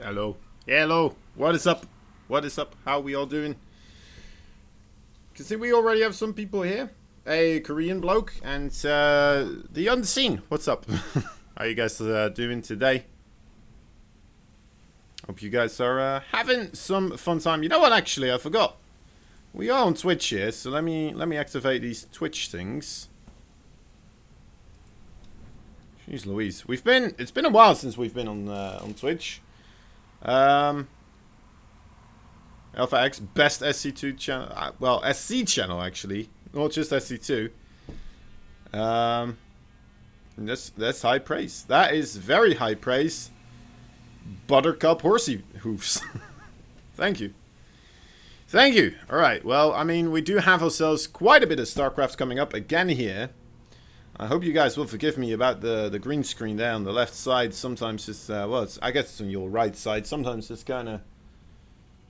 Hello. Hello. What is up? What is up? How we all doing? Can see we already have some people here. A Korean bloke and the unseen. What's up? How you guys doing today? Hope you guys are having some fun time. You know what? Actually, I forgot. We are on Twitch here, so let me activate these Twitch things. Jeez Louise, it's been a while since we've been on Twitch. Alpha X best SC2 channel. Well, SC channel actually, not just SC2. That's high praise. That is very high praise. Buttercup horsey hoofs. Thank you. Thank you. All right. Well, I mean, we do have ourselves quite a bit of StarCraft coming up again here. I hope you guys will forgive me about the green screen there on the left side. Sometimes it's, well, I guess it's on your right side. Sometimes it's kind of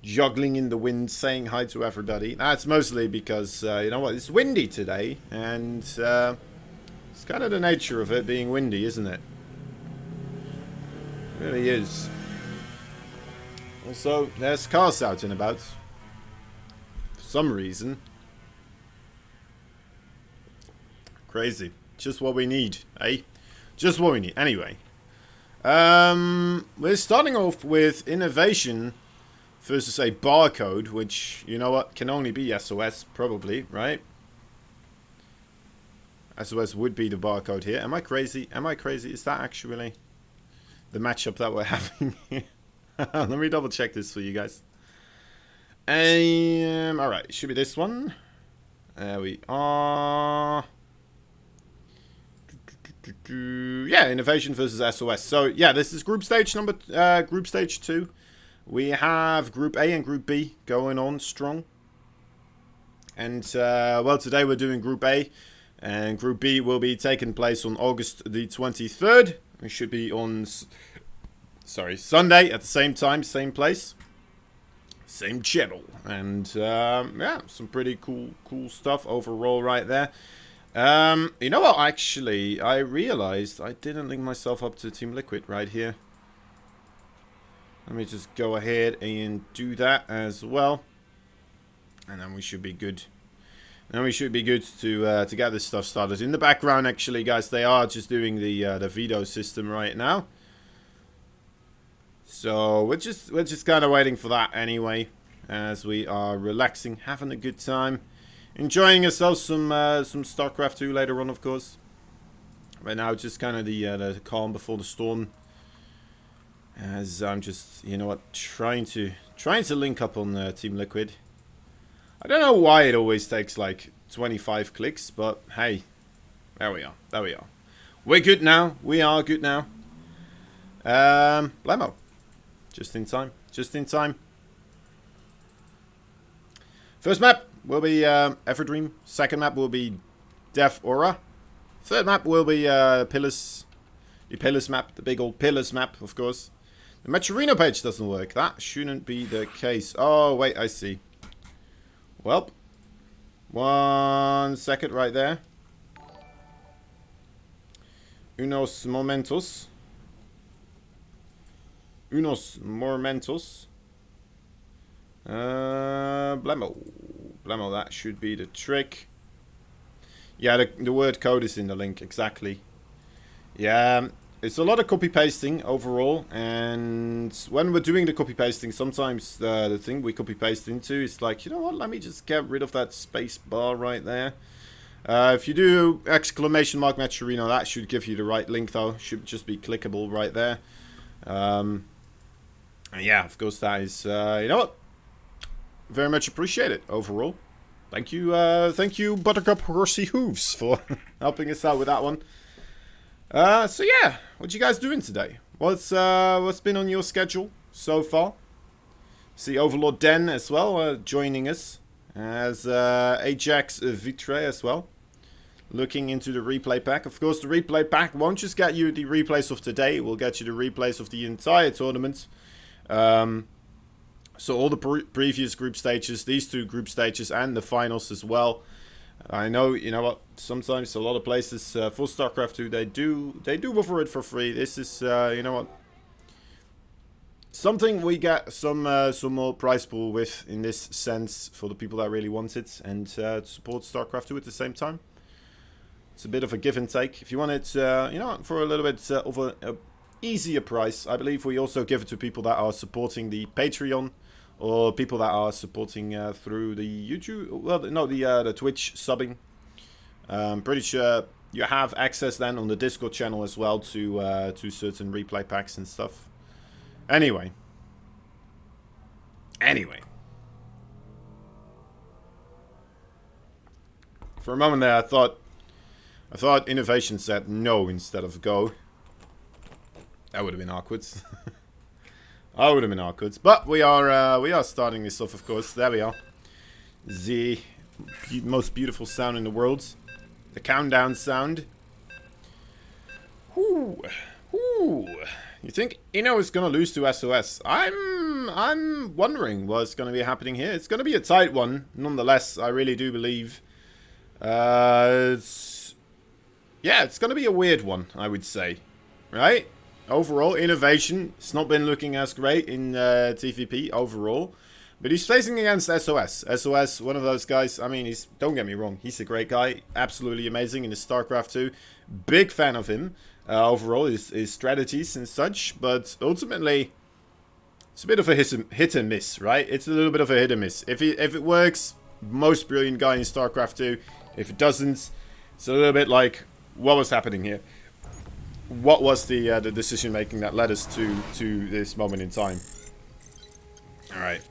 juggling in the wind, saying hi to Aphrodite. That's mostly because, you know what, it's windy today. And it's kind of the nature of it being windy, isn't it? It really is. Also, there's cars out and about. For some reason. Crazy. Just what we need, eh? Just what we need. Anyway. We're starting off with innovation versus a barcode, which, you know what, can only be SOS, probably, right? SOS would be the barcode here. Am I crazy? Am I crazy? Is that actually the matchup that we're having here? Let me double check this for you guys. Alright, it should be this one. There we are. Yeah, innovation versus SOS. So yeah, this is group stage group stage 2. We have Group A and Group B going on strong. And well, today we're doing Group A, and Group B will be taking place on August the 23rd. We should be on, Sunday at the same time, same place, same channel, and yeah, some pretty cool stuff overall right there. You know what, actually, I realized I didn't link myself up to Team Liquid right here. Let me just go ahead and do that as well. And then we should be good. And we should be good to get this stuff started. In the background, actually, guys, they are just doing the veto system right now. So we're just kind of waiting for that anyway, as we are relaxing, having a good time. Enjoying ourselves some StarCraft 2 later on, of course. Right now, just kind of the calm before the storm. As I'm just, you know what, trying to link up on Team Liquid. I don't know why it always takes like 25 clicks, but hey, there we are. There we are. We're good now. We are good now. Blemo. Just in time. Just in time. First map will be Everdream. Second map will be Death Aura. Third map will be Pillars. The Pillars map. The big old Pillars map, of course. The Maturino page doesn't work. That shouldn't be the case. Oh, wait, I see. Well, 1 second right there. Unos momentos. Unos momentos. Blemo. Blemo, that should be the trick. Yeah, the word code is in the link, exactly. Yeah, it's a lot of copy-pasting overall, and when we're doing the copy-pasting, sometimes the thing we copy-paste into is like, you know what, let me just get rid of that space bar right there. If you do exclamation mark Maturino, that should give you the right link though. Should just be clickable right there. And yeah, of course that is, you know what, very much appreciated overall. Thank you Buttercup Horsey Hooves for helping us out with that one. So yeah, what you guys doing today? What's been on your schedule so far? See Overlord Den as well joining us as Ajax Vitre as well, looking into the replay pack. Of course, the replay pack won't just get you the replays of today; it will get you the replays of the entire tournament. So all the previous group stages, these 2 group stages, and the finals as well. I know, you know what, sometimes a lot of places for StarCraft 2, they do offer it for free. This is, you know what, something we get some more prize pool with in this sense for the people that really want it and support StarCraft 2 at the same time. It's a bit of a give and take. If you want it, you know, for a little bit of a easier price, I believe we also give it to people that are supporting the Patreon or people that are supporting through the YouTube. Well, no, the Twitch subbing. Pretty sure you have access then on the Discord channel as well to certain replay packs and stuff. Anyway. For a moment there, I thought innovation said no instead of go. That would have been awkward. That would have been awkward. But we are starting this off, of course. There we are. The most beautiful sound in the world. The countdown sound. Whoo. Whoo. You think Ino is going to lose to SOS? I'm wondering what's going to be happening here. It's going to be a tight one. Nonetheless, I really do believe. Yeah, it's going to be a weird one, I would say. Right? Overall, innovation. It's not been looking as great in TVP overall. But he's facing against SOS. SOS, one of those guys. I mean, don't get me wrong. He's a great guy. Absolutely amazing in the StarCraft 2. Big fan of him. Overall, his strategies and such. But ultimately, it's a bit of a hit and miss, right? It's a little bit of a hit and miss. If it works, most brilliant guy in StarCraft 2. If it doesn't, it's a little bit like, what was happening here? What was the decision making that led us to this moment in time? All right.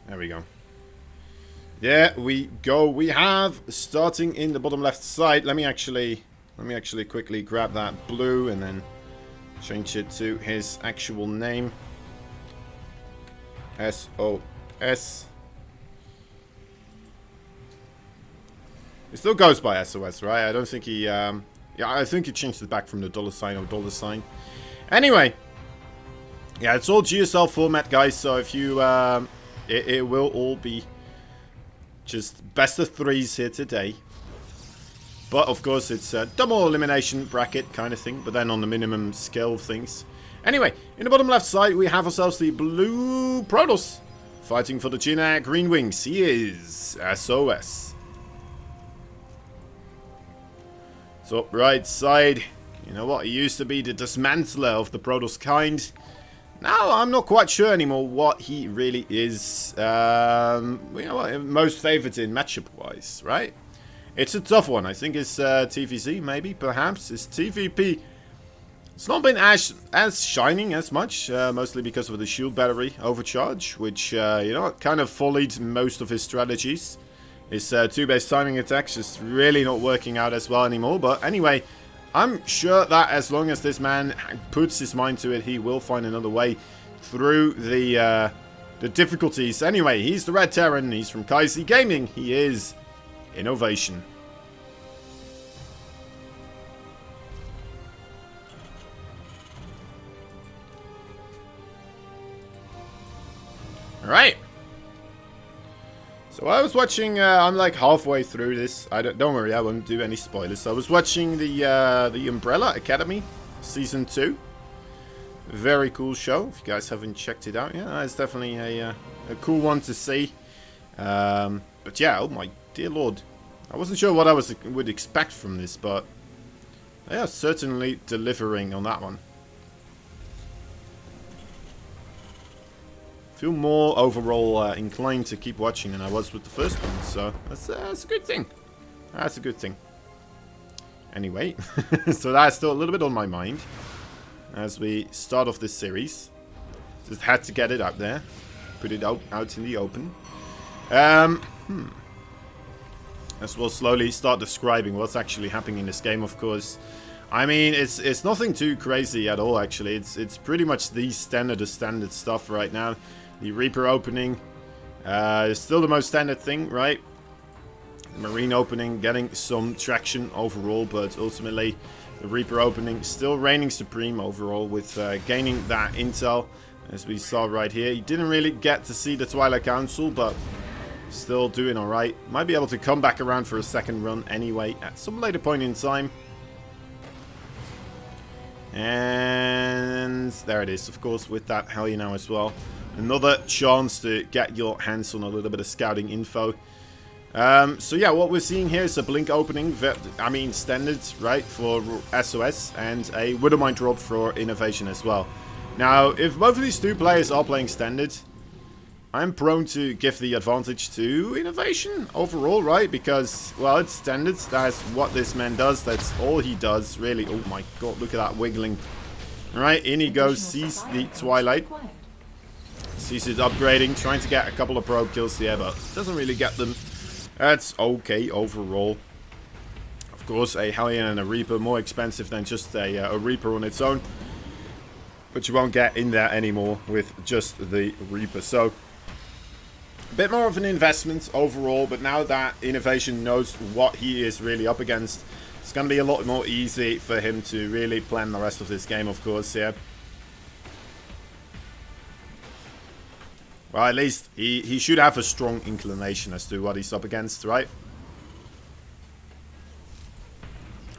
There we go. There we go. We have starting in the bottom left side. Let me actually quickly grab that blue and then change it to his actual name. SOS. It still goes by SOS, right? I don't think he yeah, I think he changed it back from the $sign or $sign. Anyway, yeah, it's all GSL format, guys. So if you it will all be just best of threes here today. But of course, it's a double elimination bracket kind of thing, but then on the minimum scale of things. Anyway, in the bottom left side, we have ourselves the blue Protoss fighting for the China Green Wings. He is SOS. So right side, you know what? He used to be the dismantler of the Protoss kind. Now I'm not quite sure anymore what he really is. You know what? Most favored in matchup wise, right? It's a tough one. I think it's TVC, maybe, perhaps. It's TVP. It's not been as shining as much, mostly because of the shield battery overcharge, which, you know, kind of followed most of his strategies. His two-base timing attacks just really not working out as well anymore. But anyway, I'm sure that as long as this man puts his mind to it, he will find another way through the difficulties. Anyway, he's the Red Terran. He's from Kaisi Gaming. He is Innovation. Alright. So I was watching, I'm like halfway through this. Don't worry, I won't do any spoilers. I was watching the Umbrella Academy Season 2. Very cool show. If you guys haven't checked it out, yeah, it's definitely a cool one to see. But yeah, oh my dear lord. I wasn't sure what I would expect from this, but they are certainly delivering on that one. Feel more overall inclined to keep watching than I was with the first one, so that's a good thing. That's a good thing. Anyway, so that's still a little bit on my mind as we start off this series. Just had to get it out there, put it out in the open. As we'll slowly start describing what's actually happening in this game, of course. I mean, it's nothing too crazy at all, actually. It's pretty much the standard stuff right now. The Reaper opening is still the most standard thing, right? The Marine opening getting some traction overall, but ultimately the Reaper opening still reigning supreme overall with gaining that intel, as we saw right here. He didn't really get to see the Twilight Council, but still doing alright. Might be able to come back around for a second run anyway at some later point in time. And And there it is, of course, with that Hellion now as well. Another chance to get your hands on a little bit of scouting info. So yeah, what we're seeing here is a blink opening, standard, right, for SOS, and a Widowmine drop for Innovation as well. Now, if both of these two players are playing standard, I'm prone to give the advantage to Innovation overall, right? Because, well, it's standard, that's what this man does, that's all he does, really. Oh my god, look at that wiggling. Alright, in he goes, sees the Twilight. Sees it upgrading, trying to get a couple of probe kills here, but doesn't really get them. That's okay overall. Of course, a Hellion and a Reaper, more expensive than just a Reaper on its own. But you won't get in there anymore with just the Reaper. So, a bit more of an investment overall, but now that Innovation knows what he is really up against, it's going to be a lot more easy for him to really plan the rest of this game, of course, yeah. Well, at least he should have a strong inclination as to what he's up against, right?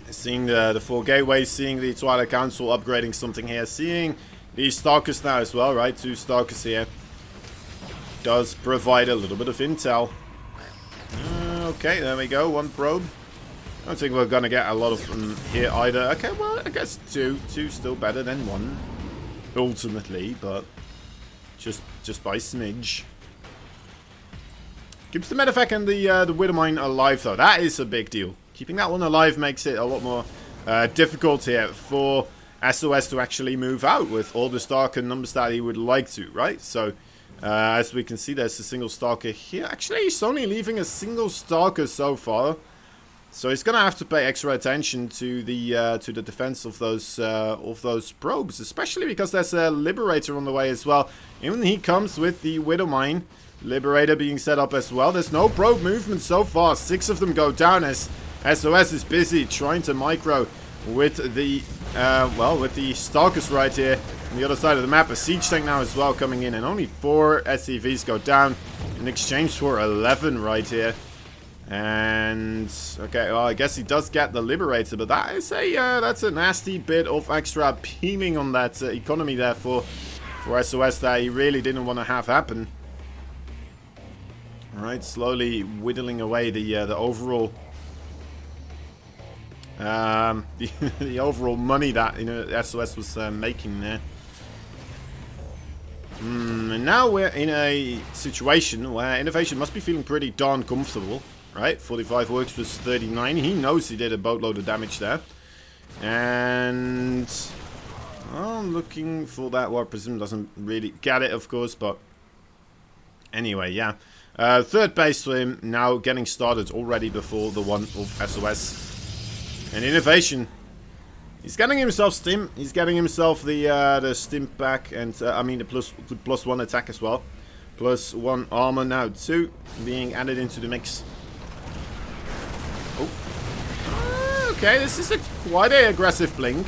Seeing the 4 gateways, seeing the Twilight Council upgrading something here, seeing the Stalkers now as well, right? 2 Stalkers here. Does provide a little bit of intel. Okay, there we go, 1 probe. I don't think we're going to get a lot of them here either. Okay, well, I guess 2. 2 still better than 1. Ultimately, but just by smidge. Keeps the Medevac and the Widowmine alive, though. That is a big deal. Keeping that one alive makes it a lot more difficult here for SOS to actually move out with all the Stalker numbers that he would like to, right? So, as we can see, there's a single Stalker here. Actually, he's only leaving a single Stalker so far. So he's gonna have to pay extra attention to the defense of those probes, especially because there's a Liberator on the way as well. Even he comes with the Widowmine, Liberator being set up as well. There's no probe movement so far. 6 of them go down as SOS is busy trying to micro with the with the Stalkers right here on the other side of the map. A siege tank now as well coming in, and only 4 SCVs go down in exchange for 11 right here. And okay, well, I guess he does get the Liberator, but that is that's a nasty bit of extra peeling on that economy there for SOS that he really didn't want to have happen. All right, slowly whittling away the overall the overall money that SOS was making there. And now we're in a situation where Innovation must be feeling pretty darn comfortable. Right, 45 works was 39. He knows he did a boatload of damage there. And well, looking for that Warp Prism, doesn't really get it, of course, but anyway, yeah. 3rd base for him now getting started already before the one of SOS. And Innovation, he's getting himself stim. He's getting himself the stim back, and the plus 1 attack as well. Plus 1 armor now, 2 being added into the mix. Okay, this is quite an aggressive blink.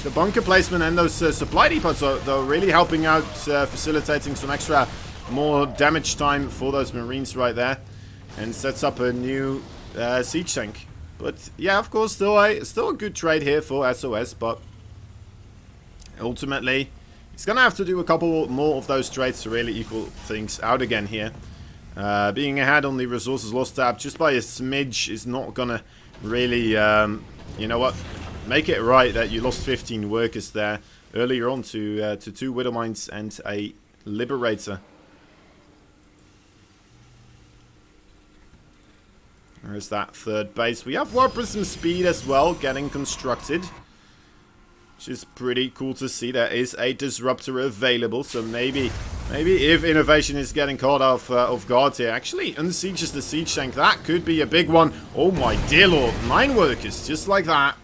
The bunker placement and those supply depots are though really helping out, facilitating some extra more damage time for those Marines right there, and sets up a new siege tank. But yeah, of course, still a good trade here for SOS, but ultimately he's gonna have to do a couple more of those trades to really equal things out again here. Being ahead on the resources lost tab just by a smidge is not gonna really, you know what, make it right that you lost 15 workers there earlier on to 2 Widowmines and a Liberator. There's that 3rd base. We have Warp Prism speed as well getting constructed, which is pretty cool to see. There is a Disruptor available, so maybe if Innovation is getting caught off guard here, actually unsieges the siege tank. That could be a big one. Oh my dear lord, 9 workers, just like that.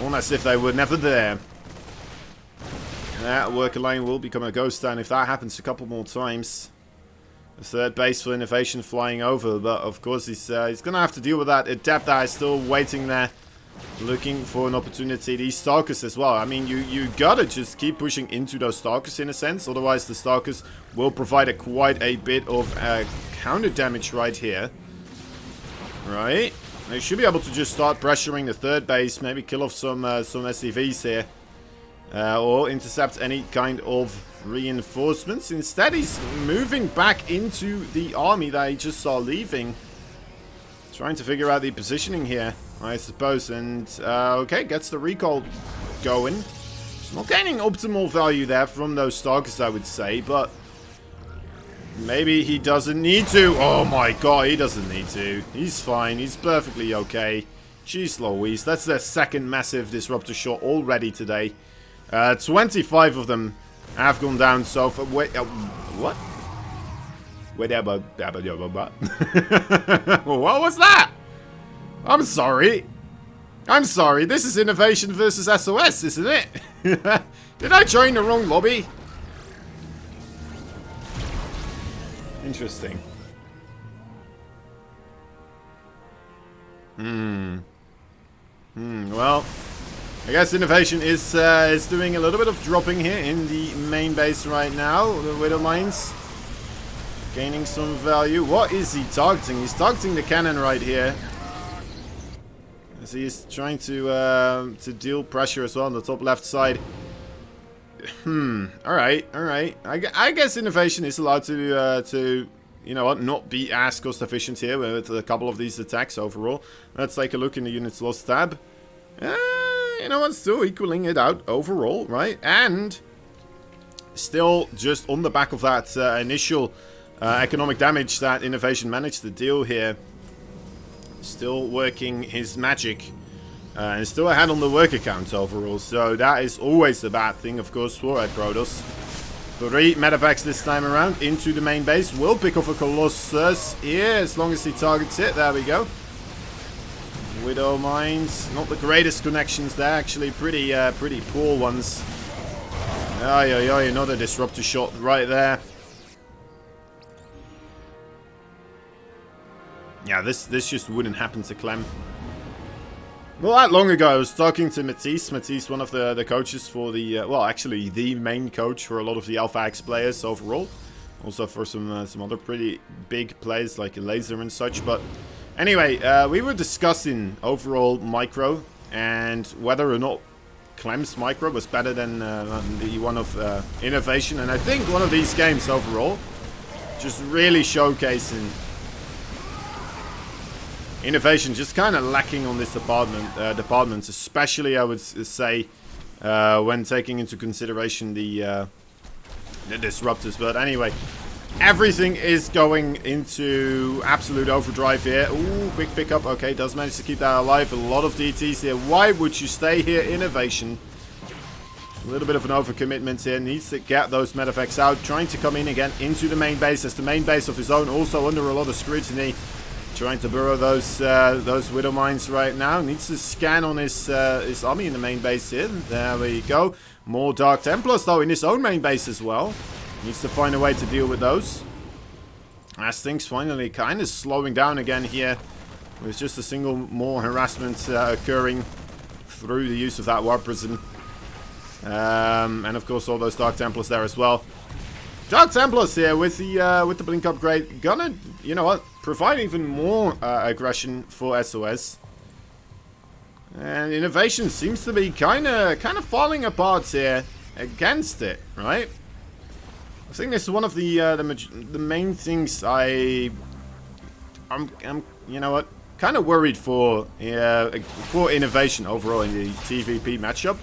Almost as if they were never there. That worker line will become a ghost town if that happens a couple more times. The 3rd base for Innovation flying over, but of course he's going to have to deal with that. Adept that is still waiting there, looking for an opportunity. These Stalkers as well. I mean, you gotta just keep pushing into those Stalkers in a sense, otherwise the Stalkers will provide quite a bit of counter damage right here. Right? They should be able to just start pressuring the third base, maybe kill off some SCVs here. Or intercept any kind of reinforcements. Instead, he's moving back into the army that he just saw leaving. Trying to figure out the positioning here, I suppose. And, okay, gets the recall going. He's not gaining optimal value there from those targets, I would say, but maybe he doesn't need to. Oh my god, he doesn't need to. He's fine. He's perfectly okay. Jeez Louise, that's their second massive disruptor shot already today. 25 of them have gone down so far. Wait, what? Wait, what was that? I'm sorry. I'm sorry. This is Innovation versus SOS, isn't it? Did I join the wrong lobby? Interesting. Well, I guess Innovation is doing a little bit of dropping here in the main base right now. The Widow Mines gaining some value. What is he targeting? He's targeting the cannon right here. As he's trying to deal pressure as well on the top left side. Alright, alright. I guess Innovation is allowed to, you know what, not be as cost efficient here with a couple of these attacks overall. Let's take a look in the units lost tab. You know what, still equaling it out overall, right? And still just on the back of that initial economic damage that Innovation managed to deal here. Still working his magic. And still ahead on the worker count overall. So that is always a bad thing, of course, for Ro8. 3 medevacs this time around into the main base. Will pick off a Colossus here as long as he targets it. There we go. Widow Mines, not the greatest connections there, actually pretty poor ones. Another disruptor shot right there. Yeah, this just wouldn't happen to Clem. Well, that long ago, I was talking to Matisse. Matisse, one of the coaches for the, well, actually the main coach for a lot of the Alpha X players overall. Also for some other pretty big players like Laser and such, but anyway, we were discussing overall micro and whether or not Clem's micro was better than the one of Innovation. And I think one of these games overall just really showcasing Innovation just kind of lacking on this department, especially I would say when taking into consideration the disruptors. But anyway, everything is going into absolute overdrive here. Ooh, quick pickup. Okay, does manage to keep that alive. A lot of DTs here. Why would you stay here, Innovation? A little bit of an overcommitment here. Needs to get those medevacs out. Trying to come in again into the main base. As the main base of his own also under a lot of scrutiny. Trying to burrow those Widow Mines right now. Needs to scan on his army in the main base here. There we go. More Dark Templars though in his own main base as well. Needs to find a way to deal with those. As things finally kind of slowing down again here. With just a single more harassment occurring through the use of that War Prison. And of course all those Dark Templars there as well. Dark Templars here with the Blink upgrade. Gonna, you know what, provide even more aggression for SOS. And Innovation seems to be kind of falling apart here against it, right? I think this is one of the main things I'm you know what, kind of worried for Innovation overall in the TVP matchup.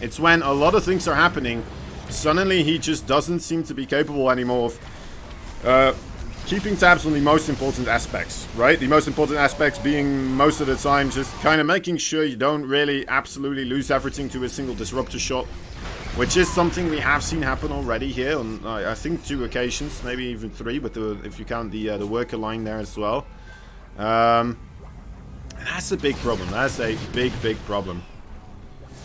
It's when a lot of things are happening, suddenly he just doesn't seem to be capable anymore of keeping tabs on the most important aspects, right? The most important aspects being most of the time just kind of making sure you don't really absolutely lose everything to a single disruptor shot. Which is something we have seen happen already here on, I think, 2 occasions, maybe even 3, but if you count the worker line there as well. And that's a big problem. That's a big problem.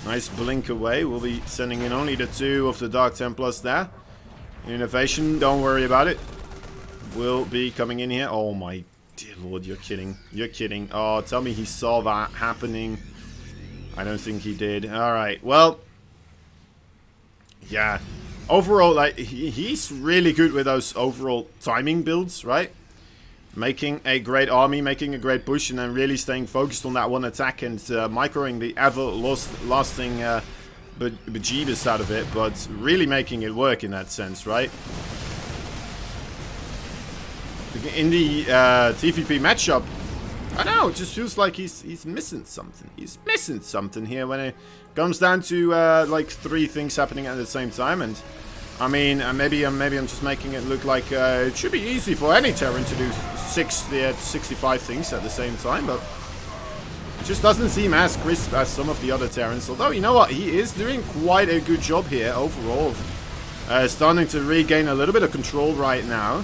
Nice blink away. We'll be sending in only the 2 of the Dark Templars there. Innovation, don't worry about it. Will be coming in here. Oh my dear lord, you're kidding. You're kidding. Oh, tell me he saw that happening. I don't think he did. Alright, well... yeah, overall, like he's really good with those overall timing builds, right? making a great army, making a great push, and then really staying focused on that one attack and microing the everlasting bejeebus out of it, but really making it work in that sense, right? In the TVP matchup, I don't know, it just feels like he's missing something. He's missing something here when it comes down to like 3 things happening at the same time. And I mean, maybe I'm just making it look like it should be easy for any Terran to do 65 things at the same time, but it just doesn't seem as crisp as some of the other Terrans. Although, you know what, he is doing quite a good job here overall, starting to regain a little bit of control right now.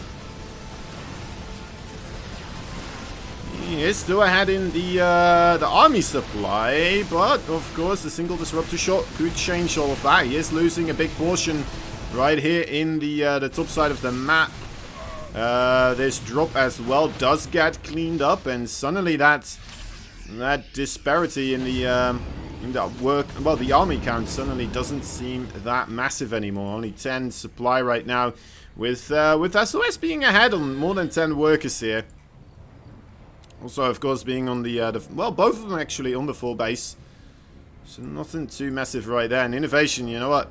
He is still ahead in the army supply, but of course the single disruptor shot could change all of that. He is losing a big portion right here in the top side of the map. This drop as well does get cleaned up, and suddenly that disparity in the work, well, the army count suddenly doesn't seem that massive anymore. Only 10 supply right now, with SOS being ahead on more than 10 workers here. Also, of course, being on the well, both of them actually on the 4 base. So nothing too massive right there. And innovation, you know what?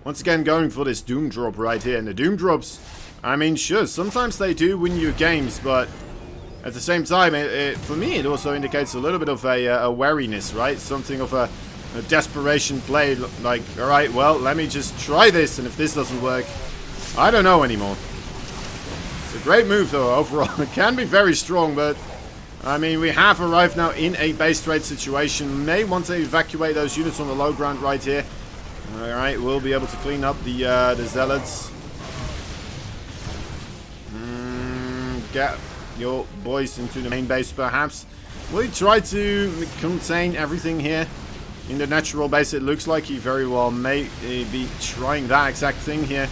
Once again, going for this Doom drop right here. And the Doom drops, I mean, sure, sometimes they do win you games, but at the same time, for me, it also indicates a little bit of a wariness, right? Something of a desperation play. Like, all right, well, let me just try this, and if this doesn't work, I don't know anymore. It's a great move, though, overall. It can be very strong, but I mean, we have arrived now in a base trade situation. May want to evacuate those units on the low ground right here. Alright, we'll be able to clean up the zealots. Get your boys into the main base, perhaps. Will he try to contain everything here in the natural base? It looks like he very well may be trying that exact thing here.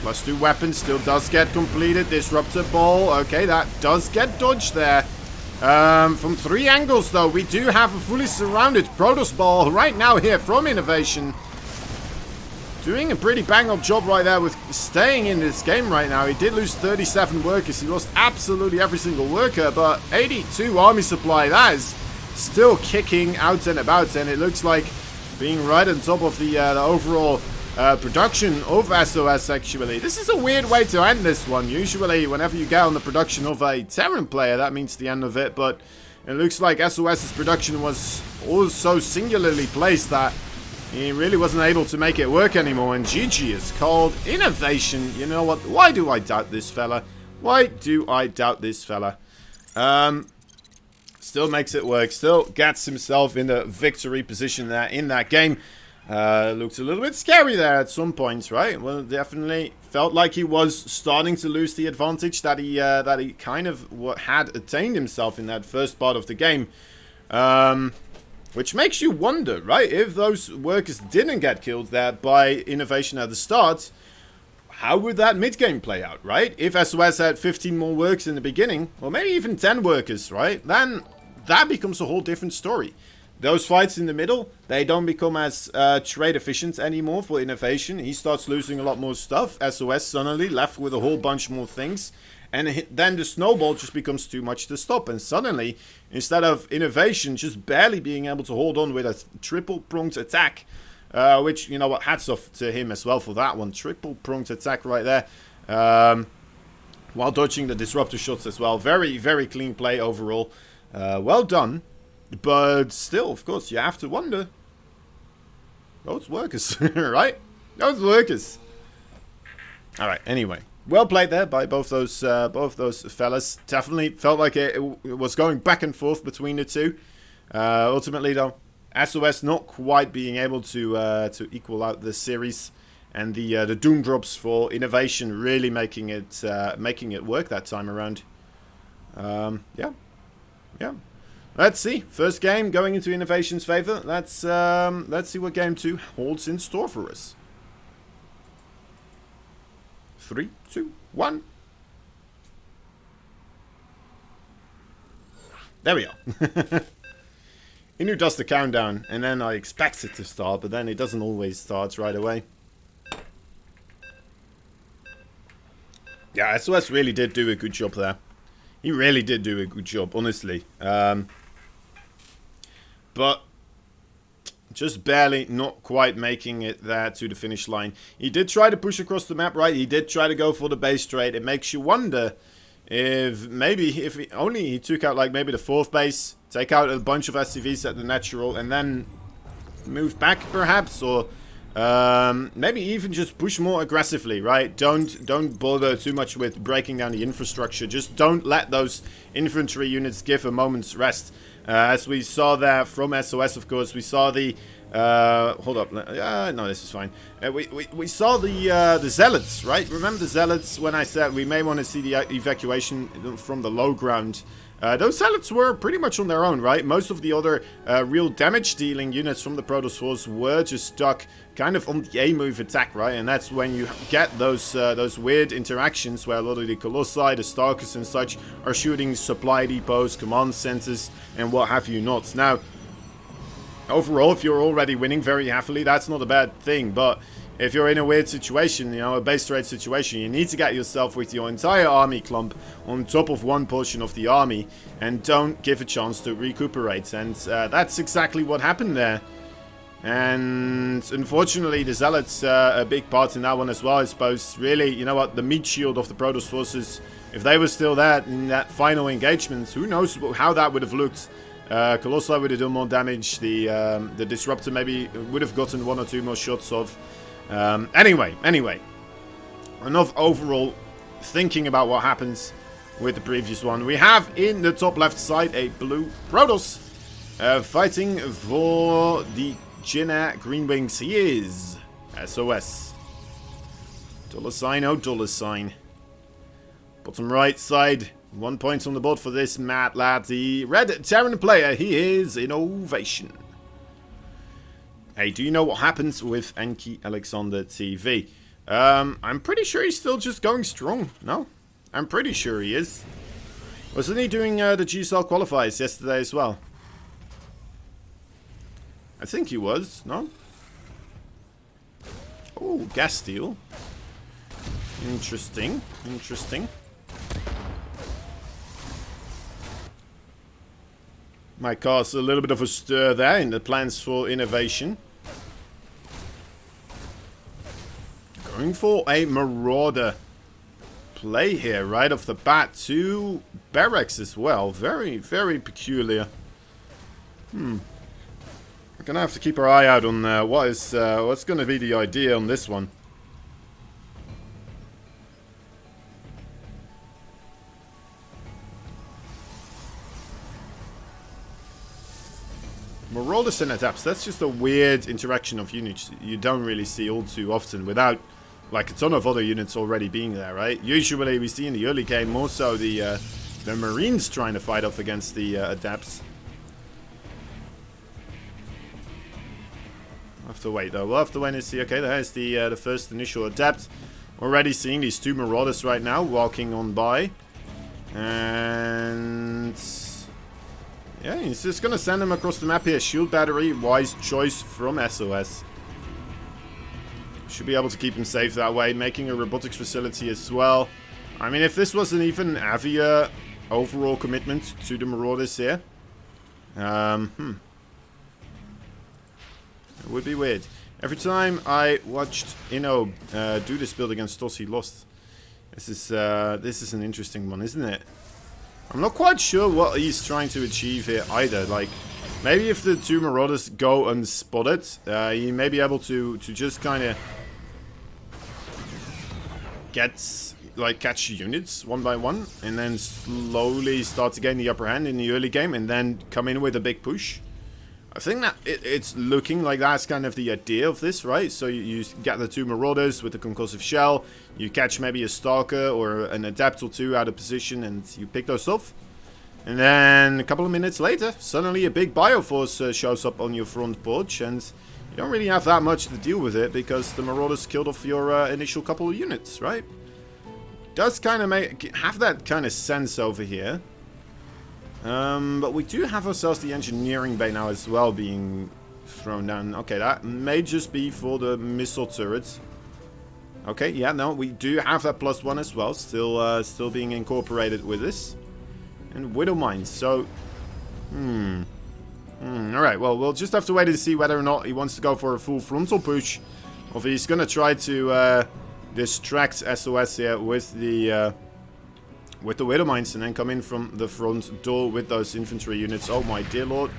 +2 weapons still does get completed. Disruptor ball. Okay, that does get dodged there. From 3 angles, though, we do have a fully surrounded Protoss ball right now here from Innovation. Doing a pretty bang-up job right there with staying in this game right now. He did lose 37 workers. He lost absolutely every single worker, but 82 army supply. That is still kicking out and about, and it looks like being right on top of the overall production of SOS, actually. This is a weird way to end this one. Usually, whenever you get on the production of a Terran player, that means the end of it, but it looks like SOS's production was also singularly placed that he really wasn't able to make it work anymore, and GG is called. Innovation, you know what? Why do I doubt this fella? Why do I doubt this fella? Still makes it work. Still gets himself in the victory position there in that game. Looked a little bit scary there at some points, right? Well, definitely felt like he was starting to lose the advantage that he kind of had attained himself in that first part of the game. Which makes you wonder, right? If those workers didn't get killed there by Innovation at the start, how would that mid-game play out, right? If SOS had 15 more workers in the beginning, or maybe even 10 workers, right? Then that becomes a whole different story. Those fights in the middle, they don't become as trade efficient anymore for Innovation. He starts losing a lot more stuff. SOS suddenly left with a whole bunch more things. And then the snowball just becomes too much to stop. And suddenly, instead of Innovation just barely being able to hold on with a triple-pronged attack, which, you know what, hats off to him as well for that one. Triple-pronged attack right there. While dodging the disruptor shots as well. Very, very clean play overall. Well done. But still, of course, you have to wonder. Those workers, right? Those workers. Alright, anyway. Well played there by both those fellas. Definitely felt like it was going back and forth between the two. Ultimately, though, SOS not quite being able to equal out the series, and the Doom drops for Innovation really making it work that time around. Yeah. Let's see. First game going into Innovation's favor. Let's see what game 2 holds in store for us. 3, 2, 1. There we are. Inu does the countdown, and then I expect it to start, but then it doesn't always start right away. Yeah, SOS really did do a good job there. He really did do a good job, honestly. But just barely, not quite making it there to the finish line. He did try to push across the map, right? He did try to go for the base trade. It makes you wonder if maybe, if he took out like maybe the 4th base, take out a bunch of SCVs at the natural, and then move back perhaps, or maybe even just push more aggressively, right? Don't bother too much with breaking down the infrastructure. Just don't let those infantry units give a moment's rest. As we saw there from SOS, of course, we saw the hold up, no, this is fine. We saw the zealots, right? Remember the zealots when I said we may want to see the evacuation from the low ground? Those zealots were pretty much on their own, right? Most of the other real damage-dealing units from the Protoss Force were just stuck kind of on the A-move attack, right? And that's when you get those weird interactions where a lot of the Colossi, the Stalkers and such are shooting supply depots, command centers, and what have you not. Now, overall, if you're already winning very happily, that's not a bad thing, but if you're in a weird situation, you know, a base trade situation, you need to get yourself with your entire army clump on top of one portion of the army and don't give a chance to recuperate. And that's exactly what happened there. And unfortunately, the Zealots a big part in that one as well, I suppose. Really, you know what, the meat shield of the Protoss forces, if they were still there in that final engagement, who knows how that would have looked. Colossi would have done more damage. The Disruptor maybe would have gotten 1 or 2 more shots off. Anyway, enough overall thinking about what happens with the previous one. We have in the top left side a blue Protoss fighting for the Jinna Green Wings. He is SOS. $sign, oh $sign. Bottom right side, 1 point on the board for this mad lad. The red Terran player, he is Innovation. Hey, do you know what happens with Enki Alexander TV? I'm pretty sure he's still just going strong. No? I'm pretty sure he is. Wasn't he doing the GSL qualifiers yesterday as well? I think he was. No? Oh, gas steal. Interesting. Interesting. Might cause a little bit of a stir there in the plans for Innovation. Going for a Marauder play here right off the bat. 2 barracks as well. Very, very peculiar. We're gonna have to keep our eye out on what's gonna be the idea on this one. Marauders and Adepts, that's just a weird interaction of units you don't really see all too often without like a ton of other units already being there, right? Usually we see in the early game more so the Marines trying to fight off against the Adepts. We'll have to wait though. We'll have to wait and see. Okay, there's the first initial Adept. Already seeing these 2 Marauders right now walking on by. And yeah, he's just gonna send him across the map here. Shield battery, wise choice from SOS. Should be able to keep him safe that way. Making a robotics facility as well. I mean, if this was an even heavier overall commitment to the Marauders here. It would be weird. Every time I watched Inno do this build against TOS, he lost. This is an interesting one, isn't it? I'm not quite sure what he's trying to achieve here either. Like, maybe if the 2 Marauders go unspotted, he may be able to just kind of catch units one by one, and then slowly start to gain the upper hand in the early game, and then come in with a big push. I think that it's looking like that's kind of the idea of this, right? So you get the 2 Marauders with the concussive shell, you catch maybe a Stalker or an Adept or 2 out of position, and you pick those off. And then a couple of minutes later, suddenly a big Bioforce shows up on your front porch, and you don't really have that much to deal with it, because the Marauders killed off your initial couple of units, right? Does kind of have that kind of sense over here. But we do have ourselves the engineering bay now as well being thrown down. Okay, that may just be for the missile turrets. Okay, yeah, no, we do have that +1 as well, still being incorporated with this. and Widow Mines. So, alright, well, we'll just have to wait and see whether or not he wants to go for a full frontal push. Or if he's going to try to distract SOS here with the Widow Mines and then come in from the front door with those infantry units. Oh my dear lord.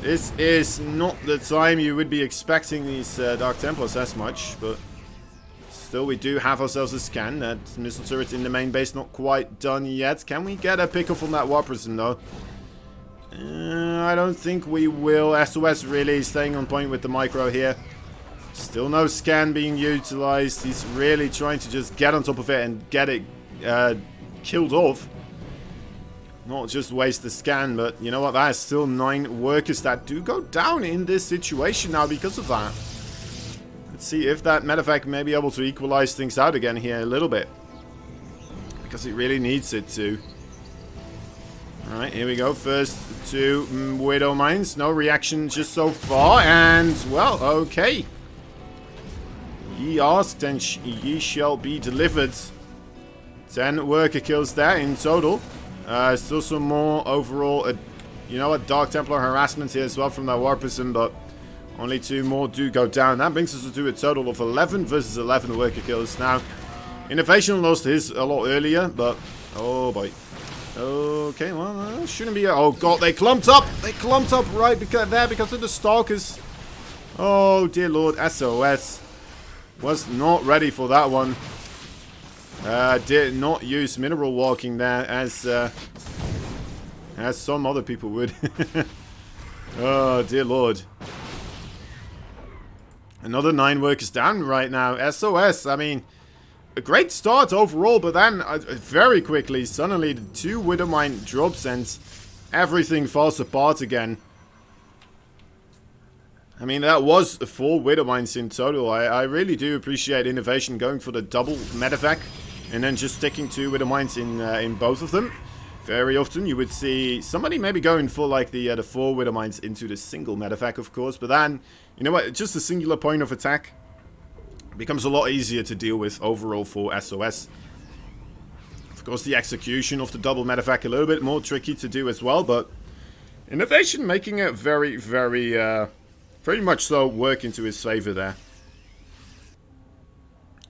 This is not the time you would be expecting these Dark Templars as much, but still we do have ourselves a scan. That missile turret in the main base not quite done yet. Can we get a pick up from that War Prison though? I don't think we will. SOS really staying on point with the micro here. Still no scan being utilized. He's really trying to just get on top of it and get it killed off. Not just waste the scan, but you know what? That is still 9 workers that do go down in this situation now because of that. Let's see if that medevac may be able to equalize things out again here a little bit. Because it really needs it to. Alright, here we go. First 2 Widow Mines. No reaction just so far. And, well, okay. Ye asked and ye shall be delivered. 10 worker kills there in total. Still some more overall, you know what, Dark Templar harassment here as well from that War Prison, but only 2 more do go down. That brings us to a total of 11 versus 11 worker kills. Now, Innovation lost his a lot earlier, but, oh boy. Okay, well, shouldn't be, oh god, they clumped up! They clumped up right because of the Stalkers. Oh dear lord, SOS was not ready for that one. Did not use mineral walking there as some other people would. Oh dear lord. Another 9 workers down right now. SOS, I mean, a great start overall, but then very quickly, suddenly the 2 Widow Mine drops and everything falls apart again. I mean, that was 4 Widow Mines in total. I really do appreciate Innovation going for the double medevac. And then just sticking to Widow Mines in both of them. Very often you would see somebody maybe going for like the 4 Widow Mines into the single medevac, of course. But then, you know what, just a singular point of attack becomes a lot easier to deal with overall for SOS. Of course, the execution of the double medevac a little bit more tricky to do as well. But Innovation making it very, very much so work into his favor there.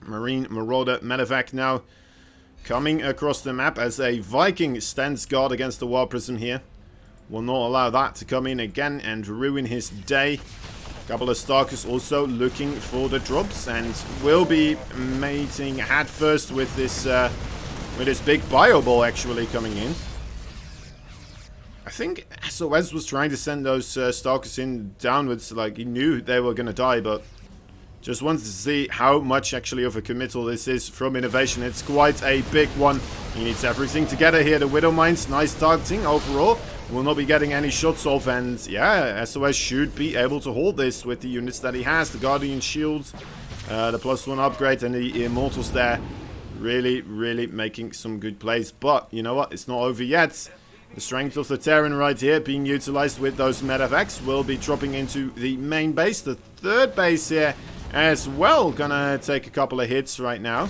Marine Marauder medevac now coming across the map as a Viking stands guard against the War Prison here. Will not allow that to come in again and ruin his day. A couple of Stalkers also looking for the drops and will be mating head first with this big bio ball actually coming in. I think SOS was trying to send those Stalkers in downwards, like he knew they were going to die, but just wanted to see how much actually of a committal this is from Innovation. It's quite a big one. He needs everything together here. The Widow Mines, nice targeting overall. Will not be getting any shots off. And yeah, SOS should be able to hold this with the units that he has. The Guardian Shield, the +1 upgrade and the Immortals there. Really, really making some good plays. But you know what? It's not over yet. The strength of the Terran right here being utilized with those medevacs will be dropping into the main base. The 3rd base here as well, gonna take a couple of hits right now.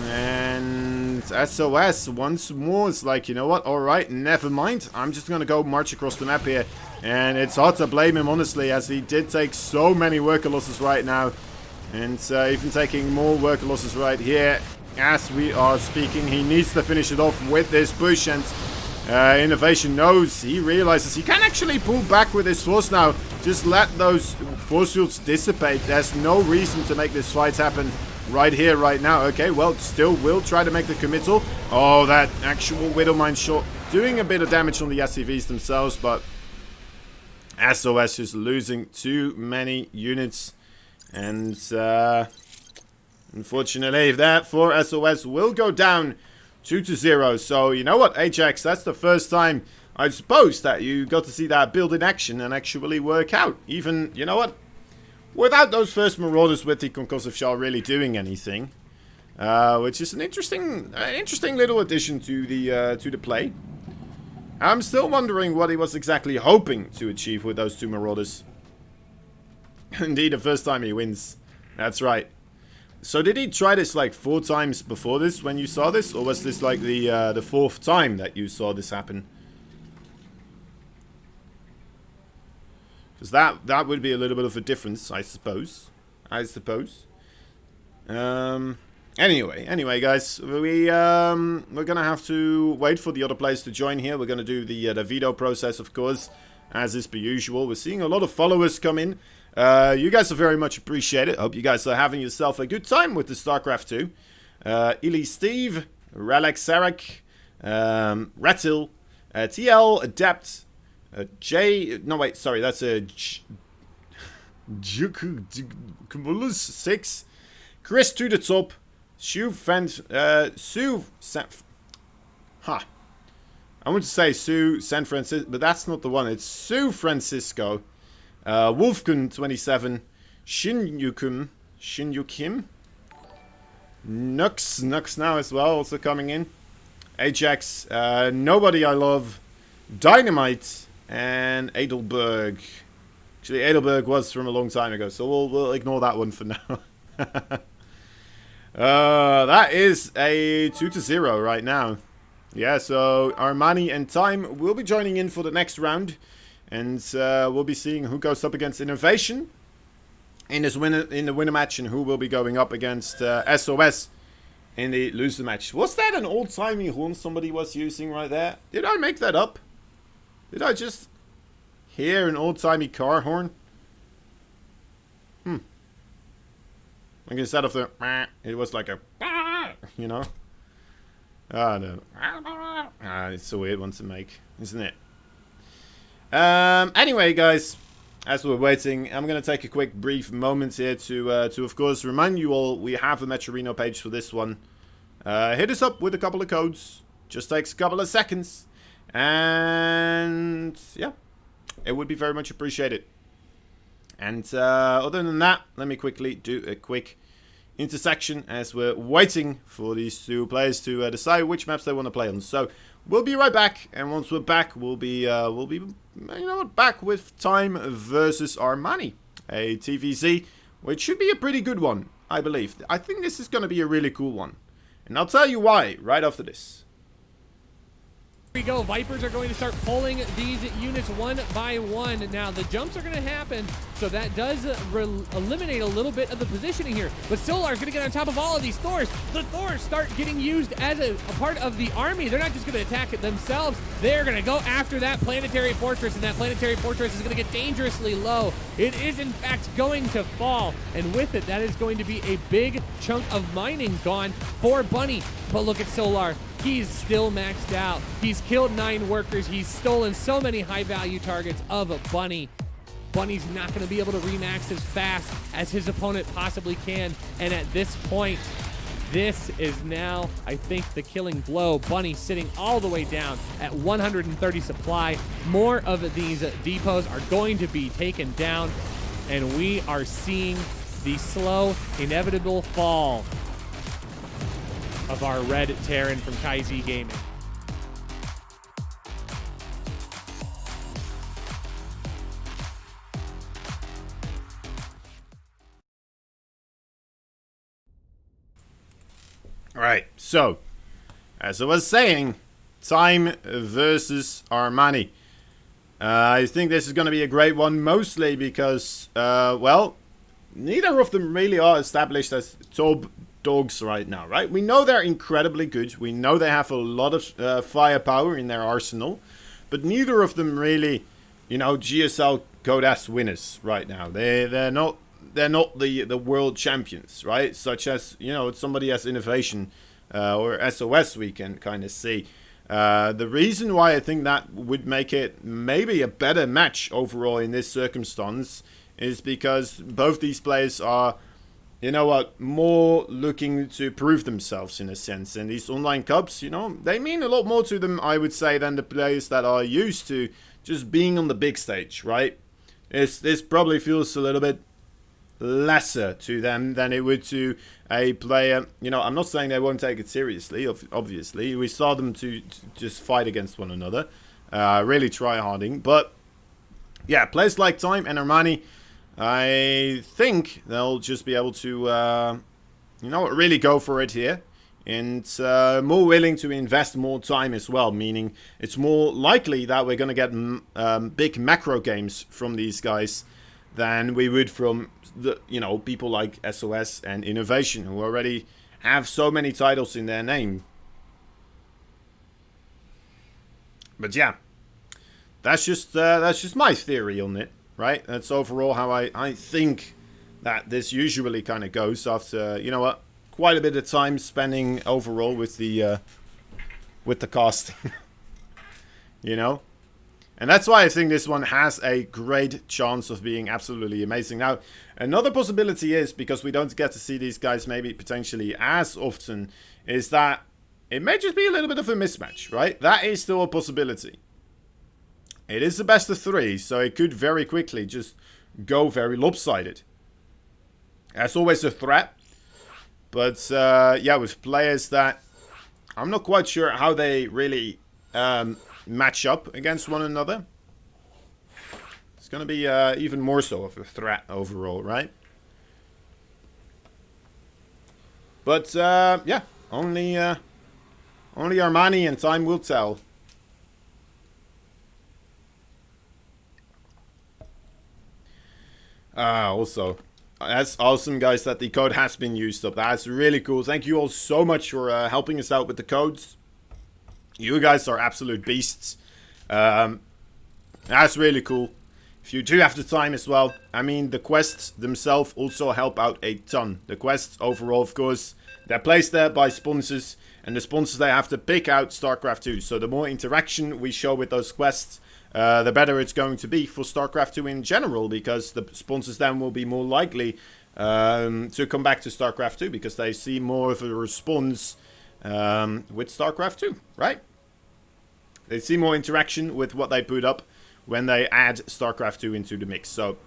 And SOS once more is like, you know what, alright, never mind. I'm just gonna go march across the map here. And it's hard to blame him, honestly, as he did take so many worker losses right now. And even taking more worker losses right here as we are speaking. He needs to finish it off with this push, and Innovation knows, he realizes he can actually pull back with his force now. Just let those force fields dissipate. There's no reason to make this fight happen right here, right now. Okay, well, still will try to make the committal. Oh, that actual Widow Mine shot doing a bit of damage on the SCVs themselves, but SOS is losing too many units. And unfortunately, therefore, SOS will go down 2-0. So, you know what, ITaX, that's the first time, I suppose, that you got to see that build in action and actually work out. Even, you know what, without those first Marauders with the Concussive Shell really doing anything. Which is an interesting little addition to the play. I'm still wondering what he was exactly hoping to achieve with those 2 Marauders. Indeed, the first time he wins. That's right. So did he try this like 4 times before this when you saw this? Or was this like the 4th time that you saw this happen? Because that would be a little bit of a difference, I suppose. Anyway, guys, we're gonna have to wait for the other players to join here. We're gonna do the veto process, of course, as is per usual. We're seeing a lot of followers come in. You guys are very much appreciated. Hope you guys are having yourself a good time with the StarCraft 2. Illy Steve, Relic Sarek, Ratil, TL, Adept, no wait, sorry, that's a Kumulus 6, Chris to the top, I want to say Sue San Francisco, but that's not the one. It's Sue Francisco, Wolfgun 27, Shinyukim, Nux now as well, also coming in. Ajax, Nobody I Love, Dynamite, and Adelberg. Actually, Adelberg was from a long time ago, so we'll ignore that one for now. That is a 2-0 right now. Yeah, so Armani and Time will be joining in for the next round, and we'll be seeing who goes up against Innovation in the winner match, and who will be going up against SOS in the loser match. Was that an old-timey horn somebody was using right there? Did I make that up? Did I just hear an old-timey car horn? Like instead of the it was like a, you know? Ah, no. It's a weird one to make, isn't it? Anyway, guys, as we're waiting, I'm going to take a quick brief moment here to of course, remind you all we have a Matcherino page for this one. Hit us up with a couple of codes. Just takes a couple of seconds. And, yeah, it would be very much appreciated. And other than that, let me quickly do a quick intersection as we're waiting for these two players to decide which maps they want to play on. So we'll be right back, and once we're back, we'll be you know what, back with Time versus Armani, a TVZ, which should be a pretty good one, I believe. I think this is going to be a really cool one, and I'll tell you why right after this. Here we go. Vipers are going to start pulling these units one by one. Now, the jumps are going to happen, so that does eliminate a little bit of the positioning here. But Solar is going to get on top of all of these Thors. The Thors start getting used as a part of the army. They're not just going to attack it themselves. They're going to go after that planetary fortress, and that planetary fortress is going to get dangerously low. It is, in fact, going to fall, and with it, that is going to be a big chunk of mining gone for Bunny. But look at Solar. He's still maxed out. He's killed 9 workers. He's stolen so many high-value targets of a Bunny. Bunny's not going to be able to remax as fast as his opponent possibly can. And at this point, this is now, I think, the killing blow. Bunny sitting all the way down at 130 supply. More of these depots are going to be taken down. And we are seeing the slow, inevitable fall of our Red Terran from Kai-Z Gaming. Alright, so, as I was saying, Time versus Armani. I think this is going to be a great one, mostly because, well, neither of them really are established as top dogs right now, right? We know they're incredibly good. We know they have a lot of firepower in their arsenal, but neither of them really, you know, GSL Code S winners right now. They're not the world champions, right? Such as, you know, somebody as Innovation or SOS we can kind of see. The reason why I think that would make it maybe a better match overall in this circumstance is because both these players are, you know what, more looking to prove themselves in a sense. And these online cups, you know, they mean a lot more to them, I would say, than the players that are used to just being on the big stage, right? This probably feels a little bit lesser to them than it would to a player. You know, I'm not saying they won't take it seriously, obviously. We saw them to just fight against one another, really try-harding. But, yeah, players like Time and Armani, I think they'll just be able to, you know, really go for it here. And more willing to invest more time as well, meaning it's more likely that we're going to get big macro games from these guys than we would from the, you know, people like SOS and Innovation, who already have so many titles in their name. But yeah, that's just my theory on it, right? That's overall how I think that this usually kind of goes after, you know what, quite a bit of time spending overall with the casting. You know? And that's why I think this one has a great chance of being absolutely amazing. Now, another possibility is, because we don't get to see these guys maybe potentially as often, is that it may just be a little bit of a mismatch, right? That is still a possibility. It is the best of 3, so it could very quickly just go very lopsided. That's always a threat. But, yeah, with players that I'm not quite sure how they really match up against one another, it's going to be even more so of a threat overall, right? But, yeah, only Armani and time will tell. Also, that's awesome, guys, that the code has been used up. That's really cool. Thank you all so much for helping us out with the codes. You guys are absolute beasts. That's really cool. If you do have the time as well, I mean, the quests themselves also help out a ton. The quests overall, of course, they're placed there by sponsors, and the sponsors, they have to pick out StarCraft 2. So the more interaction we show with those quests, the better it's going to be for StarCraft 2 in general, because the sponsors then will be more likely to come back to StarCraft 2, because they see more of a response with StarCraft 2, right? They see more interaction with what they put up when they add StarCraft 2 into the mix. So,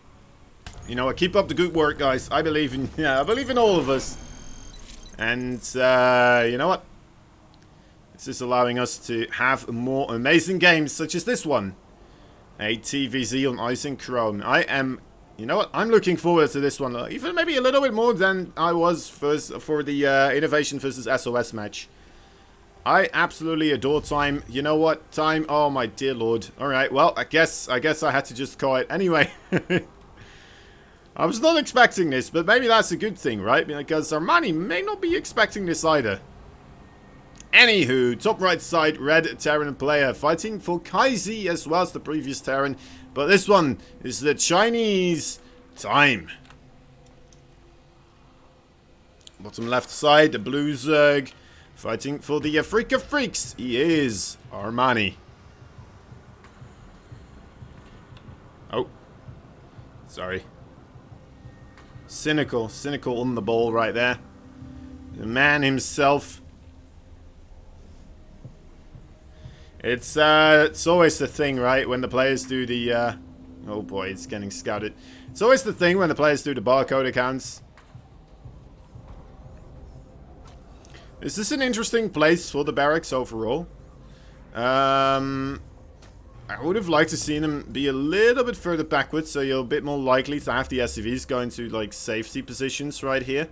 you know, keep up the good work, guys. I believe in, yeah, I believe in all of us. And you know what? This is allowing us to have more amazing games such as this one. A TVZ on Ice and Chrome. I am, you know what? I'm looking forward to this one, even maybe a little bit more than I was first for the Innovation versus SOS match. I absolutely adore Time. You know what? Time, oh my dear lord. Alright, well, I guess I had to just call it. Anyway. I was not expecting this, but maybe that's a good thing, right? Because Armani may not be expecting this either. Anywho, top right side, red Terran player fighting for Kaizi as well as the previous Terran. But this one is the Chinese Time. Bottom left side, the blue Zerg fighting for the Afrika Freaks. He is Armani. Oh. Sorry. Cynical on the ball right there. The man himself. It's always the thing, right? When the players do the, oh boy, it's getting scouted. It's always the thing when the players do the barcode accounts. Is this an interesting place for the barracks overall? I would have liked to see them be a little bit further backwards, so you're a bit more likely to have the SCVs go into, like, safety positions right here.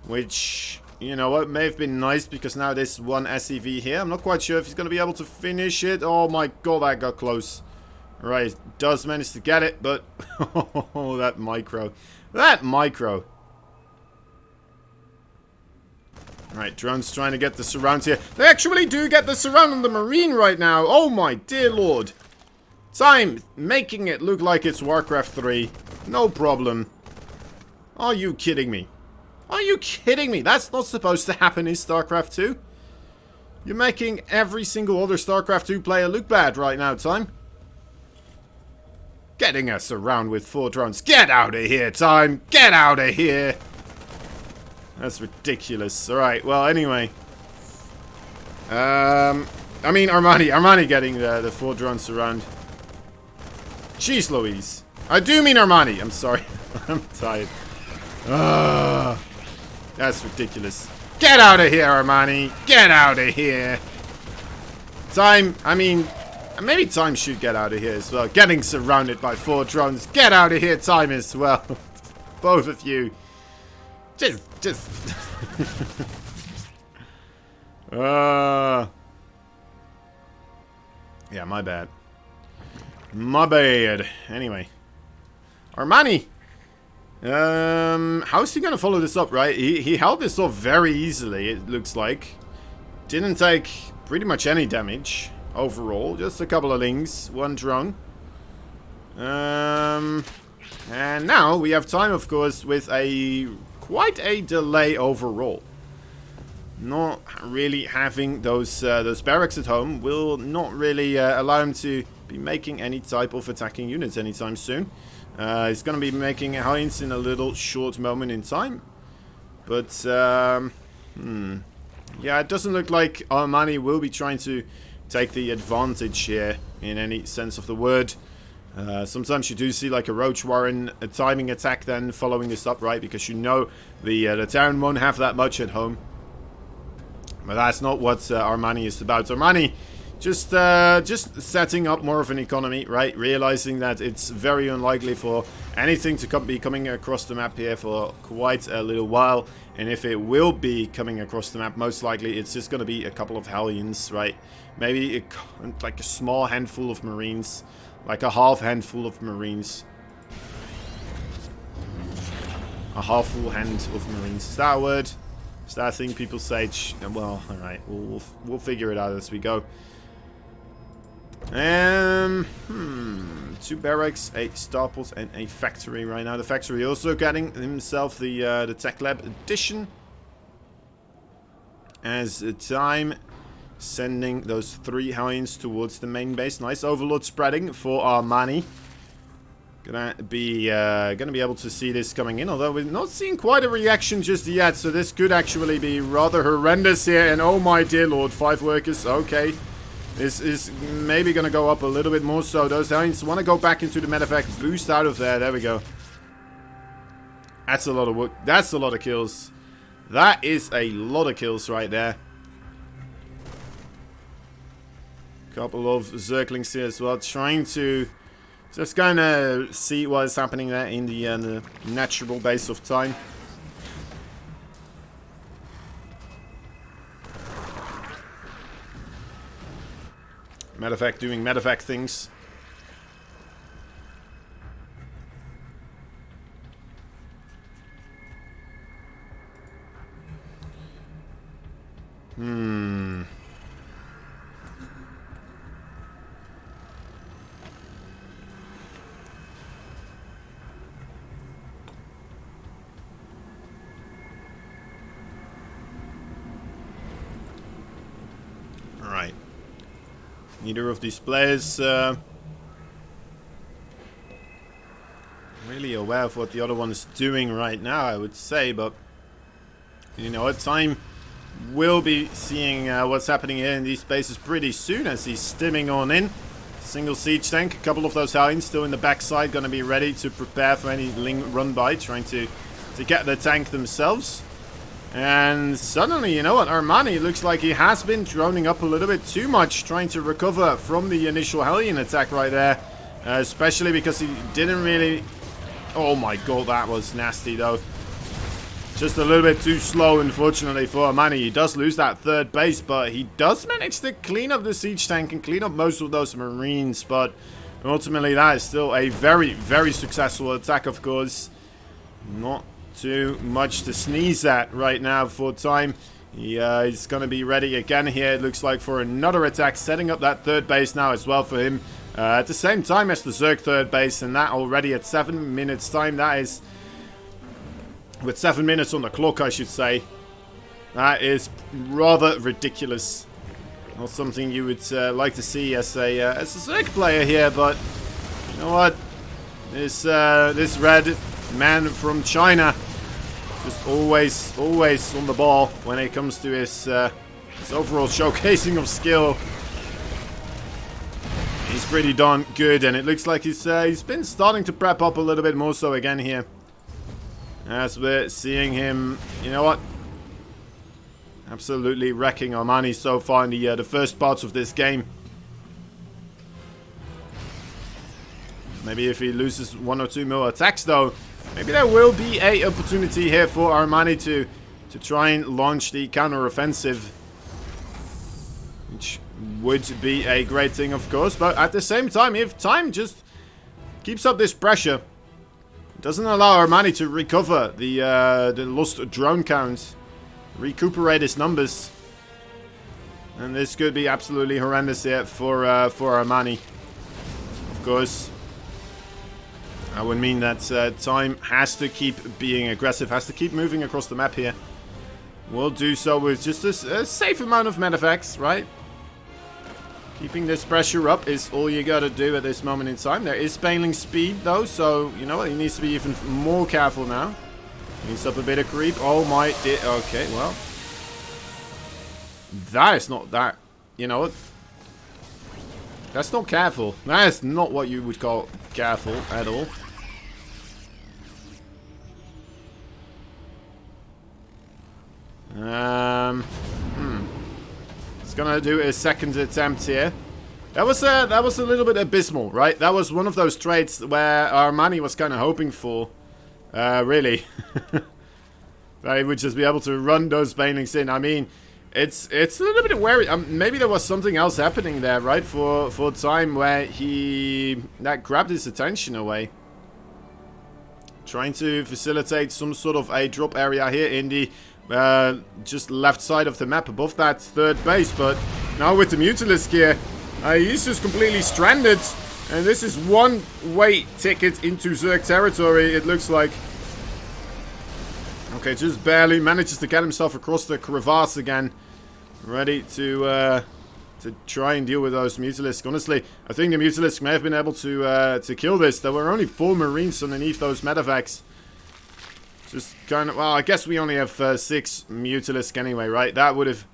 Which, you know what, may have been nice, because now there's one SCV here. I'm not quite sure if he's going to be able to finish it. Oh my god, that got close. Right, does manage to get it, but... oh, that micro. That micro. Alright, drones trying to get the surrounds here. They actually do get the surround on the Marine right now. Oh my dear lord. Time making it look like it's Warcraft 3. No problem. Are you kidding me? Are you kidding me? That's not supposed to happen in StarCraft 2. You're making every single other StarCraft 2 player look bad right now, Time. Getting us around with 4 drones. Get out of here, Time. Get out of here. That's ridiculous. Alright, well, anyway. I mean, Armani getting the 4 drones around. Jeez Louise. I do mean Armani. I'm sorry. I'm tired. That's ridiculous. Get out of here, Armani. Get out of here. Time, I mean, maybe Time should get out of here as well. Getting surrounded by 4 drones. Get out of here, Time, as well. Both of you. Just. Yeah, my bad. My bad. Anyway. Armani! How's he gonna follow this up, right? He held this off very easily, it looks like. Didn't take pretty much any damage overall. Just a couple of lings, one drone. And now we have time, of course, with quite a delay overall. Not really having those barracks at home will not really allow him to be making any type of attacking units anytime soon. He's going to be making Heinz in a little short moment in time. But, yeah, it doesn't look like Armani will be trying to take the advantage here in any sense of the word. Sometimes you do see like a Roach Warren a timing attack then following this up, right? Because you know the town won't have that much at home. But that's not what Armani is about. Armani just setting up more of an economy, right? Realizing that it's very unlikely for anything to be coming across the map here for quite a little while. And if it will be coming across the map, most likely it's just going to be a couple of Hellions, right? Maybe like a small handful of Marines. Like a half handful of Marines. A half full hand of Marines. Is that a word? Is that a thing people say? Well, alright. We'll figure it out as we go. 2 barracks, 8 starports, and a factory right now. The factory also getting himself the tech lab edition. As a time, sending those 3 Heinz towards the main base. Nice overload spreading for Armani. Gonna be able to see this coming in, although we're not seeing quite a reaction just yet. So this could actually be rather horrendous here. And oh my dear lord, 5 workers. Okay. This is maybe going to go up a little bit more so. Those Heinz want to go back into the medevac, boost out of there. There we go. That's a lot of work. That's a lot of kills. That is a lot of kills right there. Couple of Zerglings here as well. Trying to just kind of see what is happening there in the natural base of time. Medevac doing medevac things. Alright. Neither of these players really aware of what the other one is doing right now, I would say, but you know what, time will be seeing what's happening here in these spaces pretty soon as he's stimming on in. Single siege tank, a couple of those Heinz still in the backside, going to be ready to prepare for any Ling run by, trying to get the tank themselves. And suddenly, you know what, Armani looks like he has been droning up a little bit too much, trying to recover from the initial Hellion attack right there. Especially because he didn't really... Oh my god, that was nasty though. Just a little bit too slow, unfortunately, for Armani. He does lose that 3rd base, but he does manage to clean up the siege tank and clean up most of those Marines. But ultimately, that is still a very, very successful attack, of course. Not too much to sneeze at right now for time. He's going to be ready again here, it looks like, for another attack, setting up that 3rd base now as well for him. At the same time as the Zerg 3rd base, and that already at 7 minutes time. That is, with 7 minutes on the clock, I should say. That is rather ridiculous. Not something you would like to see as a Zerg player here, but you know what? This red man from China, just always on the ball when it comes to his overall showcasing of skill. He's pretty darn good, and it looks like he's been starting to prep up a little bit more so again here. As we're seeing him, you know what? Absolutely wrecking Armani so far in the first parts of this game. Maybe if he loses 1 or 2 more attacks though, Maybe there will be a opportunity here for Armani to try and launch the counter-offensive. Which would be a great thing, of course. But at the same time, if Time just keeps up this pressure, doesn't allow Armani to recover the lost drone count, recuperate his numbers, and this could be absolutely horrendous here for Armani. Of course, I would mean that Time has to keep being aggressive, has to keep moving across the map here. We'll do so with just a safe amount of medavacs, right? Keeping this pressure up is all you gotta do at this moment in time. There is Baneling speed though, so you know what? He needs to be even more careful now. Needs up a bit of creep. Oh my dear. Okay, well. That is not that. You know what? That's not careful. That is not what you would call careful at all. It's gonna do a second attempt here. That was a little bit abysmal, right? That was one of those trades where Armani was kind of hoping for, really. That he would just be able to run those Banelings in. I mean, it's a little bit wary. Maybe there was something else happening there, right? For Time where that grabbed his attention away. Trying to facilitate some sort of a drop area here in the just left side of the map above that third base, but now with the Mutalisk here, he's just completely stranded, and this is one-way ticket into Zerg territory, it looks like. Okay, just barely manages to get himself across the crevasse again, ready to try and deal with those Mutalisk. Honestly, I think the Mutalisk may have been able to kill this. There were only 4 Marines underneath those medevacs. Just kind of, well, I guess we only have 6 Mutalisk anyway, right? That would have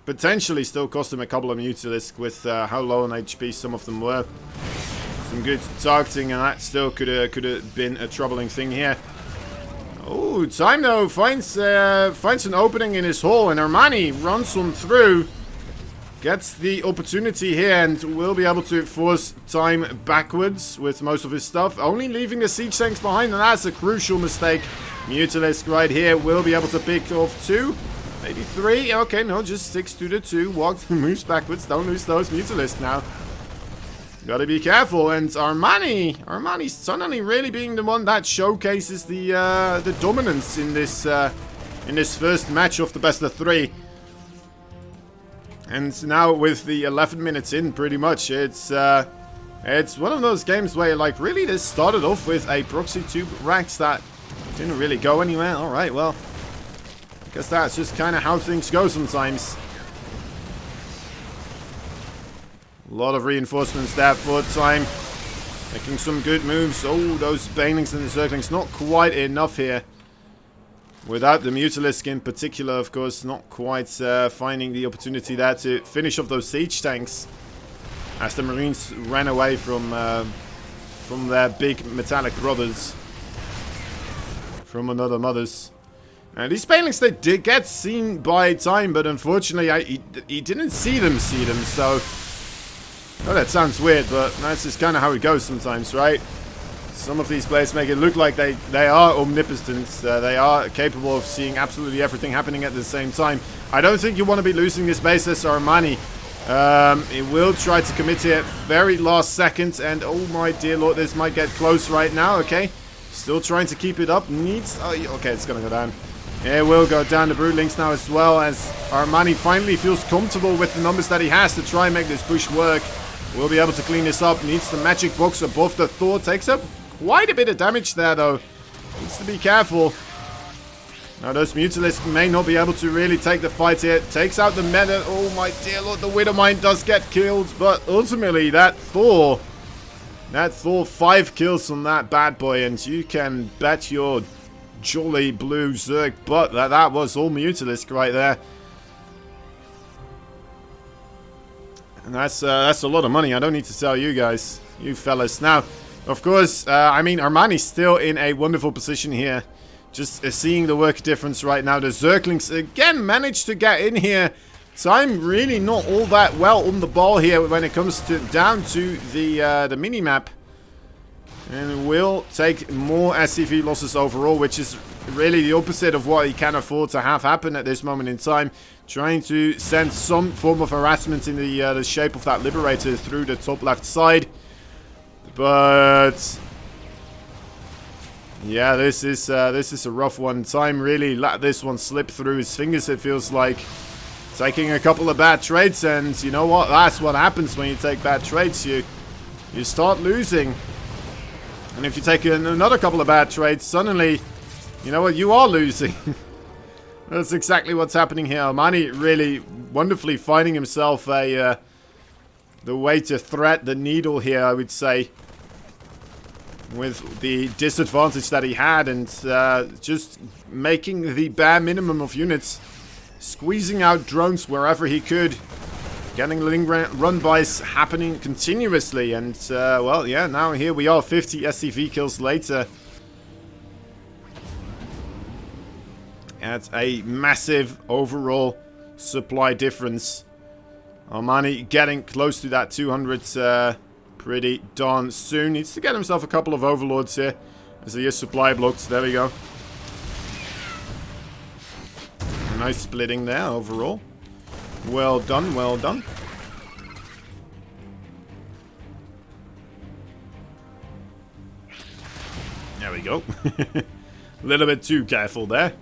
potentially still cost him a couple of Mutalisk with how low on HP some of them were. Some good targeting, and that still could have been a troubling thing here. Oh, Time though finds an opening in his hull, and Armani runs on through. Gets the opportunity here and will be able to force Time backwards with most of his stuff. Only leaving the siege tanks behind, and that's a crucial mistake. Mutalisk right here will be able to pick off 2, maybe 3. Okay, no, just sticks to the 2. Moves backwards. Don't lose those Mutalisk now. Gotta be careful. And Armani's suddenly really being the one that showcases the dominance in this first match of the best of 3. And now with the 11 minutes in, pretty much, it's one of those games where, like, really this started off with a proxy tube racks that didn't really go anywhere. Alright, well, I guess that's just kind of how things go sometimes. A lot of reinforcements there for Time. Making some good moves. Oh, those Banelings and the Zerglings, not quite enough here. Without the Mutalisk in particular, of course, not quite finding the opportunity there to finish off those siege tanks. As the Marines ran away from their big metallic brothers. From another mothers. And these Banelings, they did get seen by Time, but unfortunately he didn't see them, so... Oh, that sounds weird, but that's just kind of how it goes sometimes, right? Some of these players make it look like they are omnipotent. They are capable of seeing absolutely everything happening at the same time. I don't think you want to be losing this base as Armani. It will try to commit here very last second. And oh my dear lord, this might get close right now. Okay. Still trying to keep it up. Needs... Oh, okay, it's going to go down. It will go down. The Broodlings now as well, as Armani finally feels comfortable with the numbers that he has to try and make this push work. Will be able to clean this up. Needs the magic box above the Thor. Takes up quite a bit of damage there, though. Needs to be careful. Now, those Mutalisk may not be able to really take the fight here. Takes out the meta. Oh, my dear lord. The Widowmine does get killed. But ultimately, that Thor, 5 kills on that bad boy. And you can bet your jolly blue Zerg butt that was all Mutalisk right there. And that's a lot of money. I don't need to tell you guys, you fellas. Now, of course, I mean, Armani's still in a wonderful position here. Just seeing the work difference right now. The Zerglings again managed to get in here. Time really not all that well on the ball here when it comes down to the mini-map. And will take more SCV losses overall, which is really the opposite of what he can afford to have happen at this moment in time. Trying to send some form of harassment in the shape of that Liberator through the top left side. But yeah, this is a rough one. Time really let this one slip through his fingers, it feels like. Taking a couple of bad trades, and you know what? That's what happens when you take bad trades. You start losing. And if you take another couple of bad trades, suddenly, you know what? You are losing. That's exactly what's happening here. Armani really wonderfully finding himself the way to thread the needle here, I would say. With the disadvantage that he had, and just making the bare minimum of units. Squeezing out drones wherever he could. Getting run-bys happening continuously. And, well, yeah, now here we are, 50 SCV kills later. That's a massive overall supply difference. Armani getting close to that 200 pretty darn soon. Needs to get himself a couple of overlords here. As he is supply blocked. There we go. Nice splitting there overall. Well done, well done. There we go. A little bit too careful there.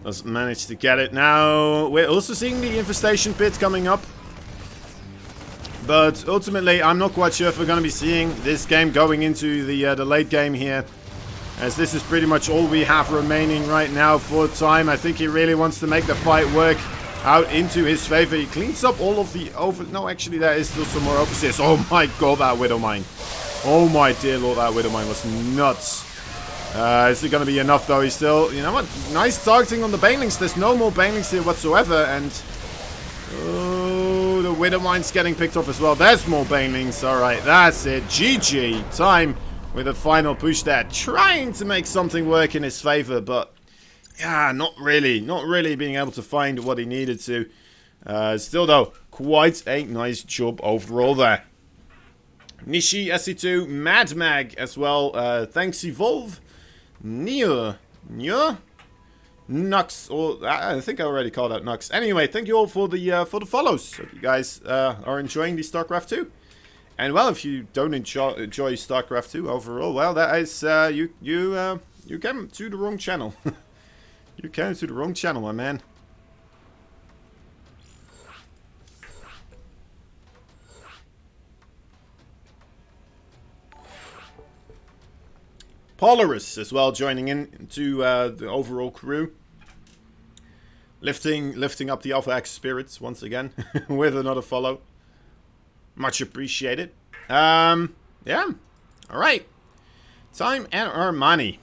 Doesn't manage to get it. Now, we're also seeing the infestation pit coming up. But ultimately, I'm not quite sure if we're going to be seeing this game going into the late game here. As this is pretty much all we have remaining right now for time. I think he really wants to make the fight work out into his favor. He cleans up all of the No, actually, there is still some more overseers. Oh my god, that Widow Mine. Oh my dear lord, that Widow Mine was nuts. Is it going to be enough, though? He's still... You know what? Nice targeting on the Banelings. There's no more Banelings here whatsoever. And... Oh, the Widow Mine's getting picked off as well. There's more Banelings. Alright, that's it. GG. Time with a final push there. Trying to make something work in his favor, but... Yeah, not really. Not really being able to find what he needed to. Still, though, quite a nice job overall there. Nishi, SC2, Mad Mag as well. Thanks, Evolve. Nux, or I think I already called out Nux. Anyway, thank you all for the follows. Hope you guys are enjoying the StarCraft 2. And well, if you don't enjoy StarCraft 2 overall, well, that is you came to the wrong channel. You came to the wrong channel, my man. Polaris as well joining in to the overall crew. Lifting up the Alpha X spirits once again with another follow. Much appreciated. Yeah. Alright. Time and our money.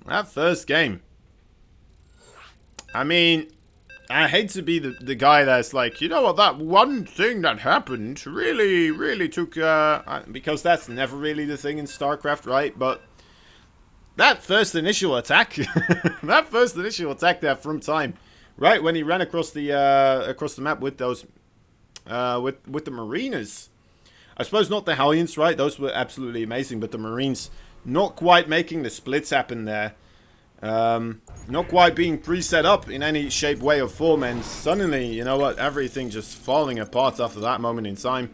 That first game. I mean, I hate to be the guy that's like, you know what, that one thing that happened really took, because that's never really the thing in StarCraft, right? But that first initial attack, that first initial attack there from Time, right when he ran across the map with those, with the Mariners. I suppose not the Hellions, right? Those were absolutely amazing, but the Marines not quite making the splits happen there. Not quite being pre-set up in any shape, way, or form, and suddenly, you know what, everything just falling apart after that moment in time.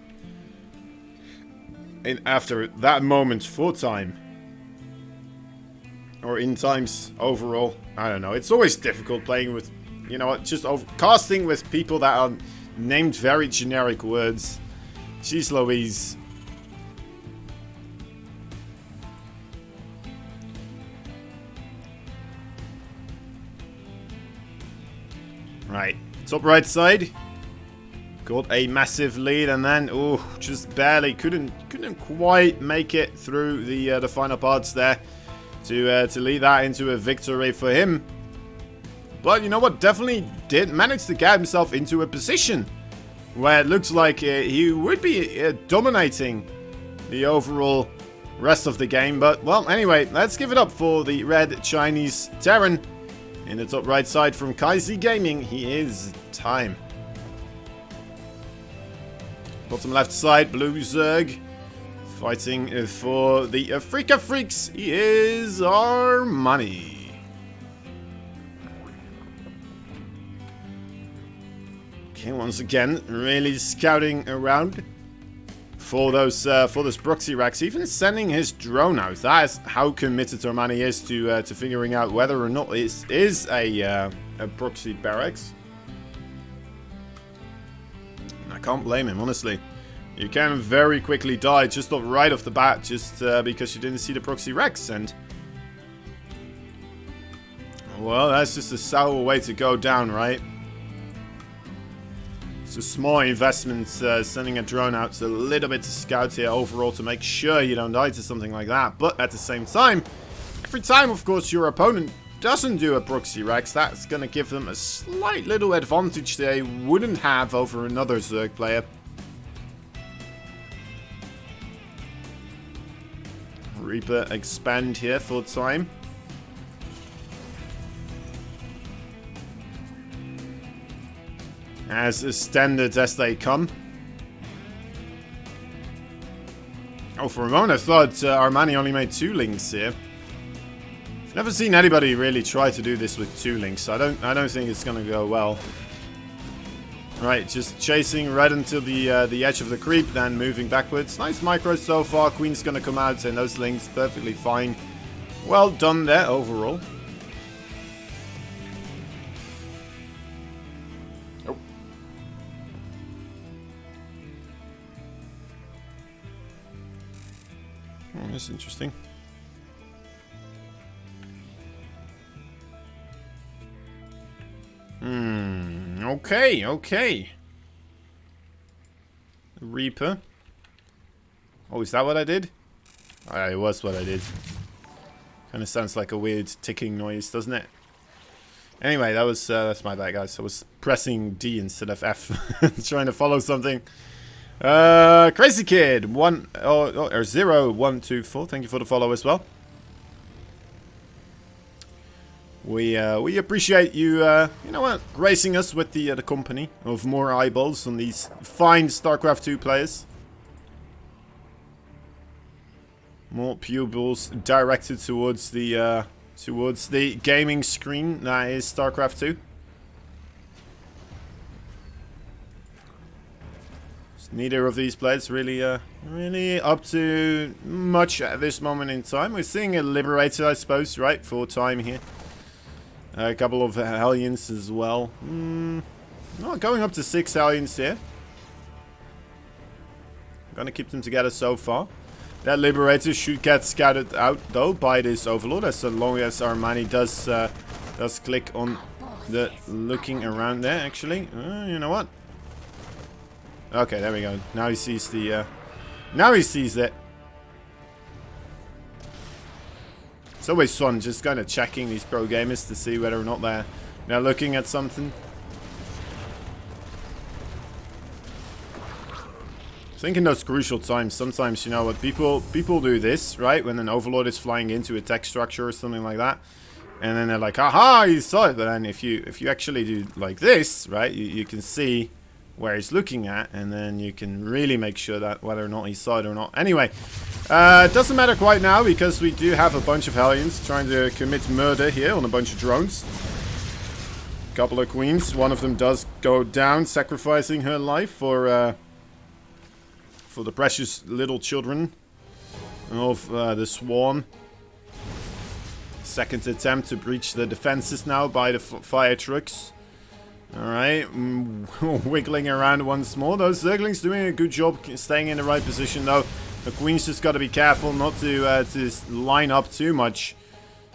And after that moment for Time. Or in Times overall. I don't know. It's always difficult playing with, you know what, just casting with people that are named very generic words. Jeez Louise. Right, top right side. Got a massive lead, and then just barely couldn't quite make it through the final parts there to lead that into a victory for him. But you know what? Definitely did manage to get himself into a position where it looks like he would be dominating the overall rest of the game. But well, anyway, let's give it up for the red Chinese Terran. In the top right side from Kaizi Gaming, he is Time. Bottom left side, Blue Zerg. Fighting for the Afrika Freaks. He is our money. Okay, once again, really scouting around for those proxy racks. Even sending his drone out. That is how committed Armani is to figuring out whether or not this is a proxy barracks. And I can't blame him, honestly. You can very quickly die just right off the bat, just because you didn't see the proxy Rex, and well, that's just a sour way to go down, right? It's a small investment, sending a drone out a little bit to scout here overall to make sure you don't die to something like that. But at the same time, every time, of course, your opponent doesn't do a proxy Rex, that's gonna give them a slight little advantage they wouldn't have over another Zerg player. Reaper expand here full time. As standard as they come. Oh, for a moment I thought Armani only made 2 links here. I've never seen anybody really try to do this with 2 links. I don't think it's gonna go well. Right, just chasing right until the edge of the creep, then moving backwards. Nice micro so far. Queen's gonna come out, and those links perfectly fine. Well done there overall. Oh. Oh, that's interesting. Okay. Reaper. Oh, is that what I did? It was what I did. Kind of sounds like a weird ticking noise, doesn't it? Anyway, that's my bad, guys. I was pressing D instead of F, trying to follow something. Crazy Kid 0124. Thank you for the follow as well. We appreciate you, you know what, gracing us with the company of more eyeballs on these fine StarCraft 2 players. More pupils directed towards the gaming screen that is StarCraft 2. Neither of these players really up to much at this moment in time. We're seeing a Liberator, I suppose, right, for time here. A couple of Hellions as well. Not going up to 6 Hellions here. Gonna keep them together so far. That Liberator should get scouted out though by this Overlord, as long as Armani does click on the looking around there. Actually, you know what? Okay, there we go. Now he sees the. Now he sees it. It's always fun just kind of checking these pro gamers to see whether or not they're looking at something. I think in those crucial times, sometimes, you know what, people do this, right? When an Overlord is flying into a tech structure or something like that. And then they're like, aha, you saw it. But then if you actually do like this, right, you can see where he's looking at, and then you can really make sure that whether or not he saw it or not. Anyway, it doesn't matter quite now, because we do have a bunch of Hellions trying to commit murder here on a bunch of drones. A couple of Queens. One of them does go down, sacrificing her life for the precious little children of the Swarm. Second attempt to breach the defenses now by the fire trucks. Alright, wiggling around once more. Those Zerglings doing a good job staying in the right position though. The Queen's just got to be careful not to line up too much.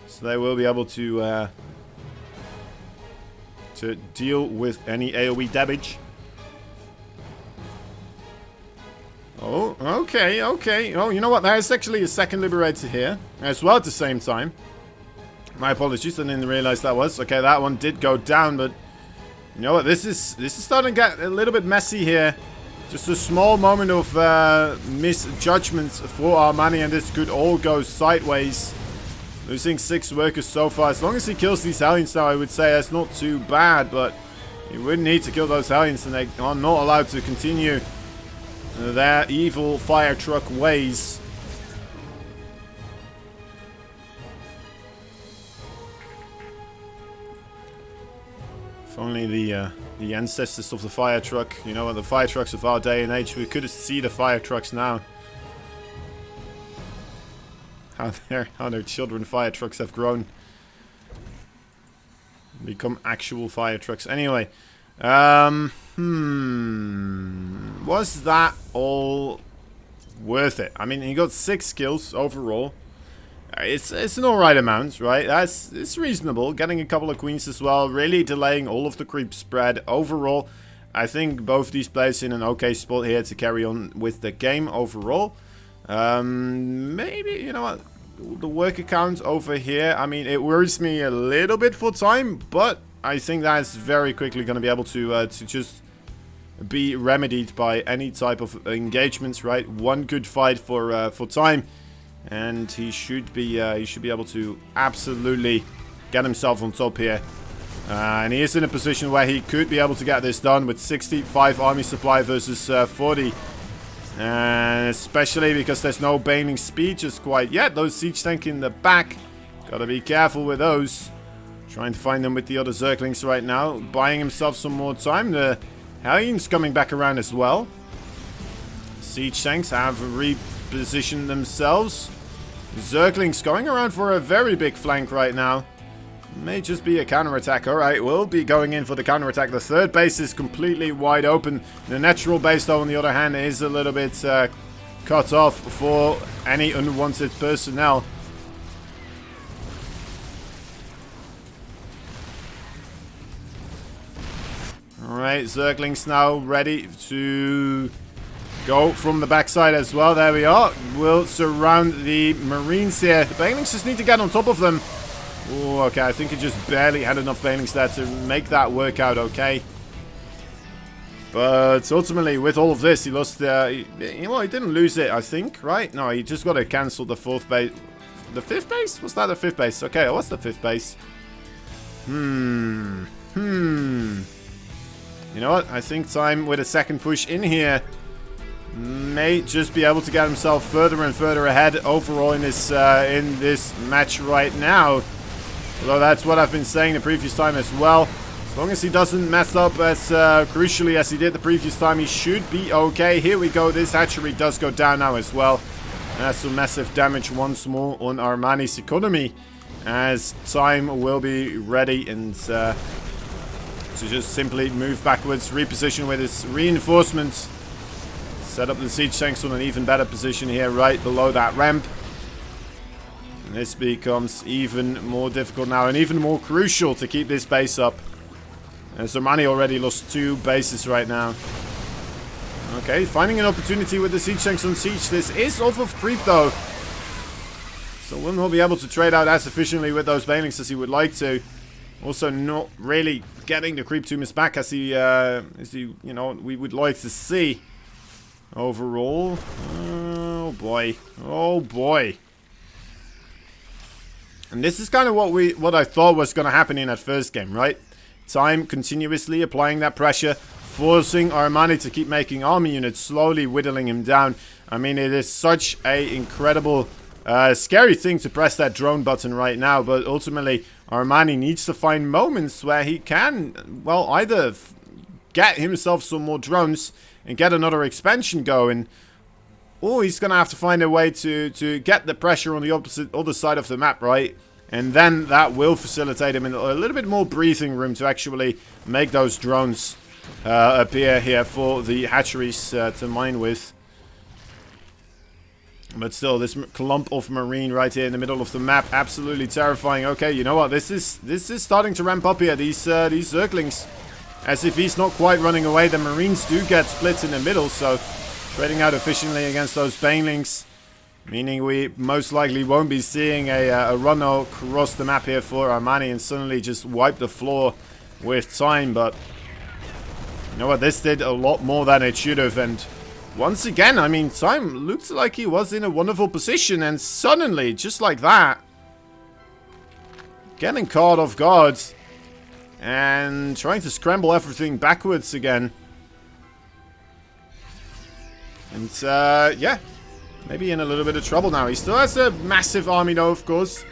So they will be able to deal with any AoE damage. Oh, okay. Oh, you know what? There's actually a second Liberator here as well at the same time. My apologies, I didn't realize that was. Okay, that one did go down, but you know what? This is starting to get a little bit messy here. Just a small moment of misjudgments for Armani, and this could all go sideways. Losing 6 workers so far. As long as he kills these Hellions now, I would say that's not too bad, but you would need to kill those Hellions, and they are not allowed to continue their evil fire truck ways. If only the ancestors of the fire truck, you know, the fire trucks of our day and age, we could see the fire trucks now. How their children fire trucks have grown. Become actual fire trucks. Anyway. Was that all worth it? I mean, he got 6 kills overall. It's an alright amount, right? It's reasonable. Getting a couple of queens as well. Really delaying all of the creep spread. Overall, I think both these players in an okay spot here to carry on with the game overall. Maybe, you know what? The work account over here, I mean, it worries me a little bit for time, but I think that's very quickly going to be able to just be remedied by any type of engagements, right? One good fight for time, and he should be able to absolutely get himself on top here. And he is in a position where he could be able to get this done with 65 army supply versus 40. And especially because there's no baning speed just quite yet. Those siege tank in the back. Gotta be careful with those. Trying to find them with the other Zerglings right now. Buying himself some more time. The Hellions coming back around as well. Siege tanks have repositioned themselves. Zerglings going around for a very big flank right now. May just be a counterattack. Alright, we'll be going in for the counterattack. The third base is completely wide open. The natural base, though, on the other hand, is a little bit cut off for any unwanted personnel. Alright, Zerglings now ready to go from the backside as well. There we are. We'll surround the Marines here. The Banelings just need to get on top of them. Ooh, okay, I think he just barely had enough Banelings there to make that work out okay. But ultimately, with all of this, he lost well, he didn't lose it, I think, right? No, he just got to cancel the 4th base. The 5th base? Was that the 5th base? Okay, what's the 5th base? You know what? I think time with a second push in here may just be able to get himself further and further ahead overall in this match right now. Although that's what I've been saying the previous time as well. As long as he doesn't mess up as crucially as he did the previous time, he should be okay. Here we go. This hatchery does go down now as well. And that's some massive damage once more on Armani's economy. As time will be ready and to just simply move backwards, reposition with his reinforcements. Set up the siege tanks on an even better position here, right below that ramp. And this becomes even more difficult now and even more crucial to keep this base up. As Armani already lost 2 bases right now. Okay, finding an opportunity with the siege tanks on siege. This is off of creep though. So will not be able to trade out as efficiently with those banelings as he would like to. Also not really getting the creep to miss back as he you know, we would like to see. Overall. Oh boy. Oh boy. And this is kind of what I thought was going to happen in that first game, right? Time continuously applying that pressure, forcing Armani to keep making army units, slowly whittling him down. I mean, it is such a incredible, scary thing to press that drone button right now, but ultimately Armani needs to find moments where he can, well, either get himself some more drones and get another expansion going, or he's going to have to find a way to get the pressure on the other side of the map, right? And then that will facilitate him in a little bit more breathing room to actually make those drones appear here for the hatcheries to mine with. But still, this clump of marine right here in the middle of the map, absolutely terrifying. Okay, you know what? This is starting to ramp up here. These Zerglings, as if he's not quite running away. The Marines do get split in the middle, so trading out efficiently against those banelings, meaning we most likely won't be seeing a run across the map here for Armani and suddenly just wipe the floor with time. But you know what? This did a lot more than it should have, and once again, I mean, time looked like he was in a wonderful position, and suddenly, just like that, getting caught off guard and trying to scramble everything backwards again. And, yeah. Maybe in a little bit of trouble now. He still has a massive army, though, of course.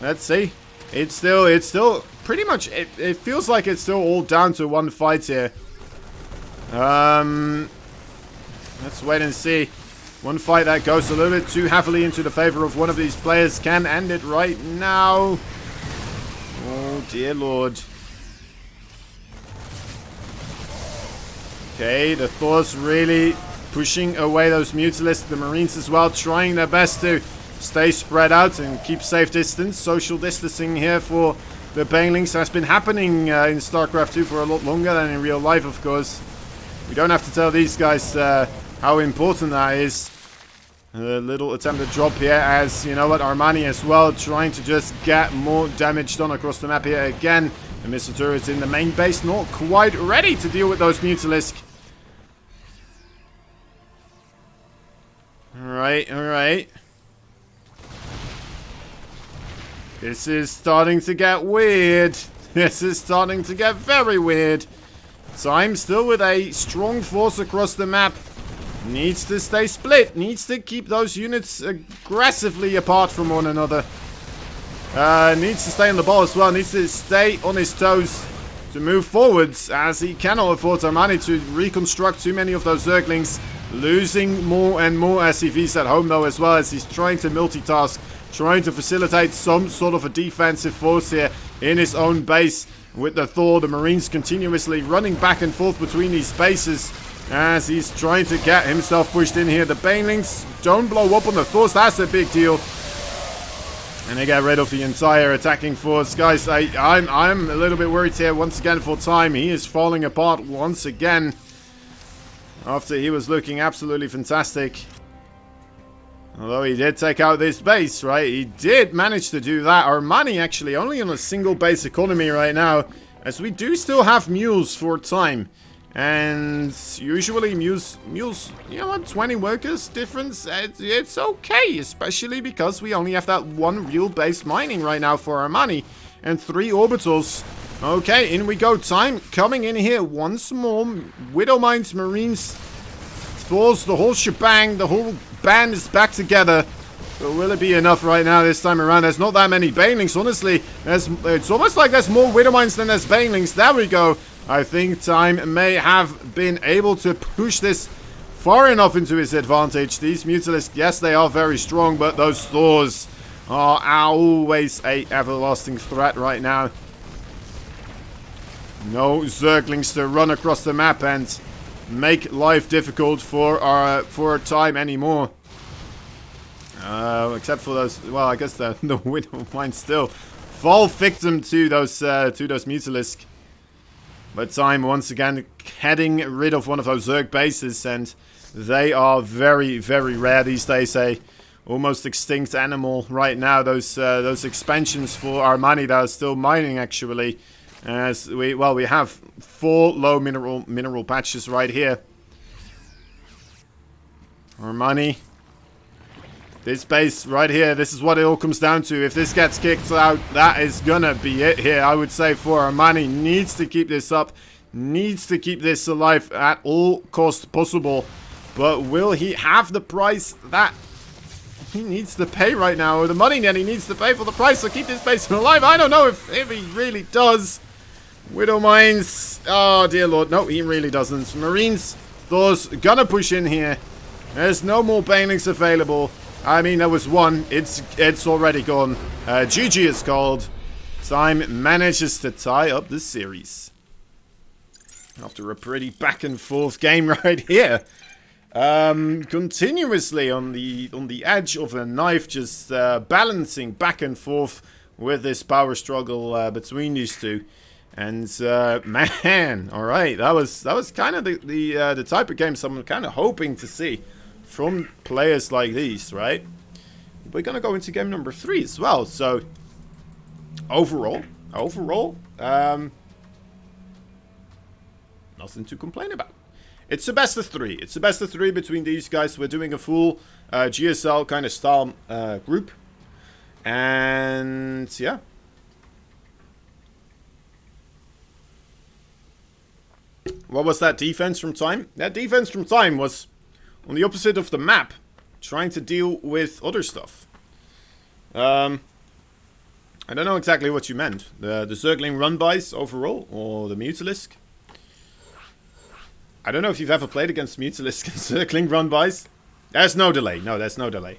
Let's see. It's still pretty much, it feels like it's still all down to one fight here. Let's wait and see. One fight that goes a little bit too heavily into the favor of one of these players can end it right now. Oh, dear Lord. Okay, the Thor's really pushing away those Mutalisks. The Marines as well, trying their best to stay spread out and keep safe distance. Social distancing here for the Banelings has been happening in StarCraft 2 for a lot longer than in real life, of course. We don't have to tell these guys how important that is. A little attempted drop here as, you know what, Armani as well, trying to just get more damage done across the map here again. The missile turret in the main base, not quite ready to deal with those Mutalisks. Alright, alright. This is starting to get weird. This is starting to get very weird. Time still with a strong force across the map. Needs to stay split. Needs to keep those units aggressively apart from one another. Needs to stay on the ball as well. Needs to stay on his toes to move forwards, as he cannot afford Armani to reconstruct too many of those Zerglings. Losing more and more SCVs at home though, as well, as he's trying to multitask, trying to facilitate some sort of a defensive force here in his own base. With the Thor, the Marines continuously running back and forth between these bases as he's trying to get himself pushed in here. The Banelings don't blow up on the Thors, that's a big deal. And they get rid of the entire attacking force. Guys, I'm a little bit worried here once again for Time. He is falling apart once again after he was looking absolutely fantastic. Although he did take out this base, right? He did manage to do that. Armani actually only on a single base economy right now, as we do still have mules for Time. And usually mules, you know what, 20 workers difference, it's okay, especially because we only have that one real base mining right now for Armani and 3 orbitals. Okay, in we go. Time coming in here once more. Widow Mines, Marines, Thors, the whole shebang, the whole band is back together. But will it be enough right now this time around? There's not that many Banelings, honestly. It's almost like there's more Widow Mines than there's Banelings. There we go. I think Time may have been able to push this far enough into his advantage. These Mutalisks, yes, they are very strong, but those Thors are always a everlasting threat right now. No Zerglings to run across the map and make life difficult for Time anymore. Except for those, well, I guess the Widow Mines still fall victim to those Mutalisks. But Time once again getting rid of one of those Zerg bases, and they are very, very rare these days. A almost extinct animal right now. Those expansions for Armani that are still mining actually. As we have 4 low mineral patches right here. Armani. This base right here, this is what it all comes down to. If this gets kicked out, that is gonna be it here, I would say, for Armani. Needs to keep this up. Needs to keep this alive at all costs possible. But will he have the price that he needs to pay right now? Or the money that he needs to pay for the price to keep this base alive? I don't know if he really does. Widow Mines. Oh, dear Lord. No, he really doesn't. Marines, Thor's gonna push in here. There's no more Banelings available. I mean, there was one. It's already gone. GG is called. Time manages to tie up the series. After a pretty back and forth game right here. Continuously on the edge of a knife, just balancing back and forth with this power struggle between these two. And man, all right, that was kind of the type of games I'm kind of hoping to see from players like these, right? We're gonna go into game number 3 as well. So overall, nothing to complain about. It's a best of 3. It's a best of 3 between these guys. We're doing a full GSL kind of style group, and yeah. What was that defense from time? That defense from time was on the opposite of the map, trying to deal with other stuff. I don't know exactly what you meant. The circling run-bys overall, or the Mutalisk. I don't know if you've ever played against Mutalisk and circling run-bys. There's no delay. No, there's no delay.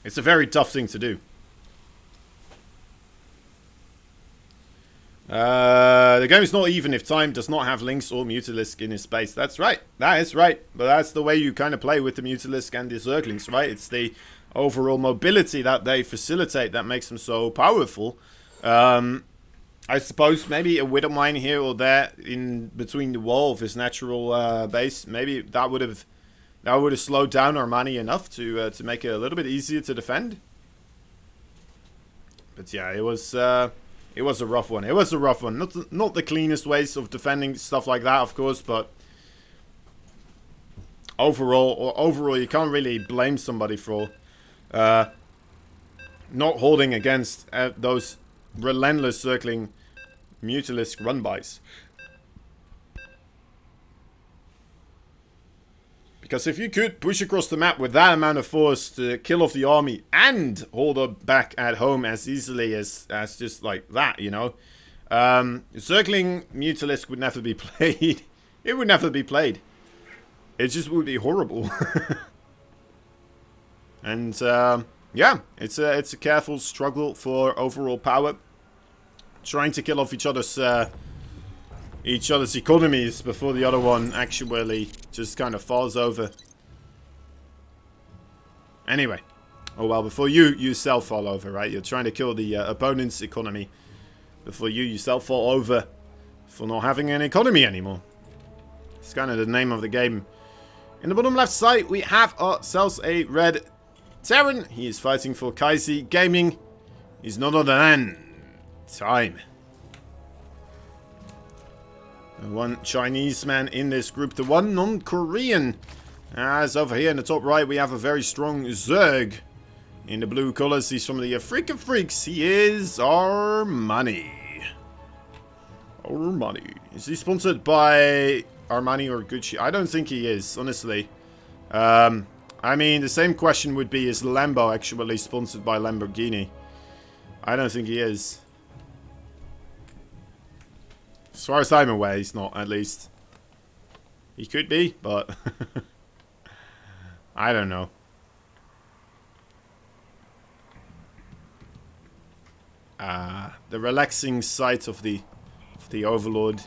It's a very tough thing to do. The game is not even if time does not have Lynx or Mutalisk in his space. That's right. That is right. But that's the way you kind of play with the Mutalisk and the Zerglings, right? It's the overall mobility that they facilitate that makes them so powerful. I suppose maybe a Widowmine here or there in between the wall of his natural base. Maybe that would have slowed down Armani enough to make it a little bit easier to defend. But yeah, it was a rough one. It was a rough one. Not the cleanest ways of defending stuff like that, of course, but overall, you can't really blame somebody for not holding against those relentless circling Mutalisk run-bys. Because if you could push across the map with that amount of force to kill off the army and hold up back at home as easily as just like that, you know. Circling Mutalisk would never be played. It would never be played. It just would be horrible. And yeah, it's a careful struggle for overall power. Trying to kill off each other's economies before the other one actually just kind of falls over. Anyway. Oh well, before you yourself fall over, right? You're trying to kill the opponent's economy before you yourself fall over for not having an economy anymore. It's kind of the name of the game. In the bottom left side, we have ourselves a red Terran. He is fighting for Kaisi Gaming. He's none other than time. One Chinese man in this group, the one non-Korean. As over here in the top right, we have a very strong Zerg. In the blue colors, he's from the African Freaks. He is Armani. Armani. Is he sponsored by Armani or Gucci? I don't think he is, honestly. I mean, the same question would be, is Lambo actually sponsored by Lamborghini? I don't think he is. As far as I'm aware, he's not, at least. He could be, but I don't know. The relaxing sight of the Overlord.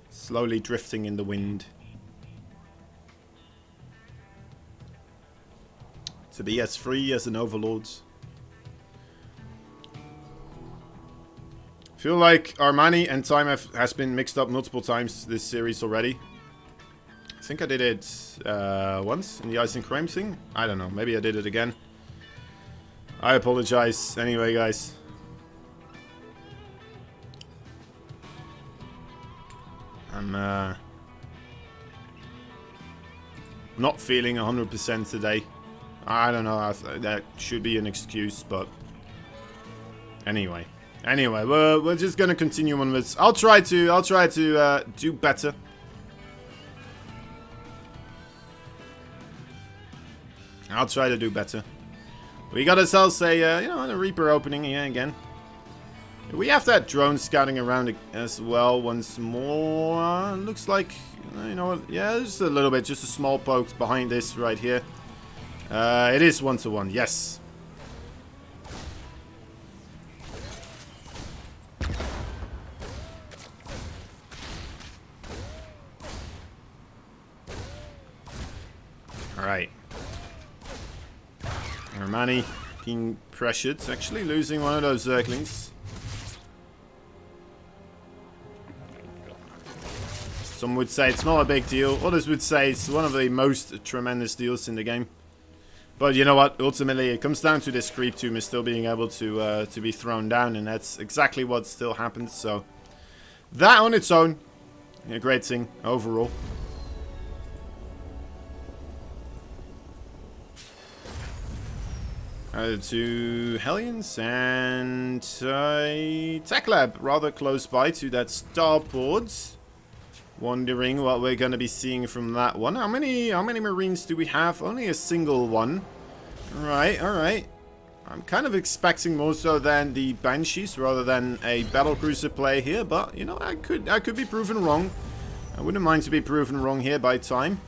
Slowly drifting in the wind. To be as free as an Overlord. I feel like Armani and Time has been mixed up multiple times this series already. I think I did it once in the Ice and Crime thing. I don't know. Maybe I did it again. I apologize. Anyway, guys. I'm not feeling 100% today. I don't know. That should be an excuse, but anyway. Anyway, we're just gonna continue on with. I'll try to do better. I'll try to do better. We got ourselves a a Reaper opening here again. We have that drone scouting around as well once more. Looks like, you know what? Yeah, just a little bit, just a small poke behind this right here. It is 1-to-1. Yes. Alright. Armani being pressured. Actually losing one of those Zerglings. Some would say it's not a big deal. Others would say it's one of the most tremendous deals in the game. But you know what? Ultimately, it comes down to this creep tomb is still being able to be thrown down. And that's exactly what still happens. So that on its own, a great thing overall. To Hellions and Tech Lab, rather close by to that starport. Wondering what we're going to be seeing from that one. How many Marines do we have? Only a single one. Alright, alright. I'm kind of expecting more so than the Banshees rather than a battlecruiser play here, but you know, I could be proven wrong. I wouldn't mind to be proven wrong here by time.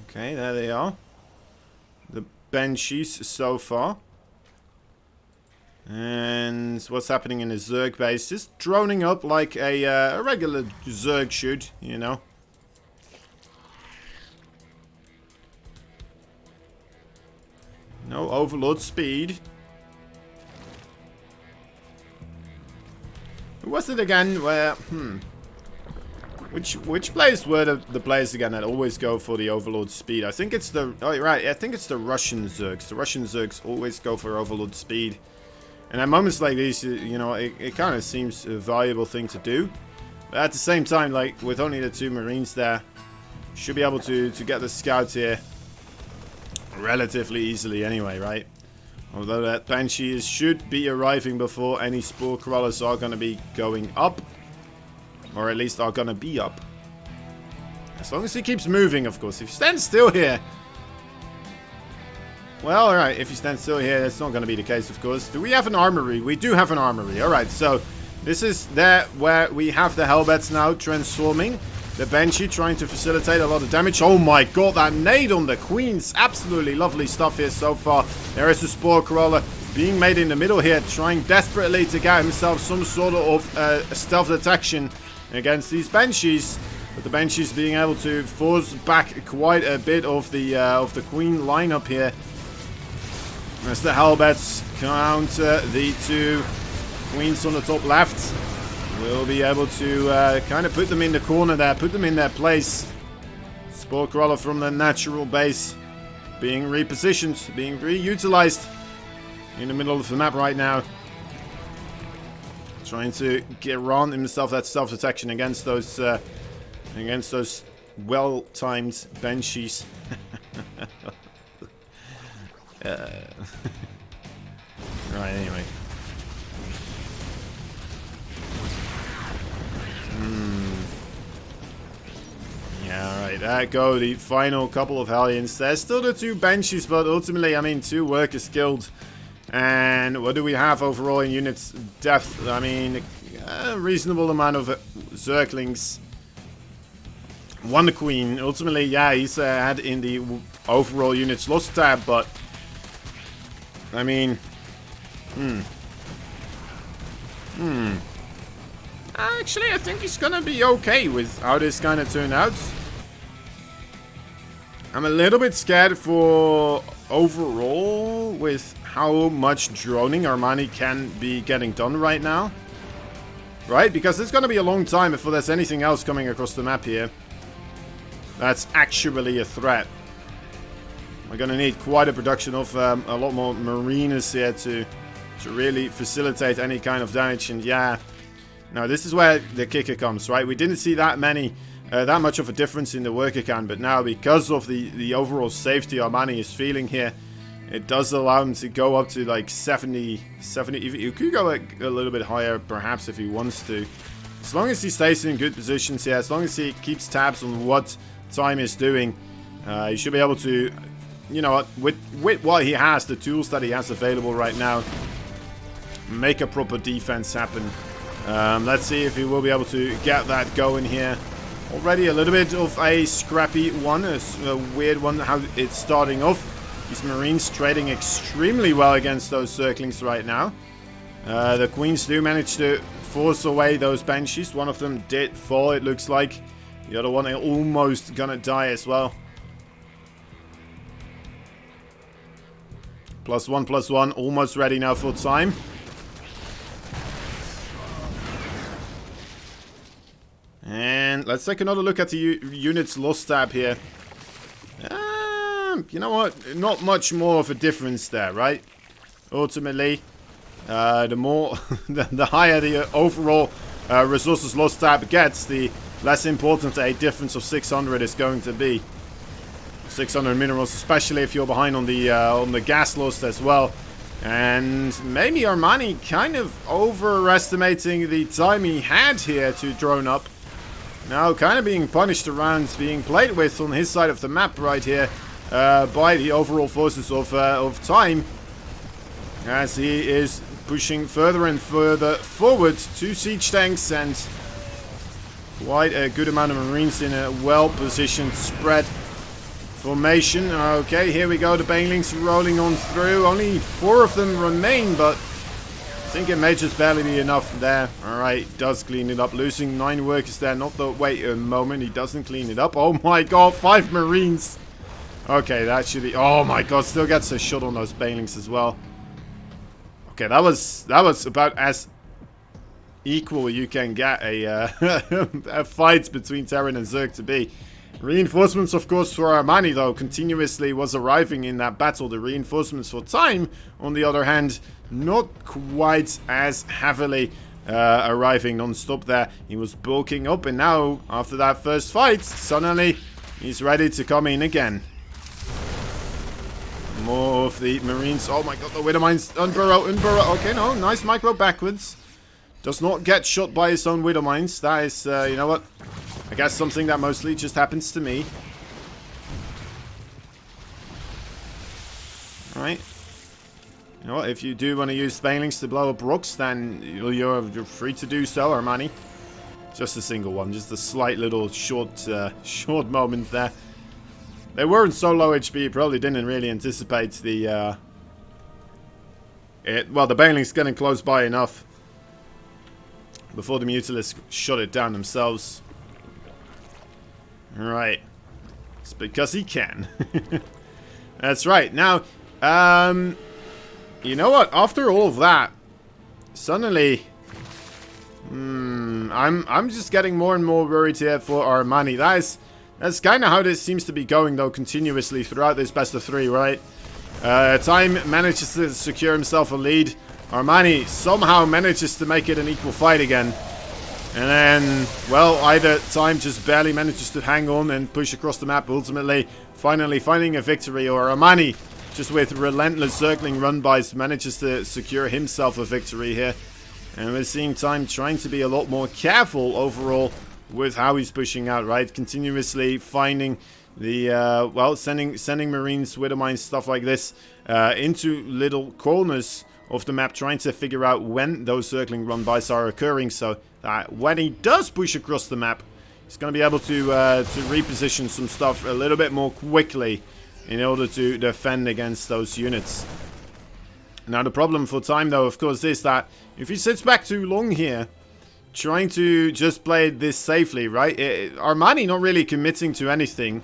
Okay, there they are. The Banshees so far. And what's happening in the Zerg base? Just droning up like a regular Zerg should, you know. No overload speed. Who was it again? Where? Which players were the players again that always go for the overload speed? I think it's the... Oh, right. I think it's the Russian Zergs. The Russian Zergs always go for overload speed. And at moments like these, you know, it kind of seems a valuable thing to do. But at the same time, like, with only the 2 Marines there, should be able to get the scouts here relatively easily anyway, right? Although that Banshee should be arriving before any Spore Crawlers are going to be going up. Or at least are going to be up. As long as he keeps moving, of course. If he stands still here... Well, alright, if he stands still here, that's not going to be the case, of course. Do we have an armory? We do have an armory. Alright, so this is there where we have the Hellbats now transforming. The Banshee trying to facilitate a lot of damage. Oh my god, that nade on the Queens. Absolutely lovely stuff here so far. There is a Spore Crawler being made in the middle here, trying desperately to get himself some sort of stealth detection against these Banshees. But the Banshees being able to force back quite a bit of the Queen lineup here. As the Hellbats counter the 2 Queens on the top left. We'll be able to kind of put them in the corner there, put them in their place. Spore Crawler from the natural base being repositioned, being reutilized in the middle of the map right now. Trying to grant himself that self-detection against those well-timed Banshees. Right, anyway. Yeah, alright, there go the final couple of Hellions. There's still the 2 Banshees, but ultimately, I mean, 2 workers killed. And what do we have overall in units depth? I mean, a reasonable amount of Zerglings. 1 Queen. Ultimately, yeah, he's ahead in the overall units lost tab, but... I mean... Actually, I think he's gonna be okay with how this kind of turned out. I'm a little bit scared for overall with how much droning Armani can be getting done right now. Right? Because it's gonna be a long time before there's anything else coming across the map here that's actually a threat. We're gonna need quite a production of a lot more Mariners here to really facilitate any kind of damage. And yeah, now this is where the kicker comes, right? We didn't see that much of a difference in the worker count, but now because of the overall safety Armani is feeling here, it does allow him to go up to like 70. You could go a little bit higher perhaps if he wants to. As long as he stays in good positions here, as long as he keeps tabs on what time is doing, he should be able to, you know, with what he has, the tools that he has available right now, make a proper defense happen. Let's see if he will be able to get that going here. Already a little bit of a scrappy one, a weird one how it's starting off. These Marines trading extremely well against those Zerglings right now. The Queens do manage to force away those Banshees. One of them did fall, it looks like. The other one almost gonna die as well. +1/+1, almost ready now for time. And let's take another look at the units lost tab here. You know what? Not much more of a difference there, right? Ultimately, the more, the higher the overall resources lost tab gets, the less important a difference of 600 is going to be. 600 minerals, especially if you're behind on the gas lost as well. And maybe Armani kind of overestimating the time he had here to drone up. Now kind of being punished around, being played with on his side of the map right here by the overall forces of time. As he is pushing further and further forward to siege tanks and quite a good amount of Marines in a well-positioned spread formation. Okay, here we go. The Banelings rolling on through. Only 4 of them remain, but I think it may just barely be enough there. Alright, does clean it up. Losing 9 workers there. Not the... Wait a moment. He doesn't clean it up. Oh my god, 5 Marines. Okay, that should be... Oh my god, still gets a shot on those Banelings as well. Okay, that was about as equal you can get a fight between Terran and Zerg to be. Reinforcements, of course, for Armani, though, continuously was arriving in that battle. The reinforcements for Time, on the other hand, not quite as heavily arriving non-stop there. He was bulking up, and now, after that first fight, suddenly he's ready to come in again. More of the Marines. Oh my god, the Widowmines. Unburrow. Okay, no, nice micro backwards. Does not get shot by his own Widowmines. That is, you know what? I guess something that mostly just happens to me. Alright. You know what? If you do want to use Banelings to blow up rocks, then you're free to do so, Armani. Just a single one. Just a slight little short moment there. They weren't so low HP, probably didn't really anticipate the... well, the Banelings getting close by enough before the Mutalisks shut it down themselves. Right. It's because he can. That's right. Now, you know what? After all of that, suddenly... I'm just getting more and more worried here for Armani. That's kind of how this seems to be going, though, continuously throughout this best of 3, right? Time manages to secure himself a lead. Armani somehow manages to make it an equal fight again. And then, well, either Time just barely manages to hang on and push across the map, ultimately finally finding a victory, or Armani, just with relentless circling run-bys, manages to secure himself a victory here. And we're seeing Time trying to be a lot more careful overall with how he's pushing out, right? Continuously finding the, well, sending Marines, Widowmines, stuff like this, into little corners of the map, trying to figure out when those circling run-bys are occurring, so that when he does push across the map, he's going to be able to reposition some stuff a little bit more quickly in order to defend against those units. Now, the problem for Time, though, of course, is that if he sits back too long here, trying to just play this safely, right? Armani not really committing to anything.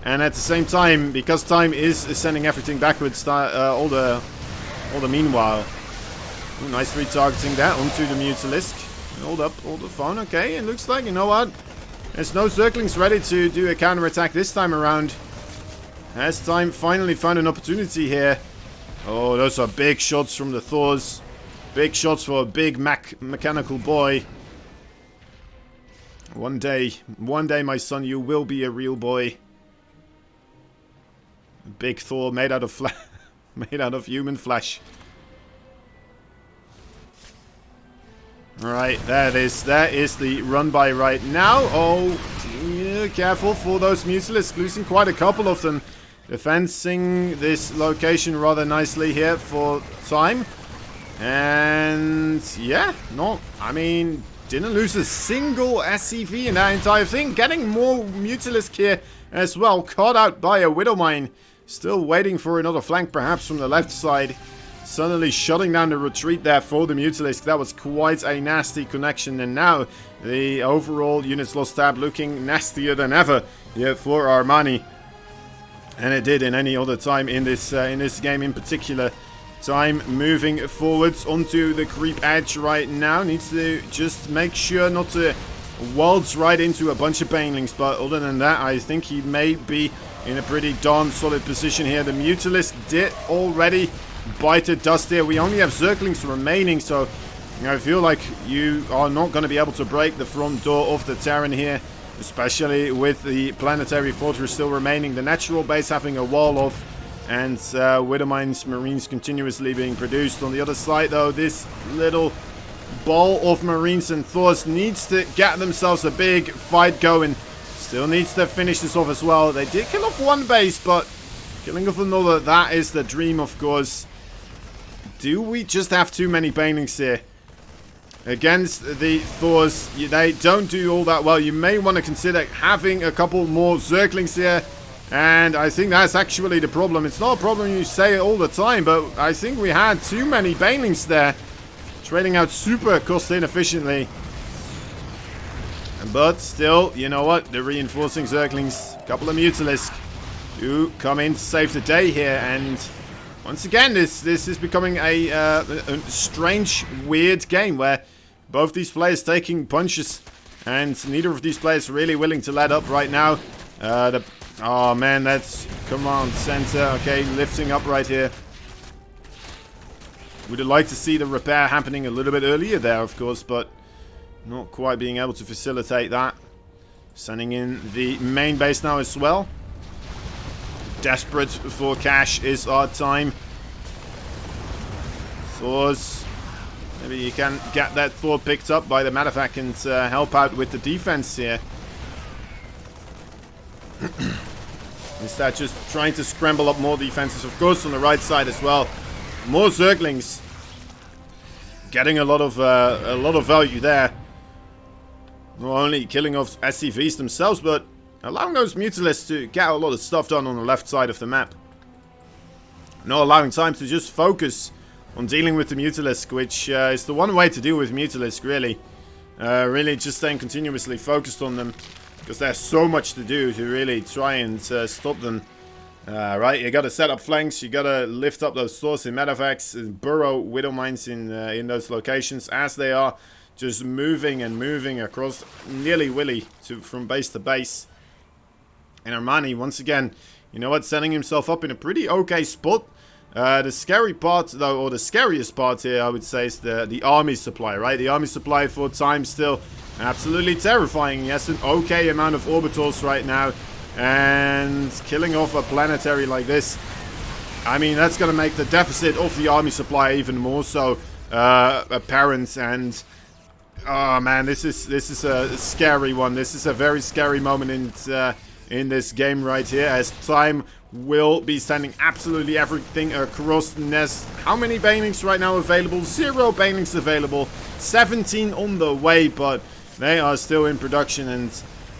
And at the same time, because Time is sending everything backwards, all the meanwhile. Ooh, nice retargeting there onto the Mutalisk. Hold up, hold the phone. Okay, it looks like, you know what? There's no Zerglings ready to do a counterattack this time around. Has Time finally found an opportunity here. Oh, those are big shots from the Thors. Big shots for a big mechanical boy. One day, my son, you will be a real boy. A big Thor made out of made out of human flesh. Alright, that is the run by right now. Oh, yeah, careful for those Mutalisks, losing quite a couple of them. Defending this location rather nicely here for Time. And yeah, I mean, didn't lose a single SCV in that entire thing. Getting more Mutalisk here as well. Caught out by a Widowmine. Still waiting for another flank perhaps from the left side. Suddenly shutting down the retreat there for the Mutalisk. That was quite a nasty connection. And now the overall units lost tab looking nastier than ever here for Armani. And it did in any other time in this game in particular. Time moving forwards onto the creep edge right now. Needs to just make sure not to waltz right into a bunch of Banelings. But other than that, I think he may be in a pretty darn solid position here. The Mutalisk did already bite at dust here. We only have Zerglings remaining, so I feel like you are not going to be able to break the front door of the Terran here, especially with the planetary fortress still remaining, the natural base having a wall off, and Widowmine's Marines continuously being produced. On the other side, though, this little ball of Marines and Thors needs to get themselves a big fight going. Still needs to finish this off as well. They did kill off one base, but killing off another, that is the dream, of course. Do we just have too many Banelings here? Against the Thors, they don't do all that well. You may want to consider having a couple more Zerglings here. And I think that's actually the problem. It's not a problem, you say it all the time, but I think we had too many Banelings there. Trading out super cost inefficiently. But still, you know what? The reinforcing Zerglings, a couple of Mutalisks, do come in to save the day here. And once again, this is becoming a strange, weird game where both these players taking punches. And neither of these players really willing to let up right now. Oh man, that's command center. Okay, lifting up right here. Would have liked to see the repair happening a little bit earlier there, of course, but not quite being able to facilitate that. Sending in the main base now as well. Desperate for cash is our time. Thors. Maybe you can get that Thor picked up by the Medevac and help out with the defense here. Instead, just trying to scramble up more defenses, of course, on the right side as well. More Zerglings, getting a lot of value there. Not only killing off SCVs themselves, but allowing those Mutalisks to get a lot of stuff done on the left side of the map. Not allowing time to just focus on dealing with the Mutalisk, which is the one way to deal with Mutalisk, really. Really just staying continuously focused on them, because there's so much to do to really try and stop them. Right, you gotta set up flanks, you gotta lift up those Thors in Medevacs, and burrow Widow Mines in those locations as they are just moving and moving across nearly willy from base to base. And Armani, once again, you know what, setting himself up in a pretty okay spot. The scary part, though, or the scariest part here, I would say, is the army supply, right? The army supply for time still absolutely terrifying. He has an okay amount of orbitals right now. And killing off a planetary like this, I mean, that's going to make the deficit of the army supply even more so apparent. And oh man, this is a scary one. This is a very scary moment in this game right here, as time will be sending absolutely everything across the nest. How many Banelings right now available? 0 Banelings available. 17 on the way, but they are still in production. And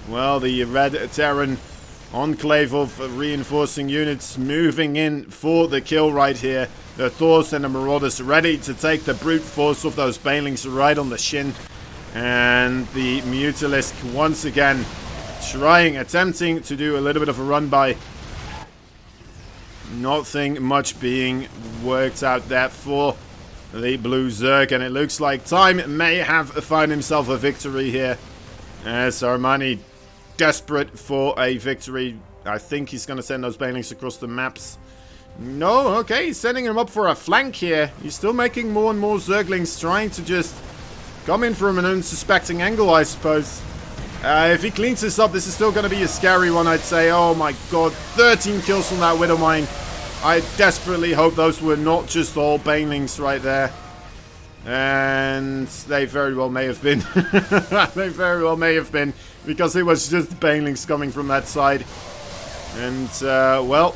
well, the Red Terran enclave of reinforcing units moving in for the kill right here. The Thors and the Marauders ready to take the brute force of those Banelings right on the shin. And the Mutalisk once again attempting to do a little bit of a run by. Nothing much being worked out there for the Blue Zerg, and it looks like time may have found himself a victory here. As Armani desperate for a victory. I think he's going to send those Banelings across the maps. No, okay, he's sending him up for a flank here. He's still making more and more Zerglings, trying to just come in from an unsuspecting angle, I suppose. If he cleans this up, this is still going to be a scary one, I'd say. Oh my god, 13 kills from that Widow Mine. I desperately hope those were not just all Banelings right there. And they very well may have been. They very well may have been, because it was just Banelings coming from that side. And, well,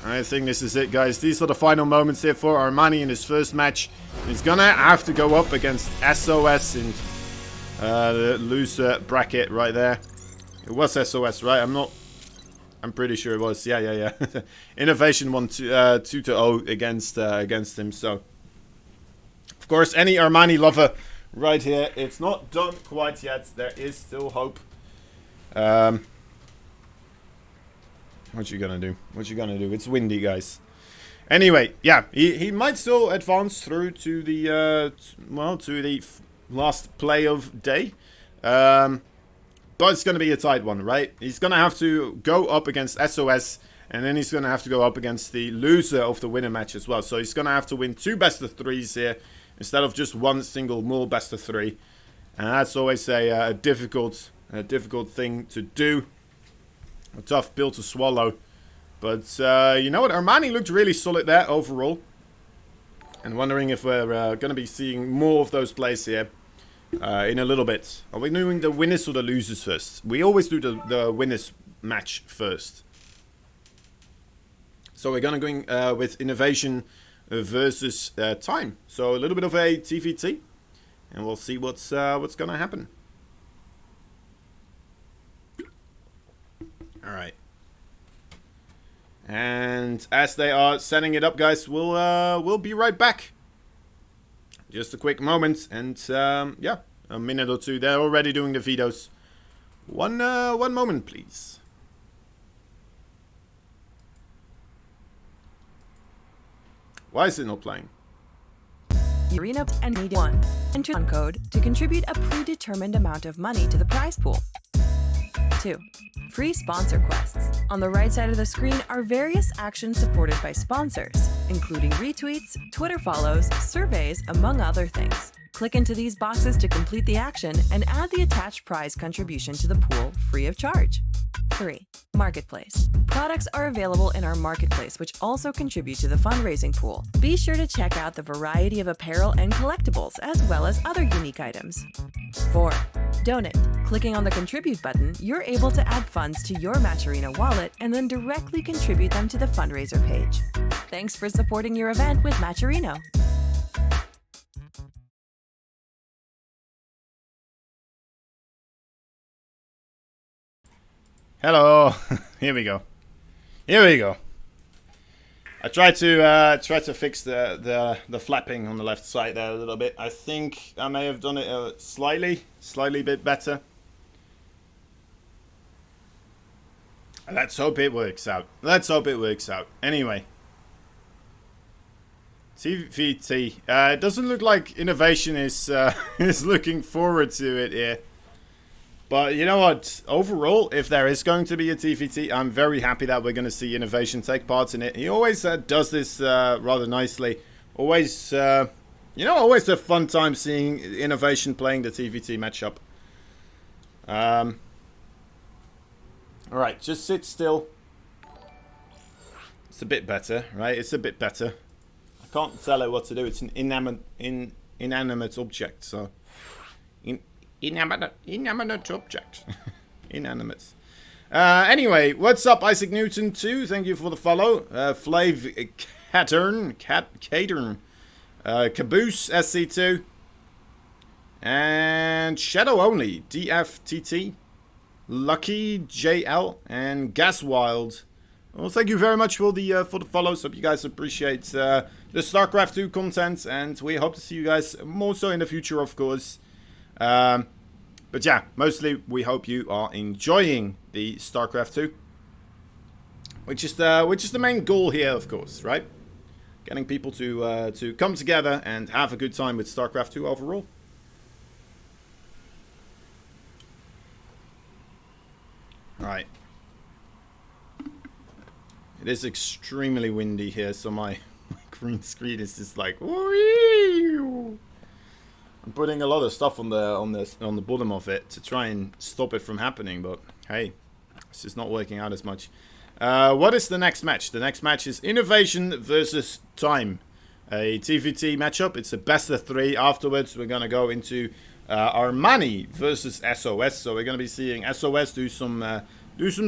I think this is it, guys. These are the final moments here for Armani in his first match. He's gonna have to go up against SOS and the loser bracket right there. It was SOS, right? I'm pretty sure it was. Yeah. Innovation won 2-0 against him. So, of course, any Armani lover right here. It's not done quite yet. There is still hope. What you gonna do? It's windy, guys. Anyway, yeah, he might still advance through to the last play of day. But it's going to be a tight one, right? He's going to have to go up against SOS And then he's going to have to go up against the loser of the winner match as well. So he's going to have to win 2 best of 3s here instead of just one single more best of 3. And that's always a difficult thing to do. A tough pill to swallow. But you know what? Armani looked really solid there overall. And wondering if we're going to be seeing more of those plays here in a little bit. Are we doing the winners or the losers first? We always do the winners match first. So we're going to go with innovation versus time. So a little bit of a TVT, and we'll see what's going to happen. All right. And as they are setting it up, guys, we'll be right back. Just a quick moment, and yeah, a minute or two. They're already doing the vetoes. One moment, please. Why is it not playing? Arena and Media 1. Enter on code to contribute a predetermined amount of money to the prize pool. 2. Free sponsor quests. On the right side of the screen are various actions supported by sponsors, including retweets, Twitter follows, surveys, among other things. Click into these boxes to complete the action and add the attached prize contribution to the pool free of charge. 3. Marketplace. Products are available in our marketplace, which also contribute to the fundraising pool. Be sure to check out the variety of apparel and collectibles, as well as other unique items. 4. Donate. Clicking on the Contribute button, you're able to add funds to your Matcherino wallet and then directly contribute them to the fundraiser page. Thanks for supporting your event with Matcherino. Hello. Here we go. Here we go. I tried to fix the flapping on the left side there a little bit. I think I may have done it slightly bit better. Let's hope it works out. Let's hope it works out. Anyway. TVT. It doesn't look like innovation is is looking forward to it here. But you know what? Overall, if there is going to be a TVT, I'm very happy that we're going to see innovation take part in it. He always does this rather nicely. Always, you know, always a fun time seeing innovation playing the TVT matchup. Alright, just sit still. It's a bit better, right? It's a bit better. I can't tell it what to do. It's an inanimate object, so... Inanimate object. Inanimate. Anyway, what's up, Isaac Newton 2? Thank you for the follow. Flav Catern. Caboose SC2. And Shadow Only. DFTT. Lucky JL. And Gaswild. Well, thank you very much for the follows. Hope you guys appreciate the StarCraft 2 content. And we hope to see you guys more so in the future, of course. But yeah, mostly we hope you are enjoying the StarCraft 2, which is the main goal here, of course, right? Getting people to come together and have a good time with StarCraft 2 overall. All right. It is extremely windy here, so my green screen is just like. I'm putting a lot of stuff on the bottom of it to try and stop it from happening, but hey, it's just not working out as much. What is the next match? The next match is Innovation versus Time, a TVT matchup. It's a best of 3. Afterwards, we're gonna go into Armani versus SOS. So we're gonna be seeing SOS do some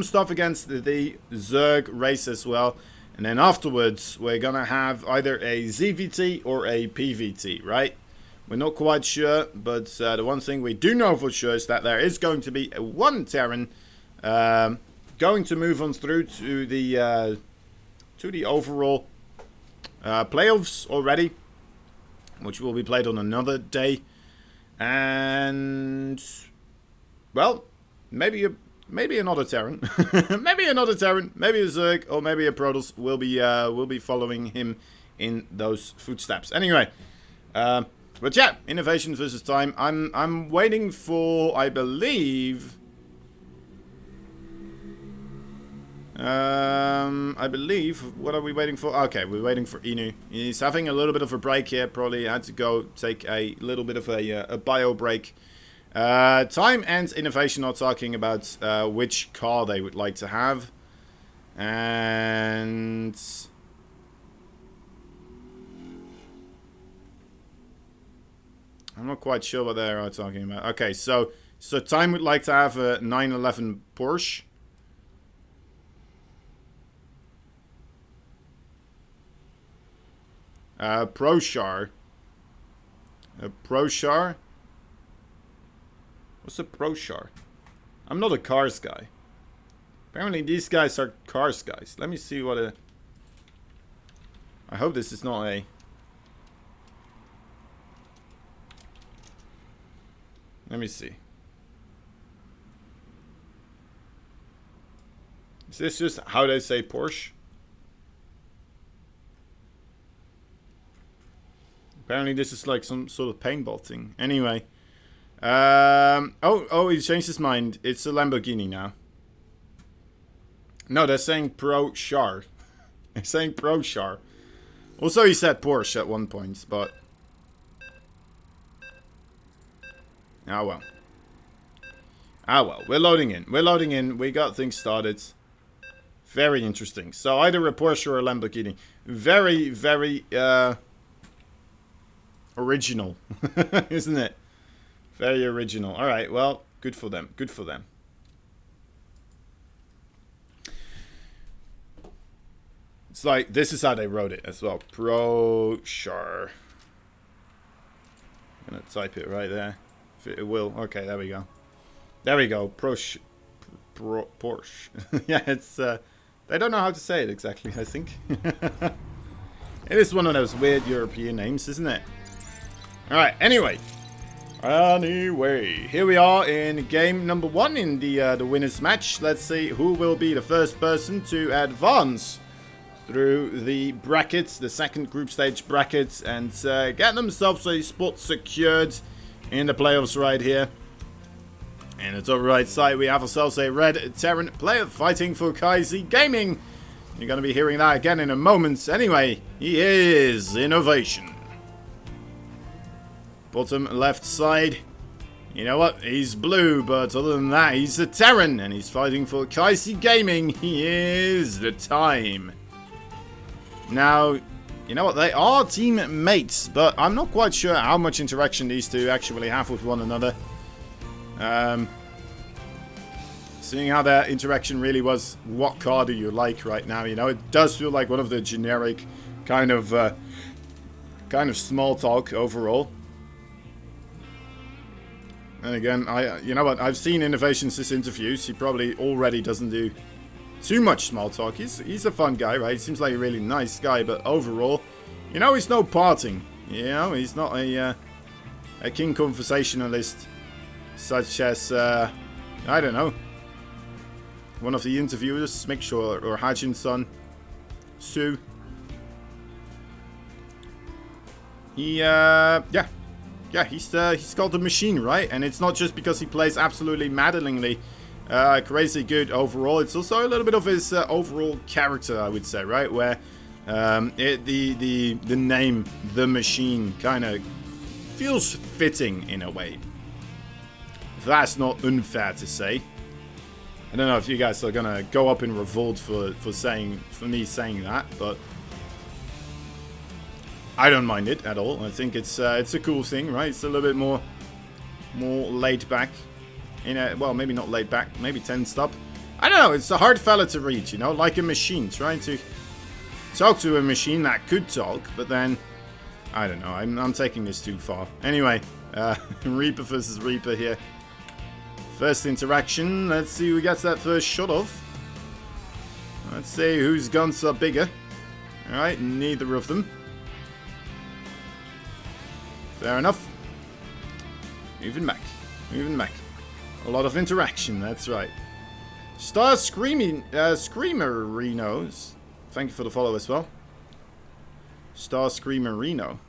stuff against the Zerg race as well, and then afterwards we're gonna have either a ZVT or a PVT, right? We're not quite sure, but the one thing we do know for sure is that there is going to be one Terran going to move on through to the overall playoffs already, which will be played on another day. And well, maybe another Terran, maybe another Terran, maybe a Zerg, or maybe a Protoss will be following him in those footsteps. Anyway. But yeah, Innovation versus Time. I'm waiting for, I believe, I believe, what are we waiting for? Okay, we're waiting for Inu. He's having a little bit of a break here. Probably had to go take a little bit of a bio break. Time and Innovation are talking about which car they would like to have. And... I'm not quite sure what they are talking about. Okay, so Time would like to have a 911 Porsche. ProChar. A ProChar? What's a ProChar? I'm not a cars guy. Apparently these guys are cars guys. Let me see what a... I hope this is not a... Let me see. Is this just how they say Porsche? Apparently this is like some sort of paintball thing. Anyway. Oh, he changed his mind. It's a Lamborghini now. No, they're saying ProChar. They're saying ProChar. Also, he said Porsche at one point, but... Ah, well. Ah, well. We're loading in. We're loading in. We got things started. Very interesting. So, either a Porsche or a Lamborghini. Very, very, original. Isn't it? Very original. Alright, well, good for them. Good for them. It's like, this is how they wrote it as well. ProChar. I'm gonna type it right there. If it will. Okay, there we go. There we go. Porsche. Yeah, it's, they don't know how to say it exactly, I think. It is one of those weird European names, isn't it? Alright, anyway. Here we are in game number 1 in the winners match. Let's see who will be the first person to advance through the brackets, the second group stage brackets, and get themselves a spot secured in the playoffs right here. In the top right side, we have ourselves a red Terran player fighting for Kaisi Gaming. You're going to be hearing that again in a moment. Anyway, he is Innovation. Bottom left side. You know what? He's blue, but other than that, he's a Terran, and he's fighting for Kaisi Gaming. He is the Time. Now, you know what? They are teammates, but I'm not quite sure how much interaction these two actually have with one another. Seeing how their interaction really was, what car do you like right now? You know, it does feel like one of the generic kind of small talk overall. And again, you know what? I've seen Innovation's interviews. He probably already doesn't do too much small talk. He's a fun guy, right? He seems like a really nice guy, but overall, you know, he's no parting. You know, he's not a king conversationalist, such as I don't know, one of the interviewers, Mick Shaw or Hajin's son, Sue. Yeah, he's called the Machine, right? And it's not just because he plays absolutely maddeningly crazy good overall. It's also a little bit of his overall character, I would say, right? Where the name, The Machine, kind of feels fitting in a way. That's not unfair to say. I don't know if you guys are gonna go up in revolt for me saying that, but I don't mind it at all. I think it's a cool thing, right? It's a little bit more laid back. Well, maybe not laid back, maybe tensed up. I don't know. It's a hard fella to read, you know, like a machine trying to talk to a machine that could talk, but then I don't know. I'm taking this too far. Anyway, Reaper versus Reaper here. First interaction. Let's see who gets that first shot off. Let's see whose guns are bigger. All right, neither of them. Fair enough. Moving back. Moving back. A lot of interaction, that's right. Star Screamer Reno. Thank you for the follow as well. Star Screamer Reno.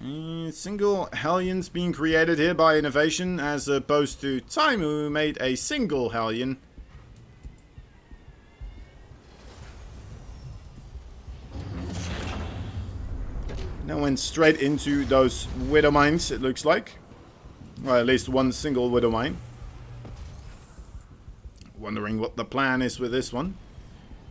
Single Hellions being created here by Innovation, as opposed to Time, who made a single Hellion. Now went straight into those Widow Mines, it looks like. Well, at least one single Widow Mine. Wondering what the plan is with this one.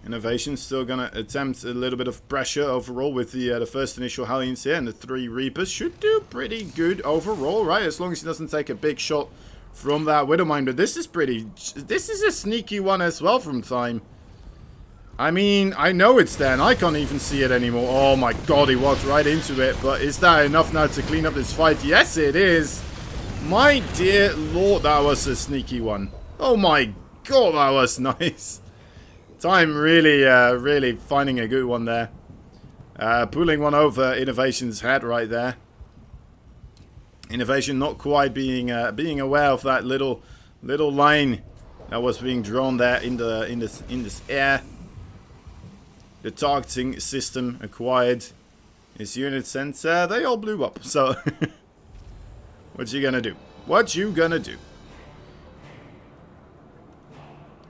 Innovation's still gonna attempt a little bit of pressure overall with the first initial Hellions here, and the 3 Reapers should do pretty good overall, right? As long as he doesn't take a big shot from that Widow Mine. But this is a sneaky one as well from Time. I mean, I know it's there, and I can't even see it anymore. Oh my god, he walked right into it. But is that enough now to clean up this fight? Yes, it is. My dear lord, that was a sneaky one. Oh my god, that was nice. Time really, really finding a good one there. Pulling one over Innovation's head right there. Innovation not quite being aware of that little line that was being drawn there in this air. The targeting system acquired his units, and they all blew up. So, what you gonna do? What you gonna do?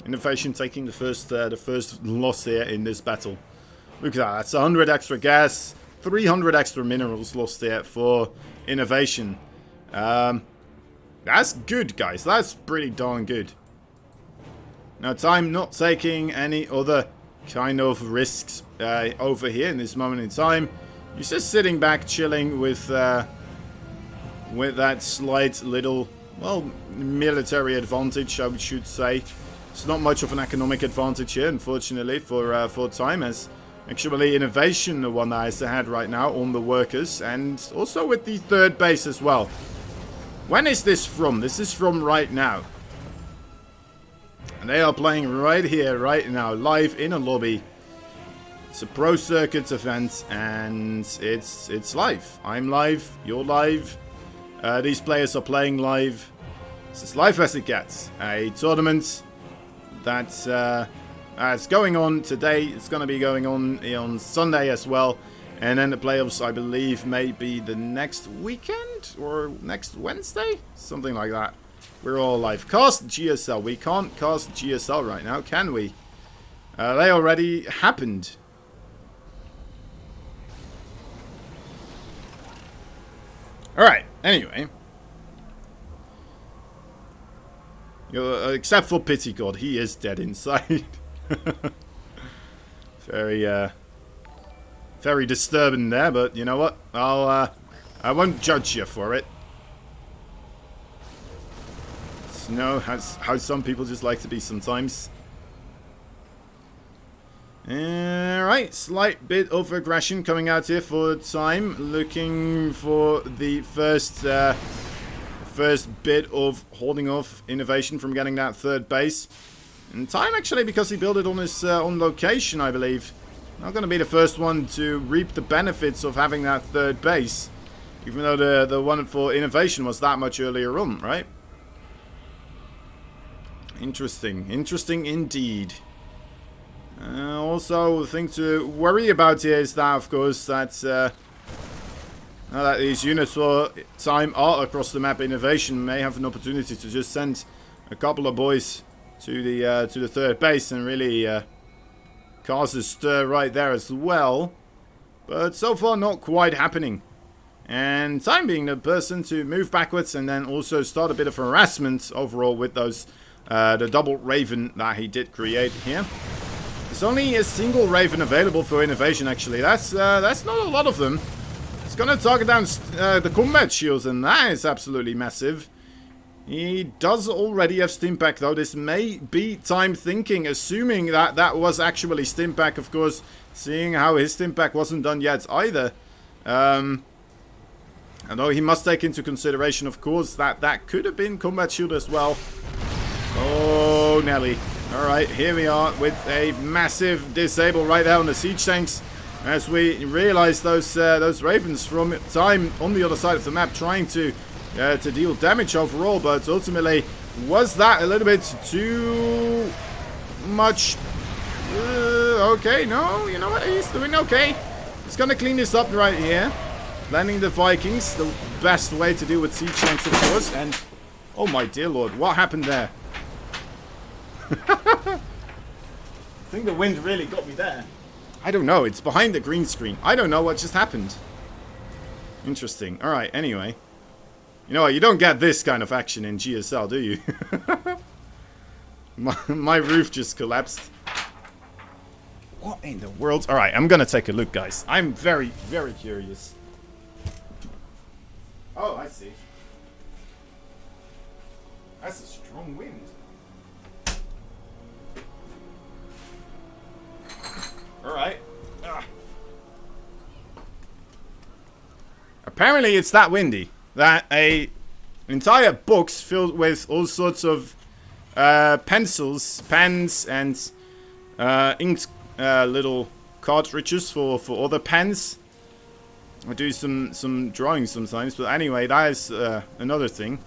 Innovation taking the first loss here in this battle. Look at that. That's 100 extra gas, 300 extra minerals lost there for Innovation. That's good, guys. That's pretty darn good. Now, Time not taking any other kind of risks over here in this moment in time. He's just sitting back, chilling with that slight little, well, military advantage, I should say. It's not much of an economic advantage here, unfortunately, for Time, as actually Innovation the one that is ahead right now on the workers, and also with the 3rd base as well. When is this from? This is from right now. And they are playing right here, right now, live in a lobby. It's a Pro Circuit event, and it's live. I'm live, you're live. These players are playing live. It's as live as it gets. A tournament that's it's going on today. It's going to be going on Sunday as well. And then the playoffs, I believe, may be the next weekend or next Wednesday? Something like that. We're all live. Cast GSL. We can't cast GSL right now, can we? They already happened. Alright, anyway. Except for Pity God, he is dead inside. Very disturbing there, but you know what? I won't judge you for it. You know how some people just like to be sometimes. Alright, slight bit of aggression coming out here for Time, looking for the first bit of holding off Innovation from getting that 3rd base. And Time, actually, because he built it on his on location, I believe, not going to be the first one to reap the benefits of having that 3rd base, even though the one for Innovation was that much earlier on, right? Interesting indeed. Also, the thing to worry about here is that, of course, that now that these units for Time are across the map, Innovation may have an opportunity to just send a couple of boys to the 3rd base and really cause a stir right there as well. But so far, not quite happening. And Time being the person to move backwards and then also start a bit of harassment overall with those the double Raven that he did create here. There's only a single Raven available for Innovation, actually. That's not a lot of them. It's gonna target down the combat shields, and that is absolutely massive. He does already have Stimpack, though. This may be Time thinking, assuming that that was actually Stimpack, of course, seeing how his Stimpack wasn't done yet either. Although he must take into consideration, of course, that that could have been combat shield as well. Oh, Nelly. Alright, here we are with a massive disable right there on the siege tanks. As we realize those Ravens from Time on the other side of the map trying to deal damage overall. But ultimately, was that a little bit too much? Okay, no, you know what? He's doing okay. He's going to clean this up right here. landing the Vikings, the best way to deal with siege tanks, of course. And oh my dear lord, what happened there? I think the wind really got me there. I don't know, it's behind the green screen. I don't know what just happened. Interesting. Alright, anyway. You know what, you don't get this kind of action in GSL, do you? my roof just collapsed. What in the world? Alright, I'm gonna take a look, guys. I'm very, very curious. Oh, I see. That's a strong wind. Alright. Apparently it's that windy that an entire box filled with all sorts of pencils, pens, and ink little cartridges for other pens. I do some drawings sometimes, but anyway, that is another thing.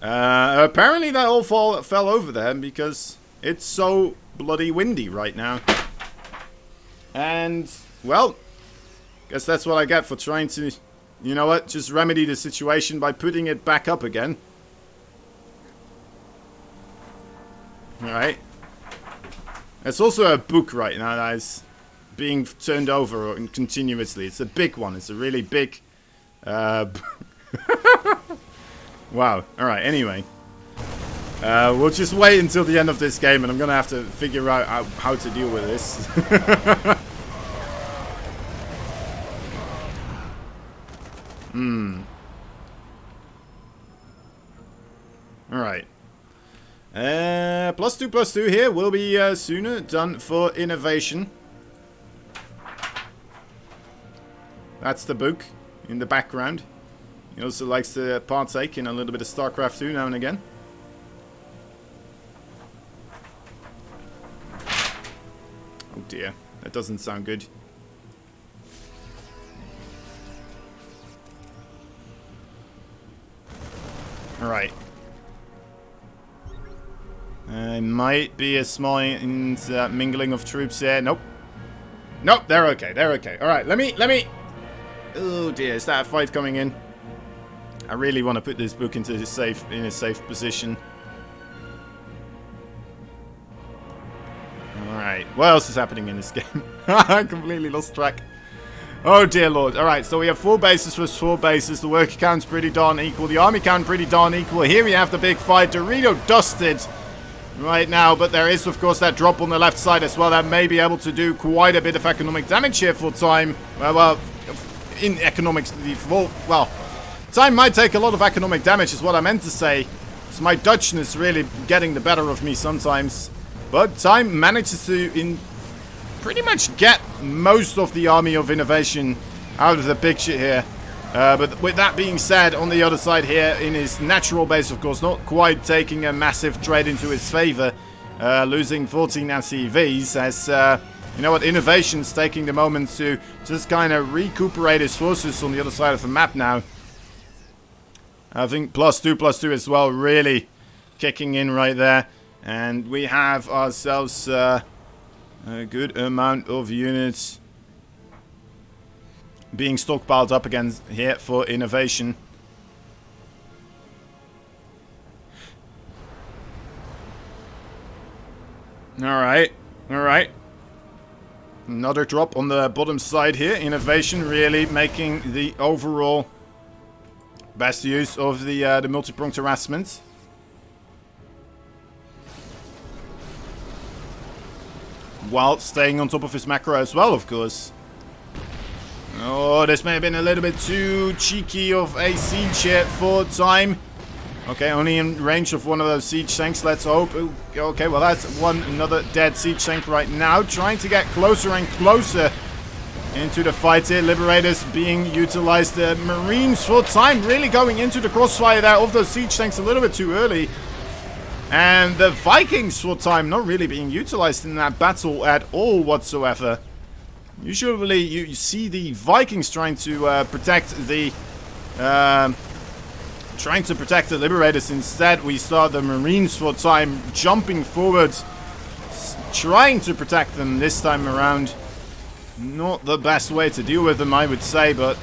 Apparently that all fell over there because it's so bloody windy right now. And, well, guess that's what I get for trying to, you know what, just remedy the situation by putting it back up again. Alright. There's also a book right now that is being turned over continuously. It's a big one. It's a really big... Wow. Alright, anyway. We'll just wait until the end of this game and I'm going to have to figure out how to deal with this. Alright. +2/+2 here will be sooner done for innovation. That's the book in the background. He also likes to partake in a little bit of StarCraft 2 now and again. Oh dear, that doesn't sound good. Alright. Might be a small mingling of troops there. Nope. Nope, they're okay, they're okay. Alright, let me... Oh dear, is that a fight coming in? I really want to put this book into a safe position. Alright, what else is happening in this game? I completely lost track. Oh dear lord. Alright, so we have 4 bases versus 4 bases. The worker count's pretty darn equal. The army count pretty darn equal. Here we have the big fight. Dorito dusted right now, but there is of course that drop on the left side as well that may be able to do quite a bit of economic damage here for time. Well, in economics, well, time might take a lot of economic damage is what I meant to say. It's my Dutchness really getting the better of me sometimes. But time manages to pretty much get most of the army of innovation out of the picture here. But with that being said, on the other side here, in his natural base, of course, not quite taking a massive trade into his favor. Losing 14 SCVs as, you know what, innovation's taking the moment to just kind of recuperate his forces on the other side of the map now. I think +2/+2 as well, really kicking in right there. And we have ourselves a good amount of units being stockpiled up again here for innovation. Alright, alright. Another drop on the bottom side here. Innovation really making the overall best use of the multi-pronged harassment. While staying on top of his macro as well, of course. Oh, this may have been a little bit too cheeky of a siege here for time. Okay, only in range of one of those siege tanks, let's hope. Okay, well that's another dead siege tank right now. Trying to get closer and closer into the fight here. Liberators being utilized. The Marines for time really going into the crossfire there of those siege tanks a little bit too early. And the Vikings for time not really being utilized in that battle at all whatsoever. Usually you see the Vikings trying to protect the Liberators. Instead we saw the Marines for time jumping forward, trying to protect them this time around. not the best way to deal with them, I would say, but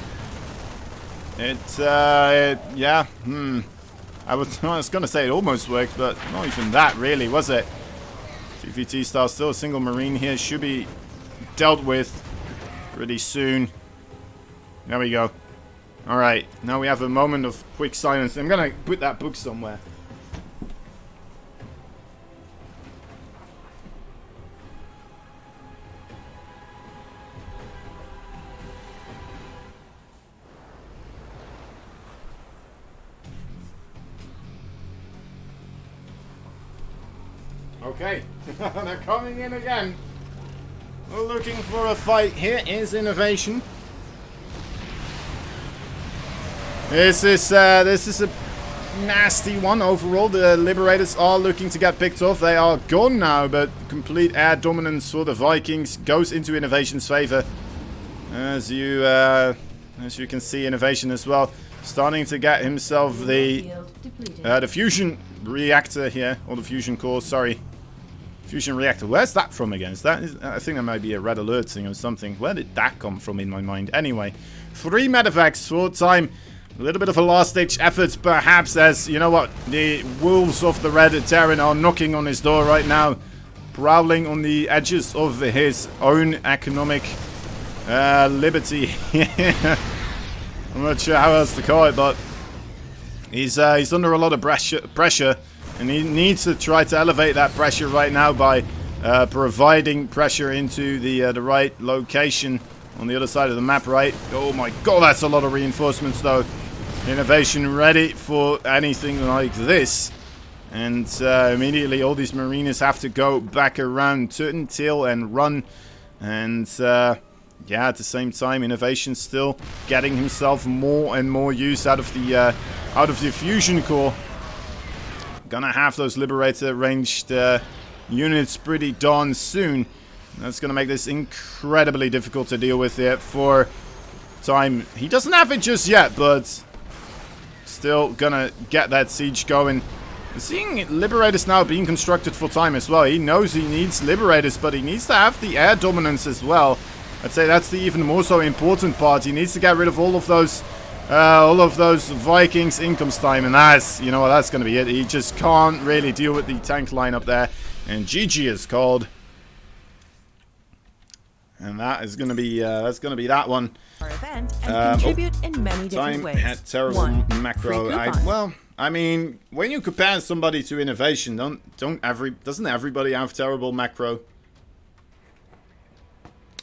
yeah, I was gonna say it almost worked, but not even that really, was it? TVT style, still a single marine here, should be dealt with pretty soon. There we go. Alright, now we have a moment of quick silence. I'm gonna put that book somewhere. Okay, they're coming in again. We're looking for a fight. Here is innovation. This is a nasty one overall. The Liberators are looking to get picked off. They are gone now, but complete air dominance for the Vikings goes into Innovation's favor. As you can see, Innovation as well starting to get himself the fusion reactor here, or the fusion core. Sorry, fusion reactor. Where's that from again? I think that might be a red alert thing or something. Where did that come from in my mind? Anyway, 3 medevacs for time. A little bit of a last-ditch effort, perhaps, as, you know what, the wolves of the Red Terran are knocking on his door right now, prowling on the edges of his own economic liberty. I'm not sure how else to call it, but he's under a lot of pressure, and he needs to try to elevate that pressure right now by providing pressure into the right location on the other side of the map, right? Oh my god, that's a lot of reinforcements, though. Innovation ready for anything like this. And immediately all these mariners have to go back around, turn tail and run. And yeah, at the same time, Innovation still getting himself more and more use out of the fusion core. Gonna have those Liberator ranged units pretty darn soon. That's gonna make this incredibly difficult to deal with here for time. He doesn't have it just yet, but still gonna get that siege going. We're seeing Liberators now being constructed for time as well. He knows he needs Liberators, but he needs to have the air dominance as well. I'd say that's the even more so important part. He needs to get rid of all of those Vikings incomes time, and that's, you know what, that's gonna be it. He just can't really deal with the tank line up there, and GG is called. And that is gonna be that one. Our event and contribute in many different ways. Time had terrible macro. Well, I mean, when you compare somebody to Innovation, doesn't everybody have terrible macro?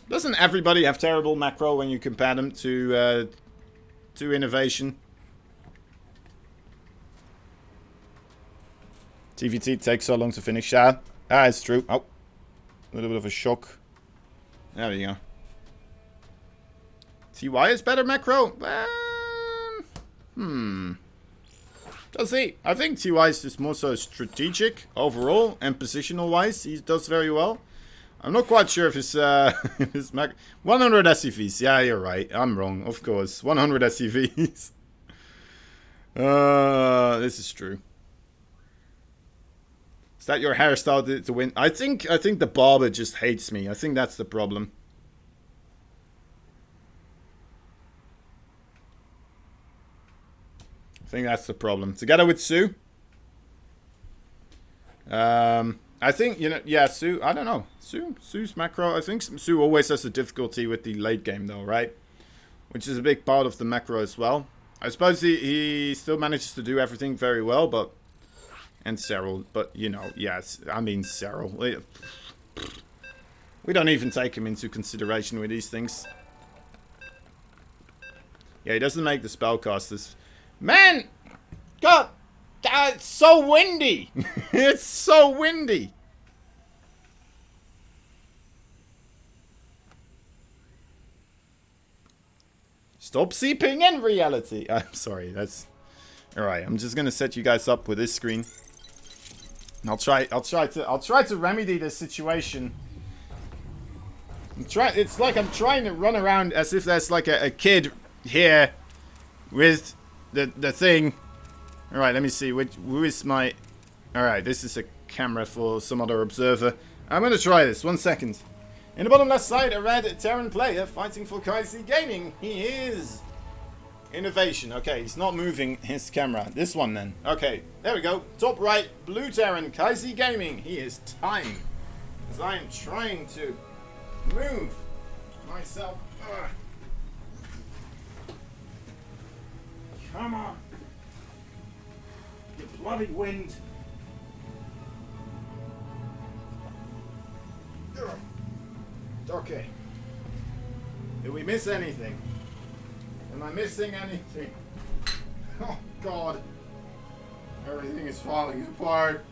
Doesn't everybody have terrible macro when you compare them to Innovation? TVT takes so long to finish. It's true. Oh, a little bit of a shock. There we go. TY is better macro? Does he? I think TY is just more so strategic overall and positional wise. He does very well. I'm not quite sure if his his mac 100 SCVs. Yeah, you're right. I'm wrong. Of course, 100 SCVs. This is true. Is that your hairstyle to win? I think the barber just hates me. I think that's the problem. I think that's the problem. Together with Sue. I think, you know, yeah, Sue, I don't know. Sue's macro, I think Sue always has a difficulty with the late game though, right? Which is a big part of the macro as well. I suppose he still manages to do everything very well, but... And Cyril, but, you know, yes, I mean Cyril. We don't even take him into consideration with these things. Yeah, he doesn't make the spellcasters. Man! God! It's so windy! It's so windy! Stop seeping in reality! I'm sorry, that's... Alright, I'm just gonna set you guys up with this screen. I'll try to remedy this situation. It's like I'm trying to run around as if there's like a kid here with the thing. Alright, let me see. Who is my... Alright, this is a camera for some other observer. I'm gonna try this. 1 second. In the bottom left side, a red Terran player fighting for Kaisi Gaming. He is Innovation. Okay, he's not moving his camera. This one then. Okay, there we go. Top right, blue Terran, Kaisi Gaming. He is tying. As I am trying to move myself. Ugh. Come on. You bloody wind. Ugh. Okay. Did we miss anything? Am I missing anything? Oh God. Everything is falling apart.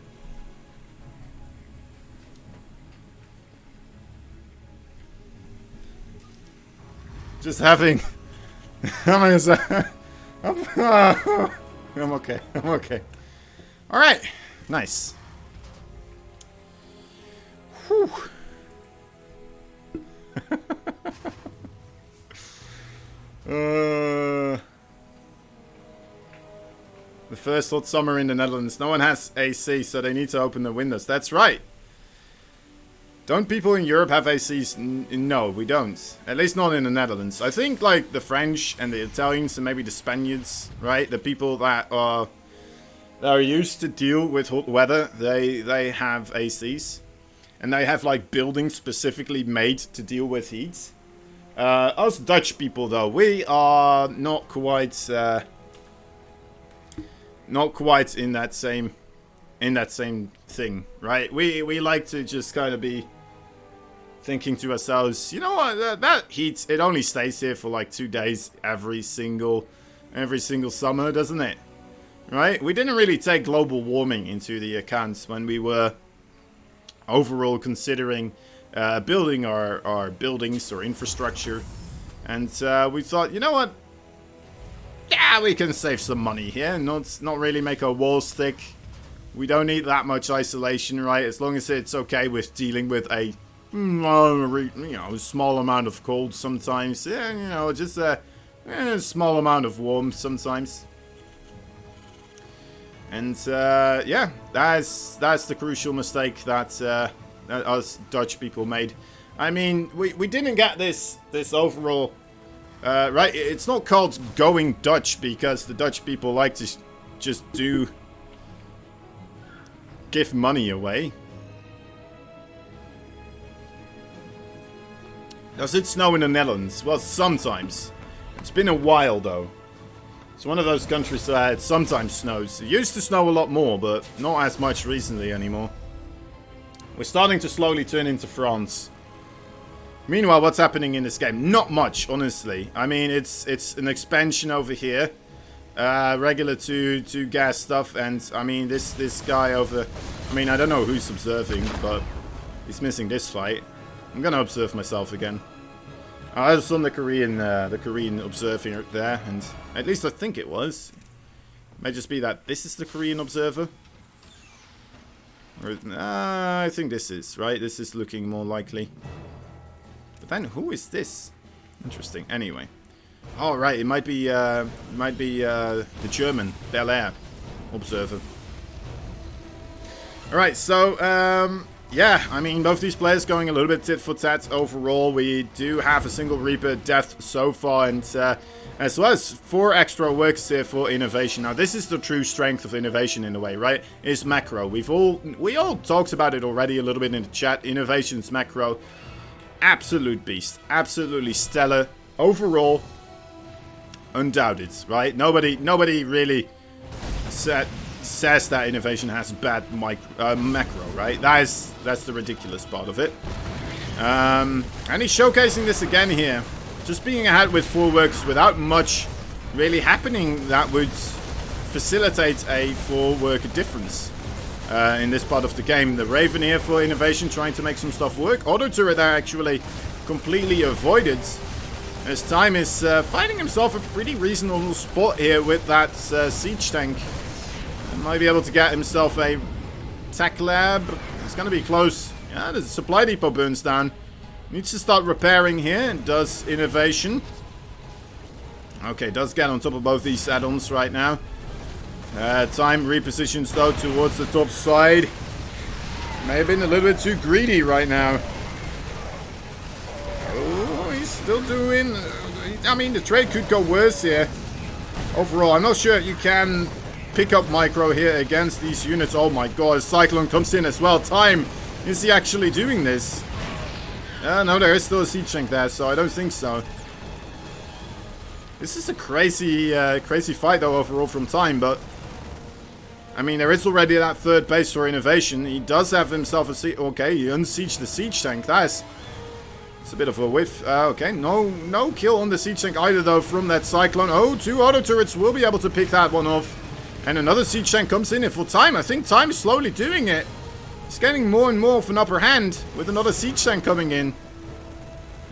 Just having I'm okay. I'm okay. Alright. Nice. Whew. The first hot summer in the Netherlands. No one has AC, so they need to open the windows. That's right. Don't people in Europe have ACs? No, we don't. At least not in the Netherlands. I think like the French and the Italians and maybe the Spaniards, right? The people that are used to deal with hot weather, they have ACs. And they have like buildings specifically made to deal with heat. Us Dutch people though, we are not quite in that same thing, right? We like to just kind of be thinking to ourselves, you know what, that heat, it only stays here for like 2 days every single summer, doesn't it? Right? We didn't really take global warming into the account when we were overall considering building our buildings or infrastructure, and we thought, you know what, yeah, we can save some money here, not really make our walls thick. We don't need that much isolation, right? As long as it's okay with dealing with a small amount of cold sometimes, yeah, just a small amount of warmth sometimes. And yeah, that's the crucial mistake that us Dutch people made. I mean, we didn't get this overall right. It's not called going Dutch because the Dutch people like to just give money away. Does it snow in the Netherlands? Well, sometimes. It's been a while though. It's one of those countries that it sometimes snows. It used to snow a lot more, but not as much recently anymore. We're starting to slowly turn into France. Meanwhile, what's happening in this game? Not much, honestly. I mean, it's an expansion over here. Regular to gas stuff, and I mean, this guy over... I mean, I don't know who's observing, but he's missing this fight. I'm gonna observe myself again. I was on the Korean observer there, and at least I think it was. It may just be that this is the Korean observer. Or, I think this is, right? This is looking more likely. But then, who is this? Interesting. Anyway. Alright, it might be the German Bel Air observer. Alright, so, yeah, I mean, both these players going a little bit tit for tat overall. We do have a single Reaper death so far, and as well as 4 extra workers here for innovation. Now, this is the true strength of innovation in a way, right? Is macro. We all talked about it already a little bit in the chat. Innovation's macro, absolute beast, absolutely stellar overall, undoubted, right? Nobody really says that innovation has bad macro, right? That's the ridiculous part of it. And he's showcasing this again here. Just being ahead with 4 workers without much really happening that would facilitate a 4 worker difference in this part of the game. The Raven here for innovation, trying to make some stuff work. Auto turret there actually completely avoided, as Time is finding himself a pretty reasonable spot here with that siege tank. Might be able to get himself a tech lab. It's going to be close. Yeah, the supply depot burns down. Needs to start repairing here, and does innovation. Okay, does get on top of both these add-ons right now. Time repositions though towards the top side. May have been a little bit too greedy right now. Still doing... I mean, the trade could go worse here. Overall, I'm not sure you can pick up micro here against these units. Oh my god, Cyclone comes in as well. Time! Is he actually doing this? No, there is still a siege tank there, so I don't think so. This is a crazy, crazy fight though overall from Time, but... I mean, there is already that third base for innovation. He does have himself a siege... Okay, he unsieged the siege tank. It's a bit of a whiff. Okay, no kill on the siege tank either though from that Cyclone. Oh, 2 auto turrets will be able to pick that one off. And another siege tank comes in for Time. I think Time is slowly doing it. He's getting more and more of an upper hand with another siege tank coming in.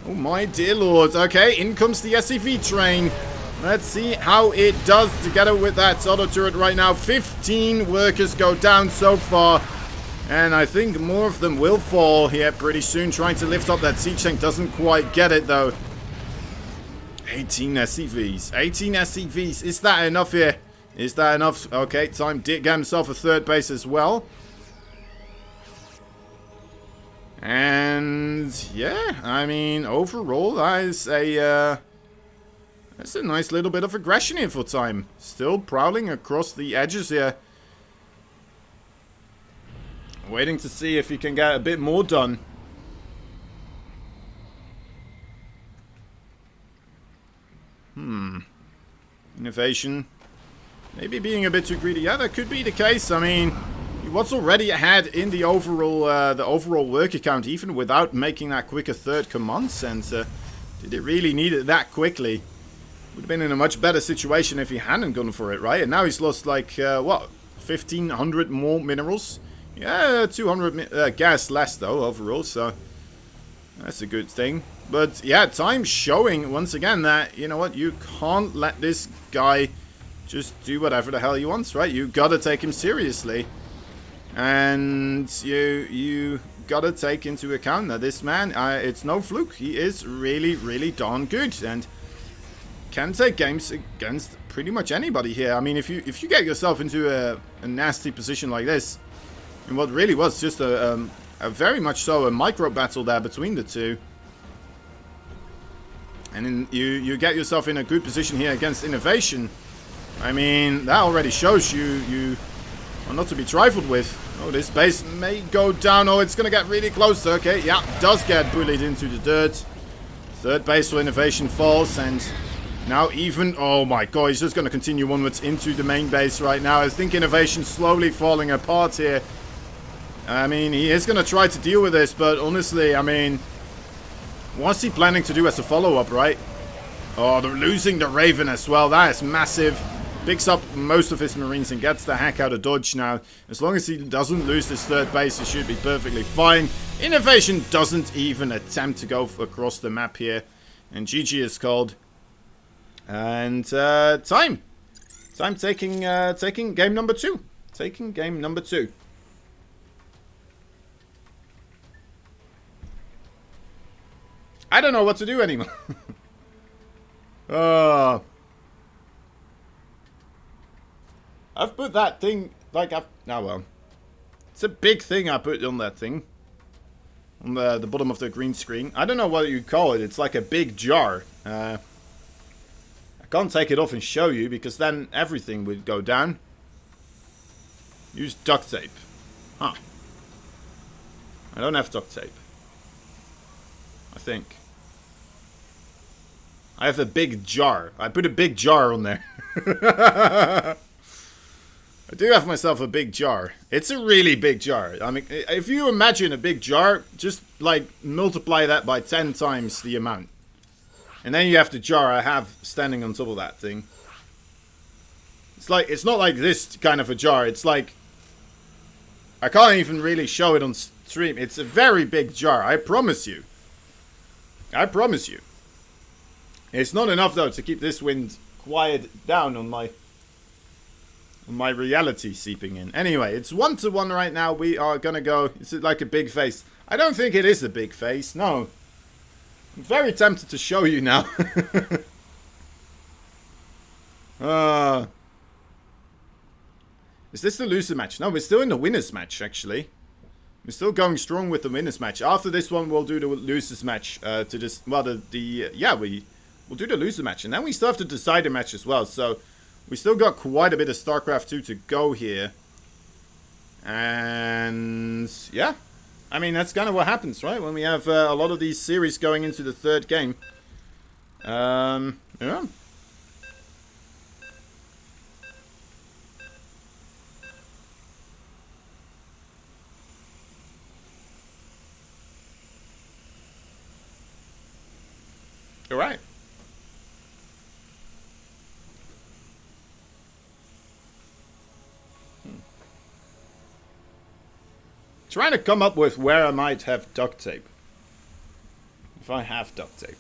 Oh my dear lord. Okay, in comes the SCV train. Let's see how it does together with that auto turret right now. 15 workers go down so far. And I think more of them will fall here pretty soon. Trying to lift up that siege tank doesn't quite get it though. 18 SCVs. 18 SCVs. Is that enough here? Is that enough? Okay, Time did get himself a third base as well. And yeah, I mean, overall, that's a nice little bit of aggression here for Time. Still prowling across the edges here. Waiting to see if he can get a bit more done. Innovation. Maybe being a bit too greedy. Yeah, that could be the case. I mean... He was already ahead in the overall worker count, even without making that quicker third command center. Did it really need it that quickly? Would have been in a much better situation if he hadn't gone for it, right? And now he's lost like, what, 1,500 more minerals? Yeah, 200 gas less though, overall, so that's a good thing. But yeah, Time showing once again that, you know what, you can't let this guy just do whatever the hell he wants, right? You gotta take him seriously. And you gotta take into account that this man, it's no fluke. He is really, really darn good and can take games against pretty much anybody here. I mean, if you get yourself into a nasty position like this, and what really was just a very much so a micro battle there between the two, and then you get yourself in a good position here against innovation. I mean, that already shows you are not to be trifled with. Oh, this base may go down. Oh, it's going to get really close. Okay, yeah, does get bullied into the dirt. Third base for innovation falls, and now even... Oh my god, he's just going to continue onwards into the main base right now. I think innovation's slowly falling apart here. I mean, he is going to try to deal with this, but honestly, I mean... What's he planning to do as a follow-up, right? Oh, they're losing the Raven as well. That is massive. Picks up most of his marines and gets the heck out of dodge now. As long as he doesn't lose this third base, he should be perfectly fine. Innovation doesn't even attempt to go across the map here. And GG is called. And Time taking game number 2. Taking game number 2. I don't know what to do anymore. I've put that thing, like, oh well. It's a big thing I put on that thing. On the bottom of the green screen. I don't know what you call it. It's like a big jar. I can't take it off and show you, because then everything would go down. Use duct tape. Huh. I don't have duct tape. I think. I have a big jar. I put a big jar on there. I do have myself a big jar. It's a really big jar. I mean, if you imagine a big jar, just like multiply that by 10 times the amount. And then you have the jar I have standing on top of that thing. It's like, it's not like this kind of a jar. It's like, I can't even really show it on stream. It's a very big jar. I promise you. I promise you. It's not enough though to keep this wind quiet down on my reality seeping in. Anyway, it's 1-1 right now. We are gonna go. Is it like a big face? I don't think it is a big face. No. I'm very tempted to show you now. Is this the loser match? No, we're still in the winners match, actually. We're still going strong with the winners match. After this one, we'll do the losers match to just, well, we'll do the loser match. And then we still have to decide the match as well. So we still got quite a bit of StarCraft 2 to go here. And yeah, I mean, that's kind of what happens, right? When we have a lot of these series going into the third game. Yeah. All right. Trying to come up with where I might have duct tape. If I have duct tape.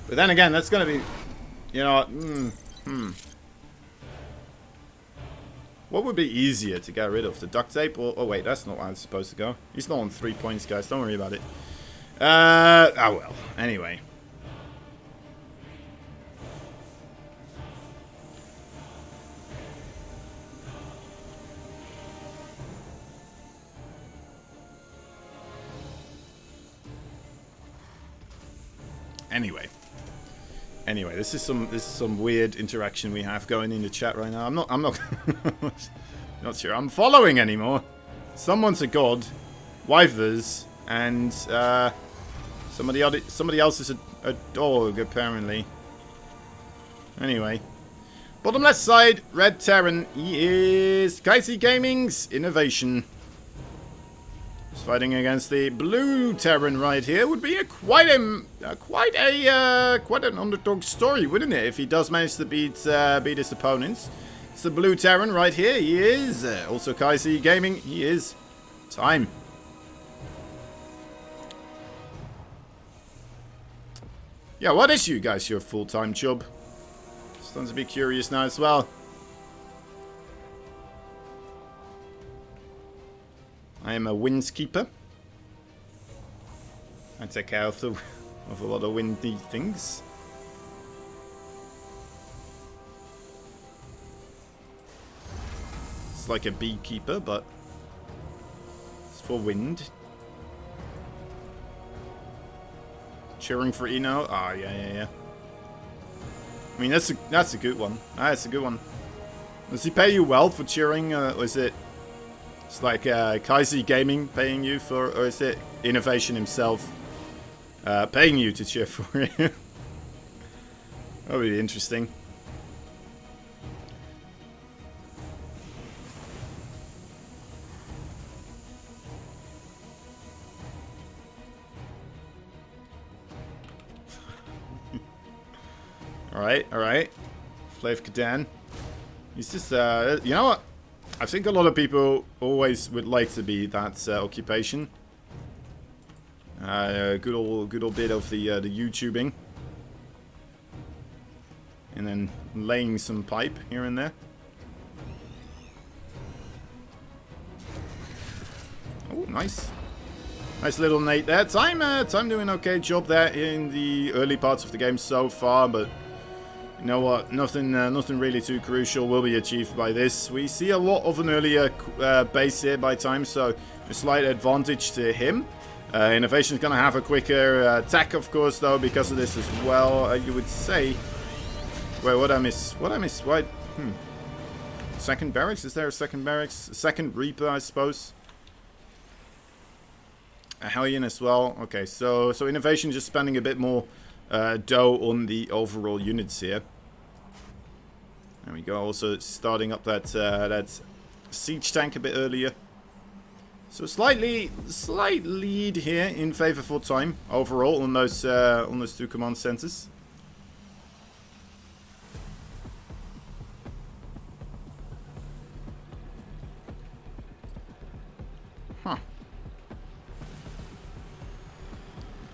But then again, that's going to be, you know, what would be easier to get rid of? The duct tape or... Oh, wait, that's not where I'm supposed to go. He's not on 3 points, guys. Don't worry about it. Oh, well. Anyway. Anyway, this is some weird interaction we have going in the chat right now. I'm not not sure I'm following anymore. Someone's a god, Wyvers, and somebody else is a dog apparently. Anyway, bottom left side, Red Terran. He is Kaisi Gaming's Innovation. He's fighting against the Blue Terran right here. Would be quite an underdog story, wouldn't it? If he does manage to beat his opponents. It's the Blue Terran right here. He is also Kaisi Gaming. He is time. Yeah, what is you guys your full-time job? Starting to be curious now as well. I am a windskeeper. I take care of a lot of windy things. It's like a beekeeper, but it's for wind. Cheering for Eno. Ah, yeah. I mean, that's a good one. That's a good one. Does he pay you well for cheering, or is it? It's like Kaisi Gaming paying you for, or is it Innovation himself paying you to cheer for him? That would be interesting. Alright. Flav Kadan. He's just, you know what? I think a lot of people always would like to be that occupation. Good old bit of the YouTubing, and then laying some pipe here and there. Oh, nice little nade there. Time doing okay job there in the early parts of the game so far, but. You know what? Nothing really too crucial will be achieved by this. We see a lot of an earlier base here by time, so a slight advantage to him. Innovation's gonna have a quicker attack, of course, though, because of this as well. You would say. Wait, what I miss? Why? Second barracks? Is there a second barracks? Second Reaper, I suppose. A Hellion as well. Okay, so Innovation just spending a bit more. Dough on the overall units here. There we go. Also starting up that siege tank a bit earlier. So slight lead here in favor for time overall on those two command centers. Huh.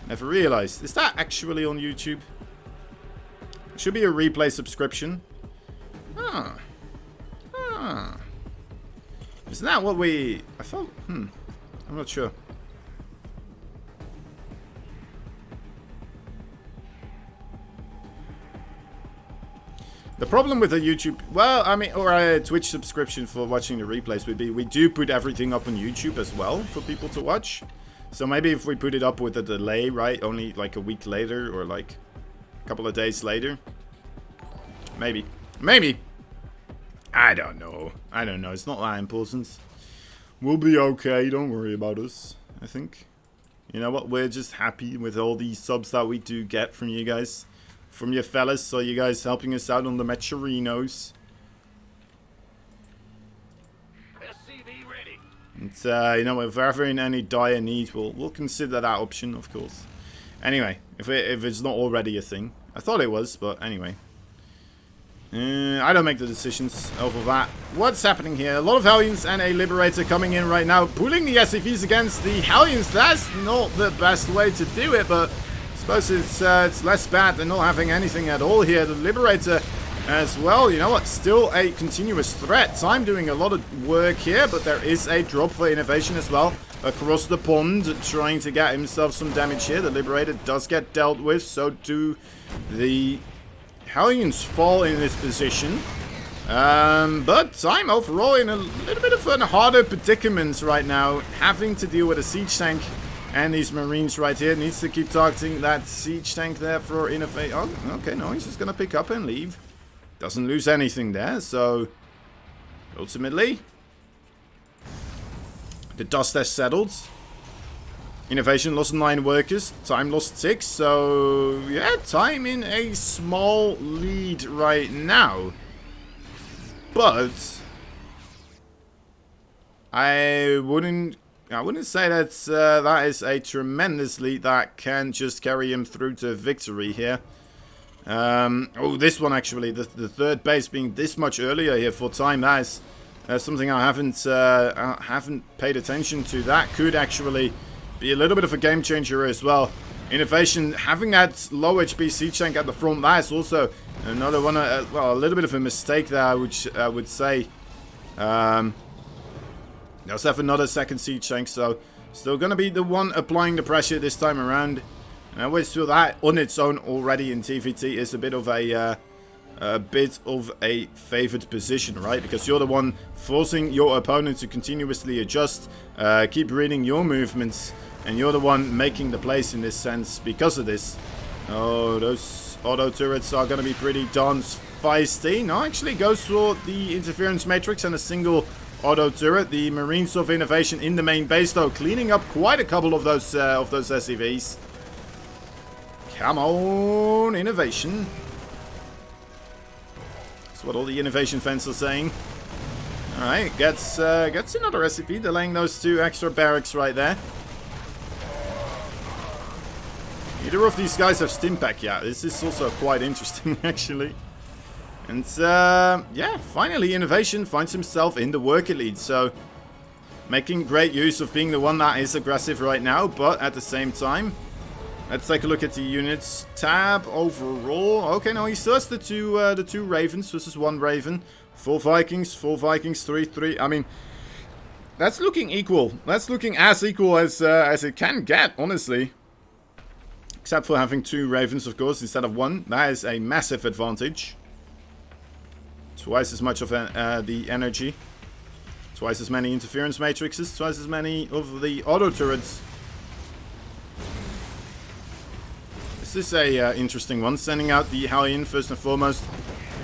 Never realized. Is that actually on YouTube? It should be a replay subscription. Isn't that what we... I thought... I'm not sure. The problem with a YouTube, well, I mean, or a Twitch subscription for watching the replays would be we do put everything up on YouTube as well for people to watch. So maybe if we put it up with a delay, right, only like a week later or like a couple of days later. Maybe. Maybe. I don't know. I don't know. It's not that important. We'll be okay. Don't worry about us, I think. You know what? We're just happy with all these subs that we do get from you guys. From your fellas. So you guys helping us out on the Matcherinos. SCV ready. And, you know, if we're ever in any dire need, we'll consider that option, of course. Anyway, if it's not already a thing. I thought it was, but anyway. I don't make the decisions over that. What's happening here? A lot of Hellions and a Liberator coming in right now. Pulling the SCVs against the Hellions. That's not the best way to do it, but I suppose it's less bad than not having anything at all here. The Liberator as well. You know what? Still a continuous threat. Time doing a lot of work here, but there is a drop for Innovation as well. Across the pond, trying to get himself some damage here. The Liberator does get dealt with, so do the Hellions fall in this position. But Time overall in a little bit of a harder predicament right now. Having to deal with a siege tank and these Marines right here. Needs to keep targeting that siege tank there for Innovate. Oh, okay, no, he's just going to pick up and leave. Doesn't lose anything there, so ultimately the dust has settled. Innovation lost 9 workers. Time lost 6. So, yeah, Time in a small lead right now. But I wouldn't say that that is a tremendous lead that can just carry him through to victory here. Oh, this one actually, the third base being this much earlier here for Time. That is something I haven't paid attention to. That could actually be a little bit of a game changer as well. Innovation having that low HP siege tank at the front, that is also another one, well, a little bit of a mistake there, which I would say. They also have another second siege tank, so still going to be the one applying the pressure this time around. And I always feel that on its own already in TVT is a bit of a favored position, right? Because you're the one forcing your opponent to continuously adjust, keep reading your movements, and you're the one making the plays in this sense because of this. Oh, those auto turrets are going to be pretty darn feisty. No, actually goes for the interference matrix and a single auto turret. The Marines of Innovation in the main base, though, cleaning up quite a couple of those SCVs. Come on, Innovation. That's what all the Innovation fans are saying. Alright, gets another SCV, delaying those 2 extra barracks right there. Neither of these guys have Stimpack yet. This is also quite interesting, actually. And, yeah, finally Innovation finds himself in the worker lead. So, making great use of being the one that is aggressive right now, but at the same time, let's take a look at the units tab overall. Okay, no, he still has the two Ravens versus 1 Raven. 4 Vikings, 3-3. I mean, that's looking equal. That's looking as equal as it can get, honestly. Except for having 2 Ravens, of course, instead of 1. That is a massive advantage. Twice as much of the energy. Twice as many interference matrices. Twice as many of the auto turrets. This is a interesting one. Sending out the Hellion first and foremost.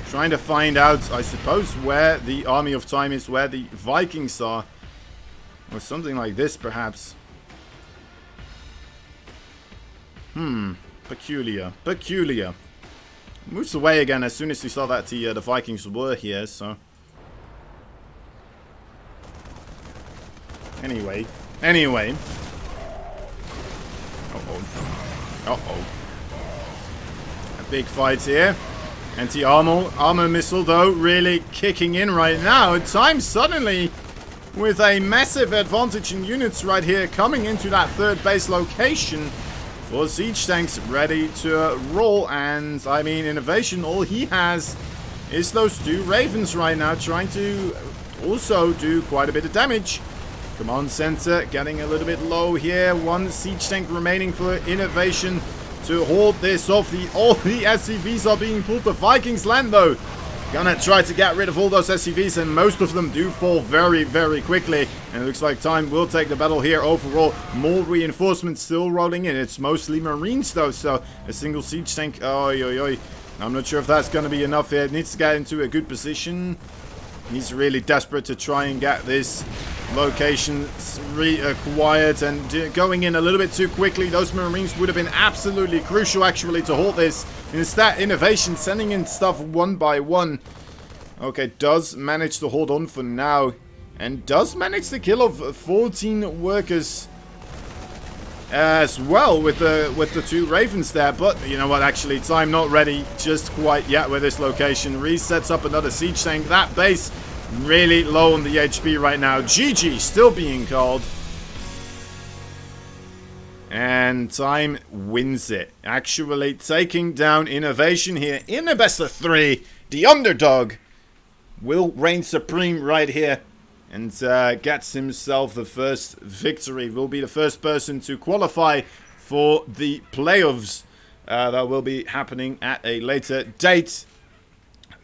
Trying to find out, I suppose, where the Army of Time is. Where the Vikings are. Or something like this, perhaps. Peculiar. Peculiar. Moves away again as soon as he saw that the Vikings were here, so. Anyway. Uh-oh. A big fight here. Anti-armor missile, though, really kicking in right now. Time suddenly with a massive advantage in units right here, coming into that 3rd base location. For siege tanks ready to roll, and I mean, Innovation, all he has is those 2 Ravens right now, trying to also do quite a bit of damage. Command center getting a little bit low here. 1 siege tank remaining for Innovation to hold this off. All the SCVs are being pulled. The Vikings land, though. Gonna try to get rid of all those SCVs, and most of them do fall very, very quickly. And it looks like Time will take the battle here overall. More reinforcements still rolling in. It's mostly Marines though, so a single siege tank. Oi, oi, oi. I'm not sure if that's gonna be enough here. It needs to get into a good position. He's really desperate to try and get this location reacquired, and going in a little bit too quickly. Those Marines would have been absolutely crucial actually to hold this. Instead, Innovation sending in stuff one by one. Okay, does manage to hold on for now, and does manage the kill of 14 workers as well with the 2 Ravens there. But you know what, actually Time not ready just quite yet with this location. Resets up another siege tank. That base really low on the HP right now. GG still being called, and Time wins it, actually taking down Innovation here in a best of 3. The underdog will reign supreme right here, and gets himself the first victory. Will be the first person to qualify for the playoffs that will be happening at a later date.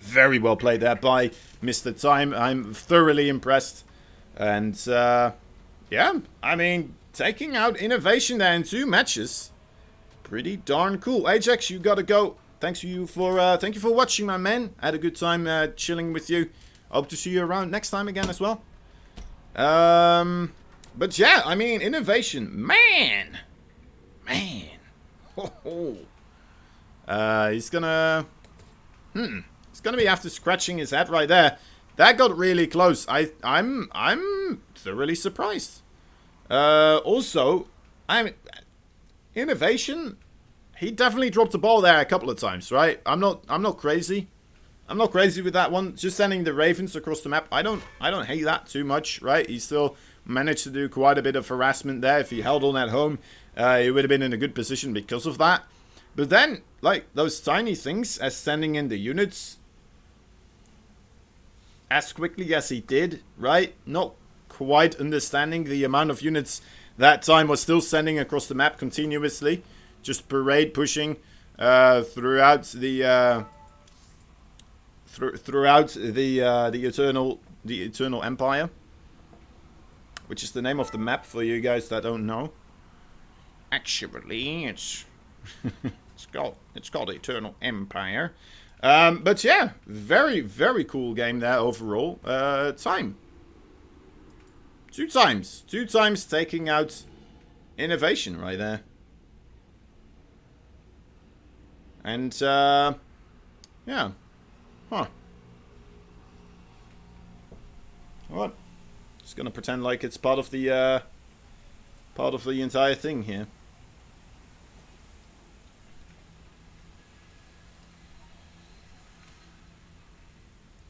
Very well played there by Mr. Time. I'm thoroughly impressed. And yeah, I mean, taking out Innovation there in 2 matches, pretty darn cool. ITaX, you gotta go. Thank you for watching, my man. I had a good time chilling with you. Hope to see you around next time again as well. But yeah, I mean, Innovation, man. He's gonna be after scratching his head right there. That got really close. I'm thoroughly surprised. Also, Innovation, he definitely dropped the ball there a couple of times, right? I'm not crazy. I'm not crazy with that one. Just sending the Ravens across the map, I don't hate that too much, right? He still managed to do quite a bit of harassment there. If he held on at home, he would have been in a good position because of that. But then, like, those tiny things as sending in the units as quickly as he did, right? Not quite understanding the amount of units that Time was still sending across the map continuously. Just parade pushing throughout the Eternal Empire, which is the name of the map for you guys that don't know. Actually, it's it's called Eternal Empire. But yeah, very, very cool game there overall. Time. 2 times taking out Innovation right there. And yeah. Huh. What? Just gonna pretend like it's part of the entire thing here.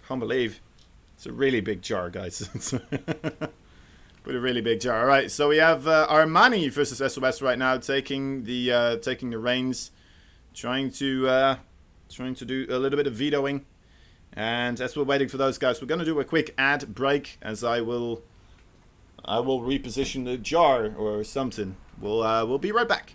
Can't believe it's a really big jar, guys. But a really big jar. All right, so we have Armani versus SOS right now, taking the reins, trying to do a little bit of vetoing. And as we're waiting for those guys, we're gonna do a quick ad break, as I will reposition the jar or something. We'll be right back.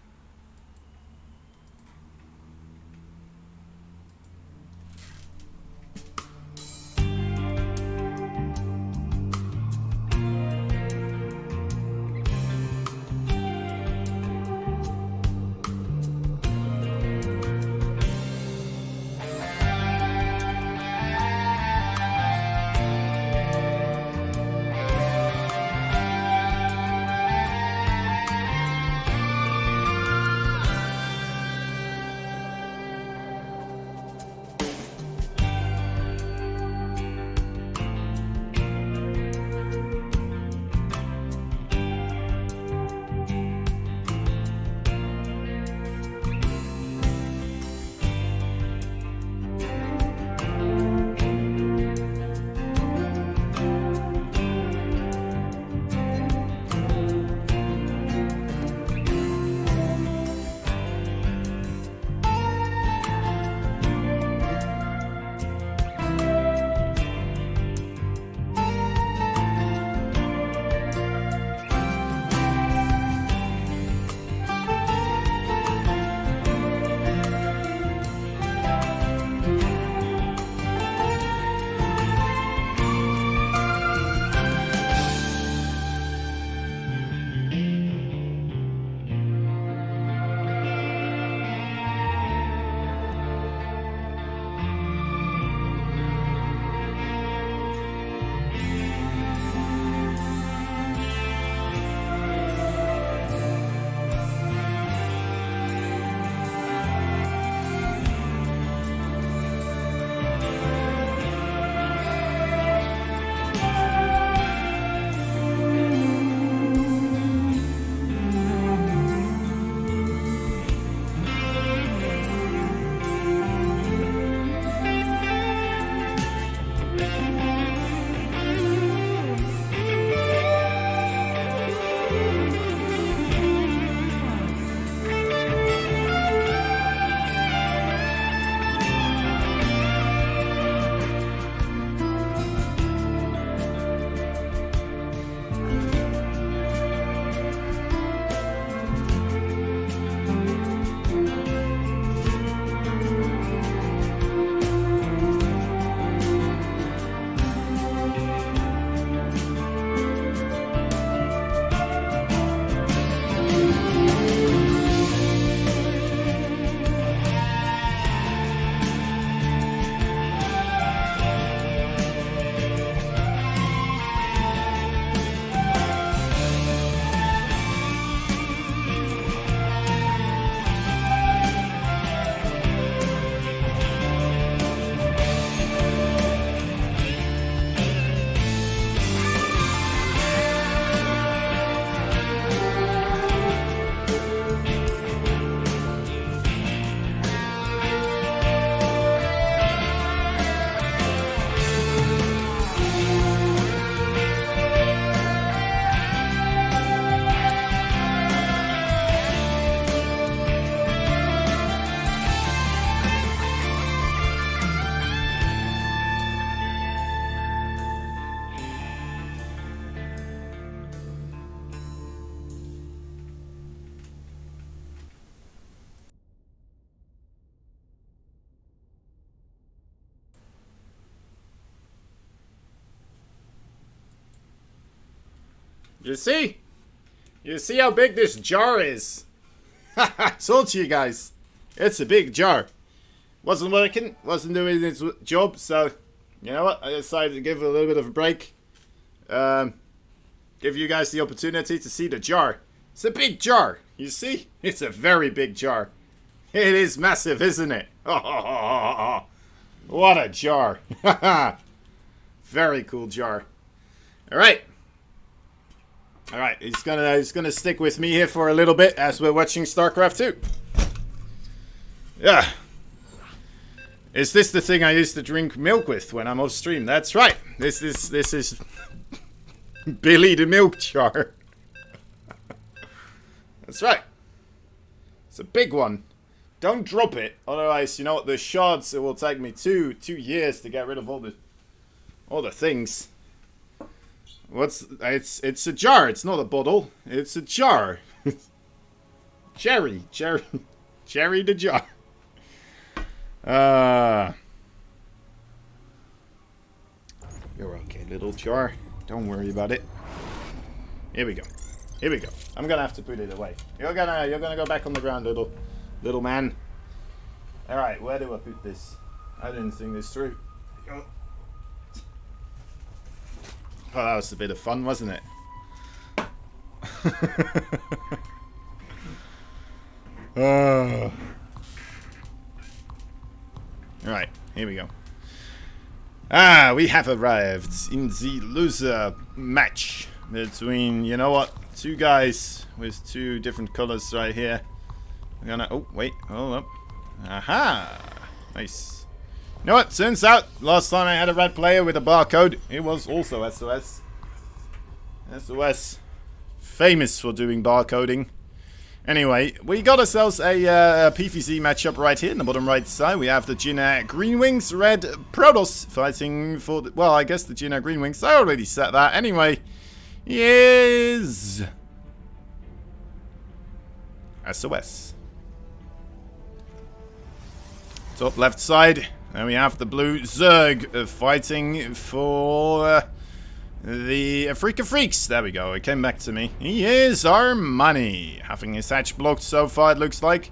You see? You see how big this jar is? I told you guys. It's a big jar. Wasn't working. Wasn't doing its job. So, you know what? I decided to give it a little bit of a break. Give you guys the opportunity to see the jar. It's a big jar. You see? It's a very big jar. It is massive, isn't it? What a jar. Very cool jar. Alright. Alright, he's gonna stick with me here for a little bit as we're watching StarCraft 2. Yeah. Is this the thing I used to drink milk with when I'm off stream? That's right. This is Billy the milk jar. That's right. It's a big one. Don't drop it, otherwise, you know what, the shards, it will take me two years to get rid of all the things. It's a jar, it's not a bottle, it's a jar. Cherry the jar. You're okay, little jar. Don't worry about it. Here we go. Here we go. I'm gonna have to put it away. You're gonna go back on the ground, little man. All right, where do I put this? I didn't think this through. Oh, that was a bit of fun, wasn't it? All right, here we go. We have arrived in the loser match between, you know what, two guys with two different colors right here. We're gonna, oh wait, hold up. Aha, nice. You know what, turns out last time I had a red player with a barcode, it was also SOS. SOS, famous for doing barcoding. Anyway, we got ourselves a PvZ matchup right here in the bottom right side. We have the Jina Green Wings, Red Protoss fighting for the, well, I guess the Jina Green Wings, I already said that. Anyway, is SOS. Top left side, and we have the blue Zerg fighting for the Afrika Freaks. There we go, it came back to me. He is our money. Having his hatch blocked so far, it looks like.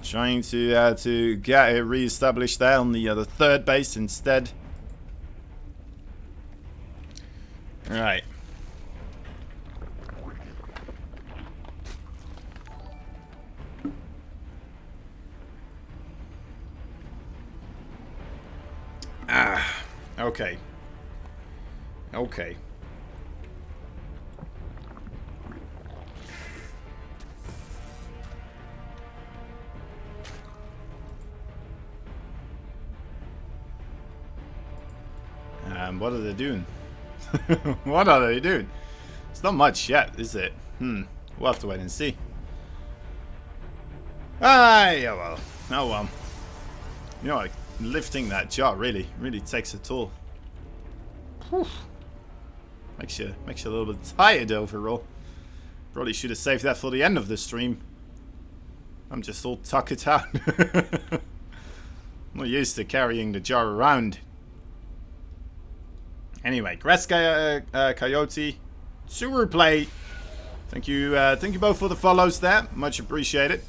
Trying to get it re-established there on the third base instead. Alright. Okay. Okay. What are they doing? What are they doing? It's not much yet, is it? We'll have to wait and see. Yeah, well. Oh, well. You know, like, lifting that jar really takes a toll. Whew. Makes you a little bit tired overall. Probably should have saved that for the end of the stream. I'm just all tuckered out. I'm not used to carrying the jar around. Anyway, Grass Coyote, Suru Play. Thank you both for the follows there. Much appreciated.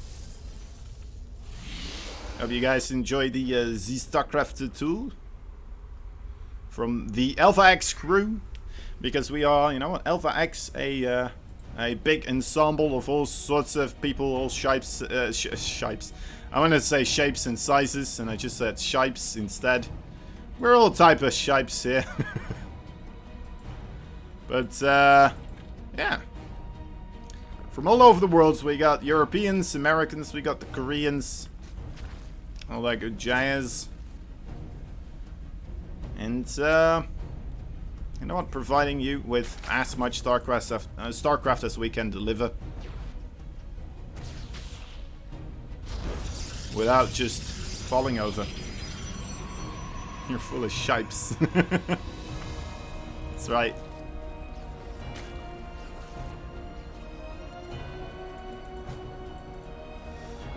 Hope you guys enjoy the StarCraft 2 from the Alpha X crew, because we are, you know, Alpha X, a big ensemble of all sorts of people, all shapes. Shapes. I wanted to say shapes and sizes, and I just said shapes instead. We're all type of shapes here. But yeah, from all over the world, we got Europeans, Americans, we got the Koreans. All that good jazz. And, you know what? Providing you with as much StarCraft as we can deliver. Without just falling over. You're full of shapes. That's right.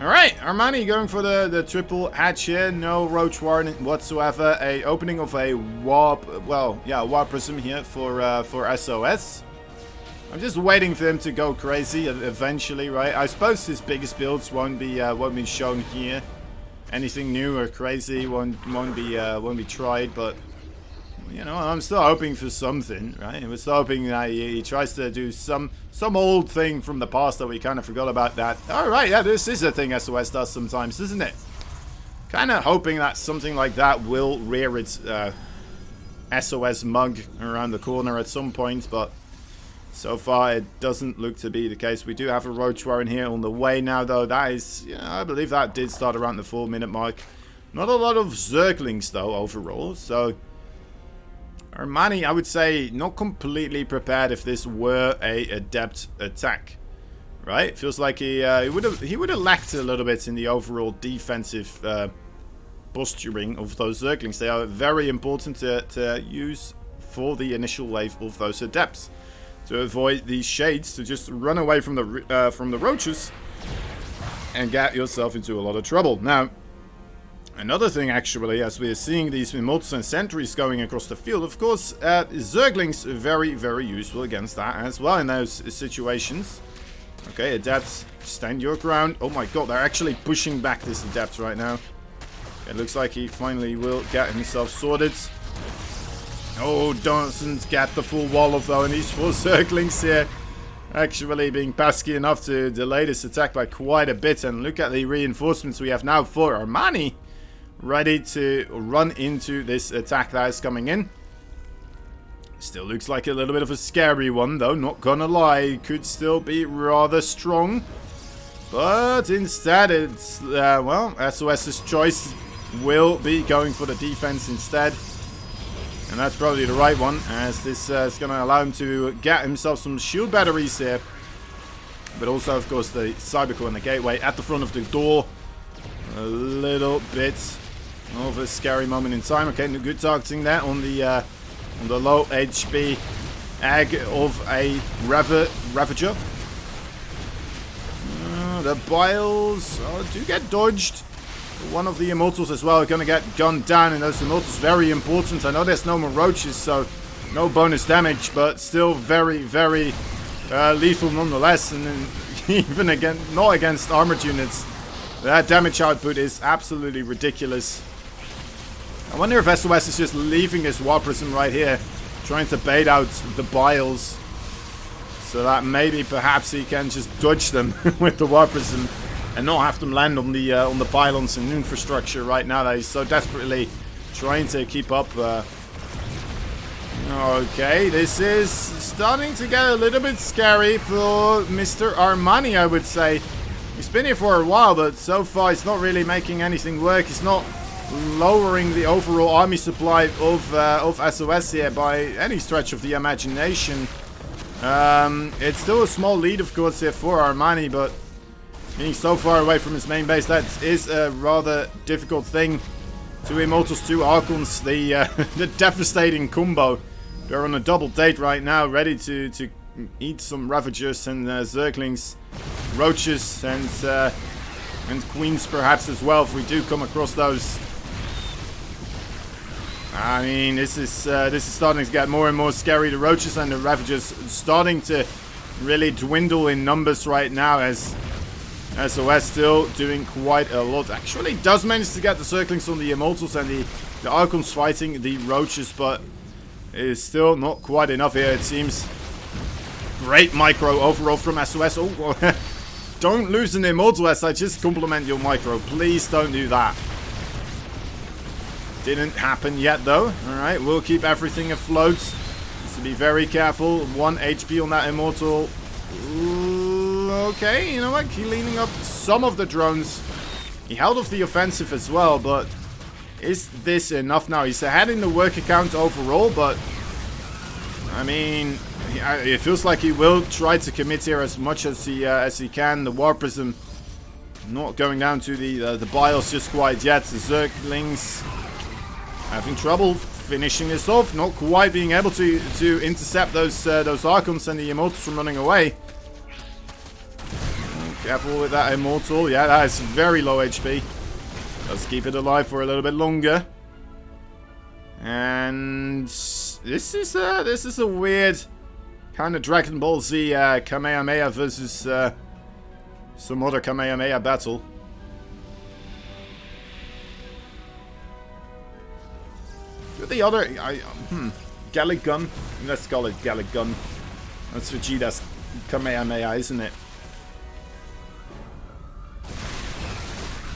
Alright, Armani going for the triple hatch here. No roach warning whatsoever. A opening of a warp, well, yeah, warp prism here for SOS. I'm just waiting for him to go crazy eventually, right? I suppose his biggest builds won't be shown here. Anything new or crazy won't be tried, but you know, I'm still hoping for something, right? We're still hoping that he tries to do some old thing from the past that we kind of forgot about. That. All right, yeah, this is a thing SOS does sometimes, isn't it? Kind of hoping that something like that will rear its SOS mug around the corner at some point, but so far it doesn't look to be the case. We do have a Roach Warren here on the way now, though. That is, you know, I believe that did start around the 4-minute mark. Not a lot of Zerglings, though, overall, so Armani, I would say, not completely prepared if this were a adept attack, right? Feels like he would have lacked a little bit in the overall defensive posturing of those Zerglings. They are very important to use for the initial wave of those adepts to avoid these shades, to just run away from the roaches and get yourself into a lot of trouble. Now, another thing, actually, as we are seeing these immortals and sentries going across the field, of course, Zerglings are very, very useful against that as well in those situations. Okay, adepts, stand your ground. Oh my god, they're actually pushing back this adept right now. It looks like he finally will get himself sorted. Oh, doesn't get the full wall of though, and these 4 Zerglings here actually being pesky enough to delay this attack by quite a bit. And look at the reinforcements we have now for Armani, ready to run into this attack that is coming in. Still looks like a little bit of a scary one, though, not gonna lie. Could still be rather strong. But instead, it's, well, SOS's choice will be going for the defense instead. And that's probably the right one, as this is going to allow him to get himself some shield batteries here. But also, of course, the Cybercore and the gateway at the front of the door. A little bit of a scary moment in time. Okay, good targeting there on the low HP egg of a Ravager. The Biles do get dodged. One of the Immortals as well are going to get gunned down, and those Immortals very important. I know there's no more Roaches, so no bonus damage, but still very, very lethal nonetheless. And then even not against armored units, that damage output is absolutely ridiculous. I wonder if SOS is just leaving his War Prism right here, trying to bait out the Biles, so that maybe perhaps he can just dodge them with the War Prism and not have them land on the pylons and infrastructure right now that he's so desperately trying to keep up. Okay, this is starting to get a little bit scary for Mr. Armani, I would say. He's been here for a while, but so far he's not really making anything work. He's not lowering the overall army supply of SOS here by any stretch of the imagination. It's still a small lead, of course, here for Armani, but being so far away from his main base, that is a rather difficult thing. 2 Immortals, 2 Archons, the devastating combo. They're on a double date right now, ready to eat some Ravagers and Zerglings, Roaches, and Queens perhaps as well, if we do come across those. I mean, this is starting to get more and more scary. The Roaches and the Ravagers starting to really dwindle in numbers right now, as SOS still doing quite a lot. Actually does manage to get the Zerglings on the Immortals and the Archons fighting the Roaches, but it is still not quite enough here, it seems. Great micro overall from SOS. Oh, don't lose an Immortal, as I just compliment your micro. Please don't do that. Didn't happen yet, though. Alright, we'll keep everything afloat. Just to be very careful. 1 HP on that Immortal. Ooh, okay, you know what? Cleaning up some of the drones. He held off the offensive as well, but is this enough now? He's ahead in the work account overall, but I mean, it feels like he will try to commit here as much as he can. The War Prism not going down to the Biles just quite yet. The Zerglings having trouble finishing this off, not quite being able to intercept those Archons and the Immortals from running away. Careful with that Immortal. Yeah, that is very low HP. Let's keep it alive for a little bit longer. And this is a weird Kind of Dragon Ball Z Kamehameha versus some other Kamehameha battle. The other, Gallic Gun. Let's call it Gallic Gun. That's Vegeta's Kamehameha, isn't it?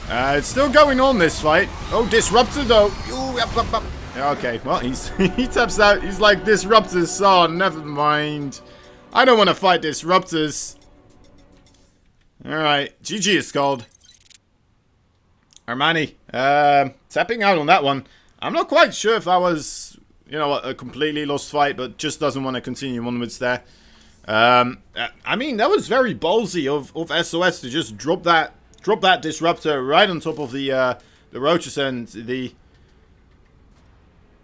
It's still going on, this fight. Oh, Disruptor though. Ooh, up. Okay, well, he taps out. He's like, Disruptors. Oh, never mind. I don't want to fight Disruptors. Alright, GG is called. Armani, tapping out on that one. I'm not quite sure if that was, you know, a completely lost fight, but just doesn't want to continue onwards there. I mean, that was very ballsy of SOS to just drop that Disruptor right on top of the Ro8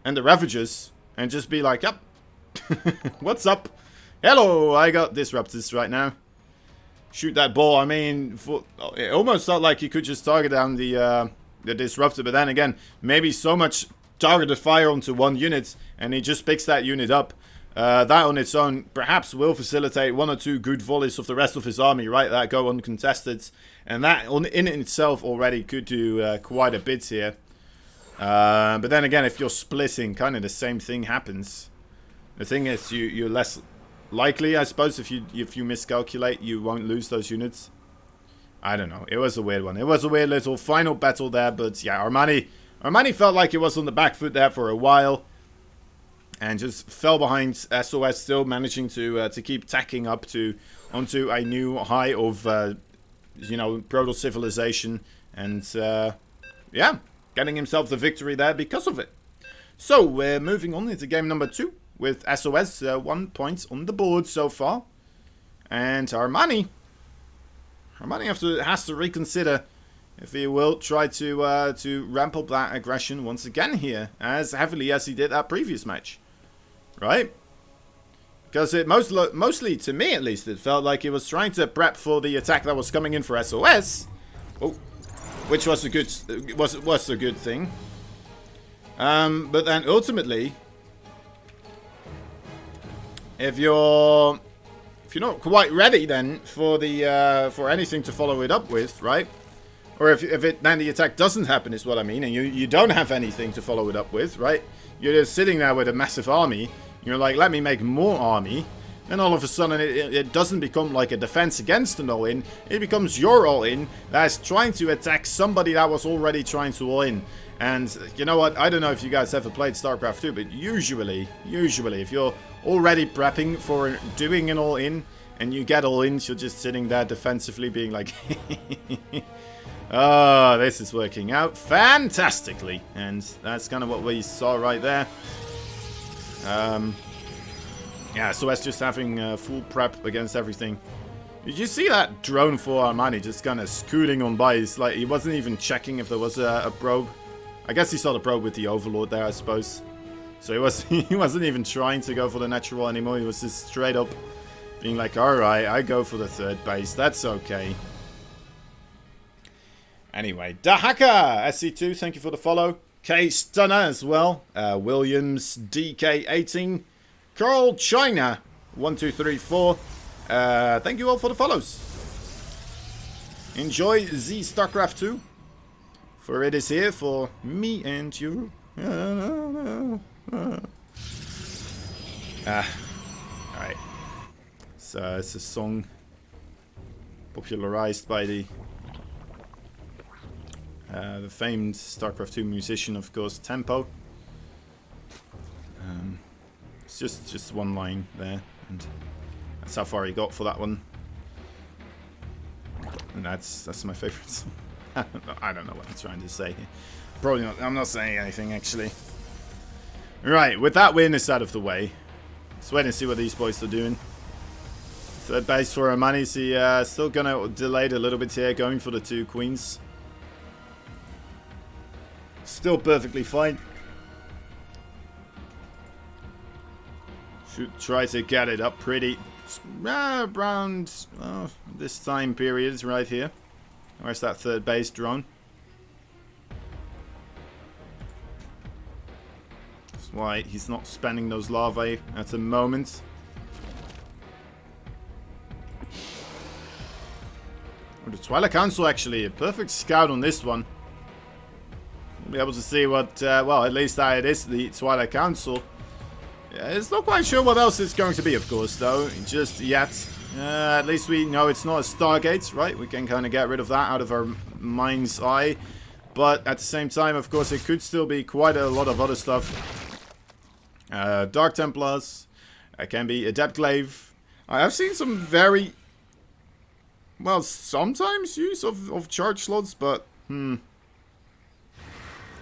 and the Ravagers, and just be like, yep, what's up? Hello, I got Disruptors right now. Shoot that ball. I mean, it almost felt like he could just target down the Disruptor, but then again, maybe so much targeted fire onto one unit, and he just picks that unit up. That on its own perhaps will facilitate one or two good volleys of the rest of his army, right, that go uncontested. And that in itself already could do quite a bit here. But then again, if you're splitting, kind of the same thing happens. The thing is, you're less likely, I suppose, if you miscalculate, you won't lose those units. I don't know. It was a weird one. It was a weird little final battle there, but yeah, Armani felt like he was on the back foot there for a while. And just fell behind SOS, still managing to keep tacking up onto a new high of, you know, Proto Civilization. And, yeah, getting himself the victory there because of it. So, we're moving on into game number 2 with SOS, 1 point on the board so far. And Armani has to reconsider if he will try to ramp up that aggression once again here, as heavily as he did that previous match. Right? Because it mostly, to me at least, it felt like he was trying to prep for the attack that was coming in for SOS. Oh, which was a good thing. But then ultimately, if you're not quite ready then for for anything to follow it up with, right? Or if then the attack doesn't happen, is what I mean, and you don't have anything to follow it up with, right? You're just sitting there with a massive army. You're like, let me make more army. Then all of a sudden, it doesn't become like a defense against an all-in. It becomes your all-in that's trying to attack somebody that was already trying to all-in. And you know what? I don't know if you guys ever played StarCraft 2, but usually, if you're already prepping for doing an all-in, and you get all-ins, you're just sitting there defensively being like, oh, this is working out fantastically. And that's kind of what we saw right there. Yeah, so that's just having full prep against everything. Did you see that drone for Armani just kind of scooting on by? It's like he wasn't even checking if there was a probe. I guess he saw the probe with the Overlord there, I suppose. So he wasn't even trying to go for the natural anymore. He was just straight up being like, alright, I go for the third base. That's okay. Anyway, Dahaka SC2, thank you for the follow. K Stunner as well. Williams DK18. Carl China 1234. Thank you all for the follows. Enjoy the StarCraft 2. For it is here for me and you. Alright. So it's a song popularized by the famed StarCraft 2 musician, of course, Tempo. It's just one line there, and that's how far he got for that one. And that's my favorite song. I don't know what I'm trying to say here. Probably not. I'm not saying anything, actually. Right, with that win is out of the way, let's wait and see what these boys are doing. Third base for Armani. Is he still gonna delay it a little bit here, going for the 2 queens. Still perfectly fine. Should try to get it up pretty around this time period right here. Where's that third base drone? That's why he's not spending those larvae at the moment. Or the Twilight Council, actually. A perfect scout on this one. We'll be able to see what, well, at least it is the Twilight Council. Yeah, it's not quite sure what else it's going to be, of course, though, just yet. At least we know it's not a Stargate, right? We can kind of get rid of that out of our mind's eye. But at the same time, of course, it could still be quite a lot of other stuff. Dark Templars. It can be Adept Glaive. I have seen some very... well, sometimes use of charge slots, but...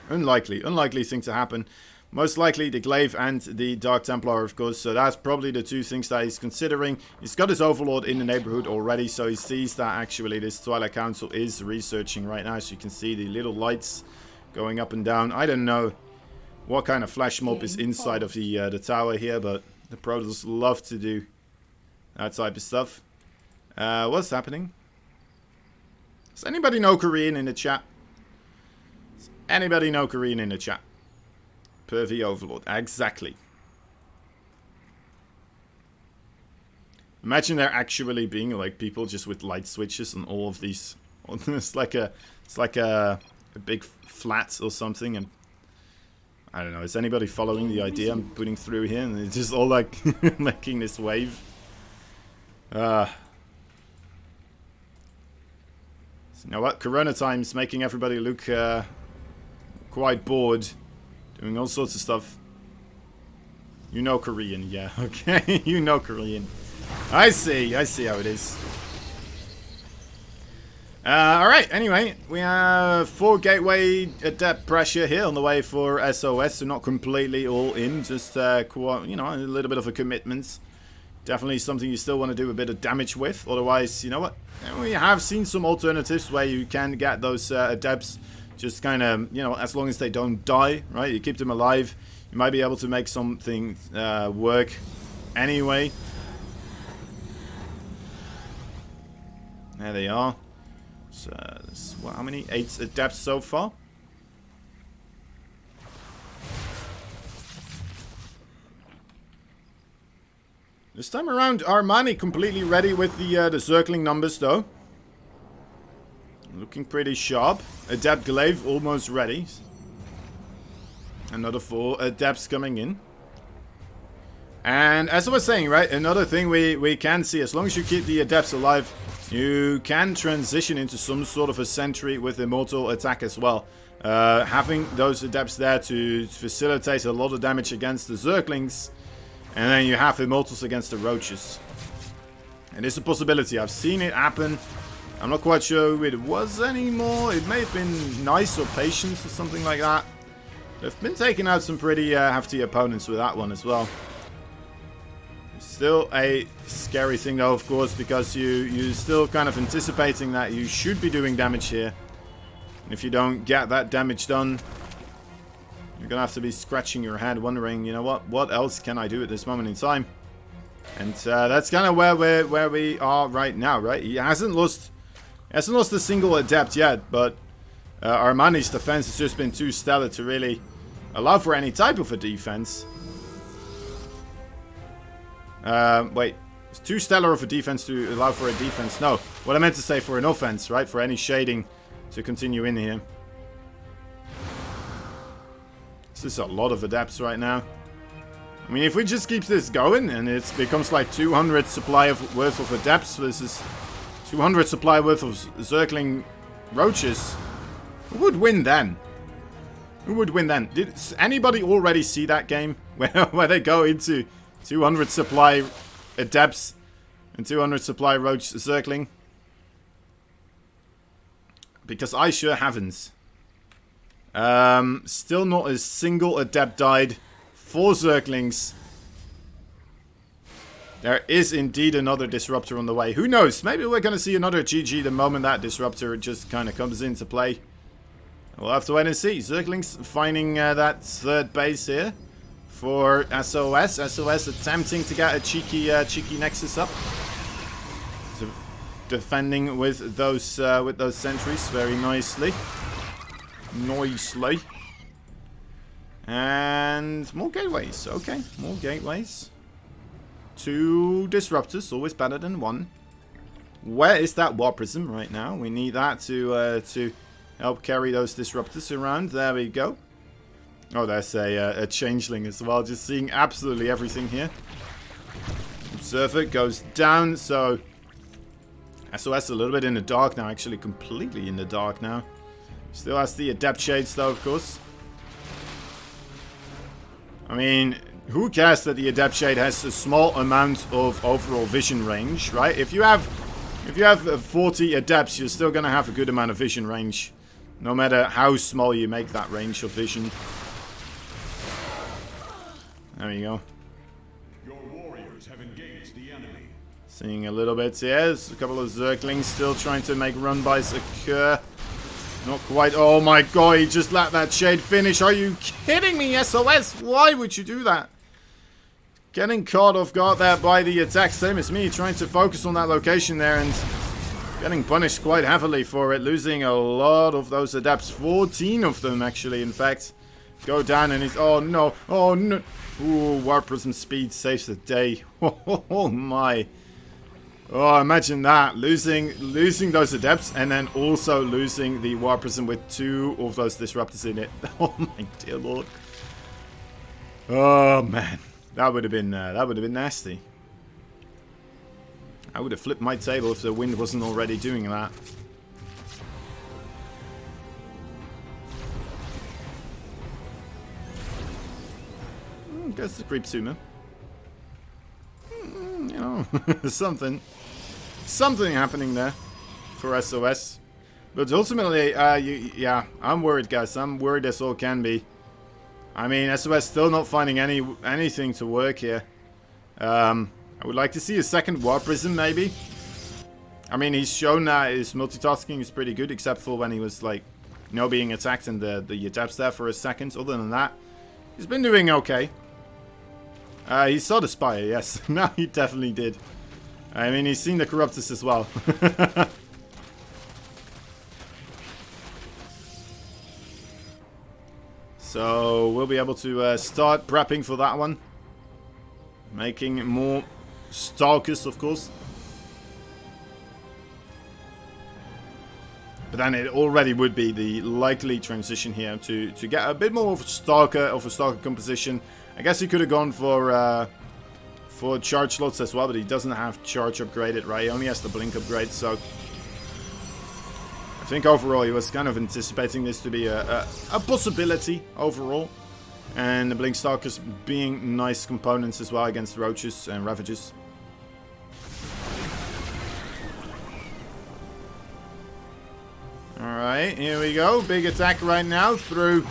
Unlikely thing to happen. Most likely the Glaive and the Dark Templar, of course. So that's probably the two things that he's considering. He's got his Overlord in the neighborhood already. So he sees that actually this Twilight Council is researching right now. So you can see the little lights going up and down. I don't know what kind of flash mob is inside of the tower here. But the Protoss love to do that type of stuff. What's happening? Does anybody know Korean in the chat? Does anybody know Korean in the chat? Pervy Overlord. Exactly. Imagine there actually being like people just with light switches on all of these. It's like a big flat or something, and I don't know. Is anybody following the idea I'm putting through here? And it's just all like making this wave. So you know what? Corona time's making everybody look quite bored. Doing all sorts of stuff. You know Korean, yeah, okay. You know Korean. I see how it is. Alright, anyway, we have 4 gateway adept pressure here on the way for SOS, so not completely all in, just, you know, a little bit of a commitment. Definitely something you still want to do a bit of damage with, otherwise, you know what, we have seen some alternatives where you can get those adepts. Just kind of, you know, as long as they don't die, right? You keep them alive. You might be able to make something work anyway. There they are. So, well, how many? 8 adepts so far. This time around, Armani completely ready with the circling numbers, though. Looking pretty sharp. Adept Glaive almost ready. Another 4 adepts coming in. And as I was saying, right, another thing we can see, as long as you keep the adepts alive, you can transition into some sort of a sentry with immortal attack as well. Having those adepts there to facilitate a lot of damage against the Zerglings. And then you have immortals against the roaches. And it's a possibility. I've seen it happen. I'm not quite sure who it was anymore. It may have been Nice or Patience or something like that. They've been taking out some pretty hefty opponents with that one as well. Still a scary thing though, of course, because you're still kind of anticipating that you should be doing damage here. And if you don't get that damage done, you're going to have to be scratching your head wondering, you know what else can I do at this moment in time? And that's kind of where we are right now, right? He hasn't lost a single adept yet, but Armani's defense has just been too stellar to really allow for any type of a defense. Wait, it's too stellar of a defense to allow for a defense. No, what I meant to say for an offense, right? For any shading to continue in here. This is a lot of adepts right now. I mean, if we just keep this going and it becomes like 200 supply worth of adepts versus 200 supply worth of Zergling roaches, who would win then? Who would win then? Did anybody already see that game where they go into 200 supply adepts and 200 supply roach Zergling? Because I sure haven't. Still not a single adept died. 4 Zerglings. There is indeed another disruptor on the way. Who knows? Maybe we're going to see another GG the moment that disruptor just kind of comes into play. We'll have to wait and see. Zerglings finding that 3rd base here for SOS. SOS attempting to get a cheeky Nexus up. So defending with those sentries very nicely. And more gateways. Okay, more gateways. 2 disruptors, always better than 1. Where is that War Prism right now? We need that to help carry those disruptors around. There we go. Oh, there's a changeling as well. Just seeing absolutely everything here. Observer goes down, so SOS a little bit in the dark now. Actually, completely in the dark now. Still has the Adept Shades, though, of course. I mean, who cares that the Adept Shade has a small amount of overall vision range, right? If you have 40 Adepts, you're still going to have a good amount of vision range. No matter how small you make that range of vision. There you go. Your warriors have engaged the enemy. Seeing a little bit here. There's a couple of Zerglings still trying to make run-bys occur. Not quite. Oh my god, he just let that shade finish. Are you kidding me, SOS? Why would you do that? Getting caught off guard there by the attack. Same as me, trying to focus on that location there and getting punished quite heavily for it. Losing a lot of those adepts. 14 of them, actually, in fact. Go down and he's... Oh no. Oh no. Ooh, War Prism speed saves the day. Oh my. Oh, imagine that. Losing those adepts and then also losing the War Prism with 2 of those disruptors in it. Oh my dear lord. Oh man. That would have been nasty. I would have flipped my table if the wind wasn't already doing that. Guess the creep sumo. You know, something happening there for SOS. But ultimately, yeah, I'm worried, guys. I'm worried as all can be. I mean, SOS still not finding anything to work here. I would like to see a second War Prism, maybe. I mean, he's shown that his multitasking is pretty good, except for when he was, like, you know, being attacked and the adepts there for a second. Other than that, he's been doing okay. He saw the Spire, yes. No, he definitely did. I mean, he's seen the Corruptus as well. So, we'll be able to start prepping for that one. Making more Stalkers, of course. But then it already would be the likely transition here to get a bit more of a Stalker composition. I guess he could have gone for charge slots as well, but he doesn't have charge upgraded, right? He only has the blink upgrade, so I think overall he was kind of anticipating this to be a possibility overall. And the blink stalkers being nice components as well against roaches and ravages. Alright, here we go. Big attack right now through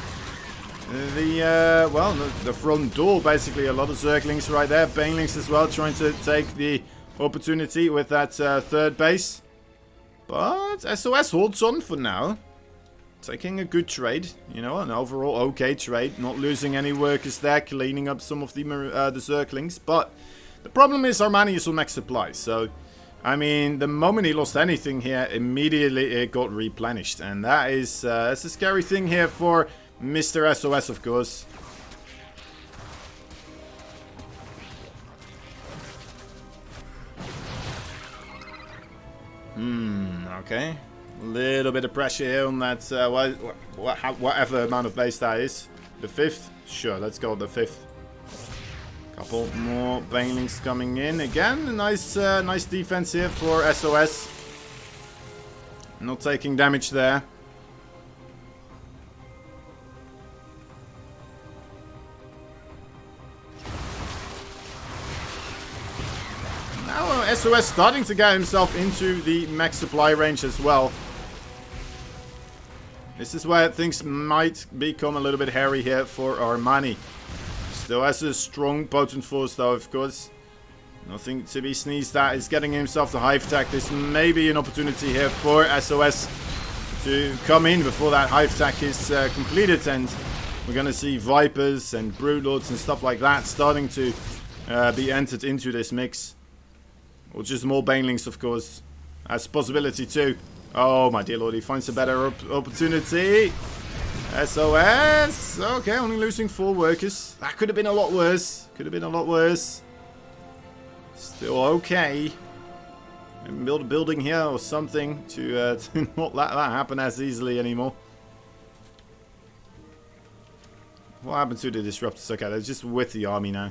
the front door, basically. A lot of Zerglings right there. Banelings as well, trying to take the opportunity with that third base. But SOS holds on for now. Taking a good trade, you know, an overall okay trade. Not losing any workers there, cleaning up some of the Zerglings. But the problem is Armani is on max supply, so... I mean, the moment he lost anything here, immediately it got replenished. And that is that's a scary thing here for Mr. SOS, of course. Okay. A little bit of pressure here on that, whatever amount of base that is. The 5th? Sure, let's go with the 5th. Couple more banelings coming in again. A nice defense here for SOS. Not taking damage there. Now SOS starting to get himself into the max supply range as well. This is where things might become a little bit hairy here for Armani. Still has a strong, potent force though, of course. Nothing to be sneezed at. He's getting himself the hive attack. This may be an opportunity here for SOS to come in before that hive attack is completed. And we're going to see Vipers and Broodlords and stuff like that starting to be entered into this mix. Or just more Banelings, of course. That's a possibility too. Oh, my dear lord. He finds a better opportunity. SOS. Okay, only losing 4 workers. That could have been a lot worse. Could have been a lot worse. Still okay. Maybe build a building here or something to not let that happen as easily anymore. What happened to the disruptors? Okay, they're just with the army now.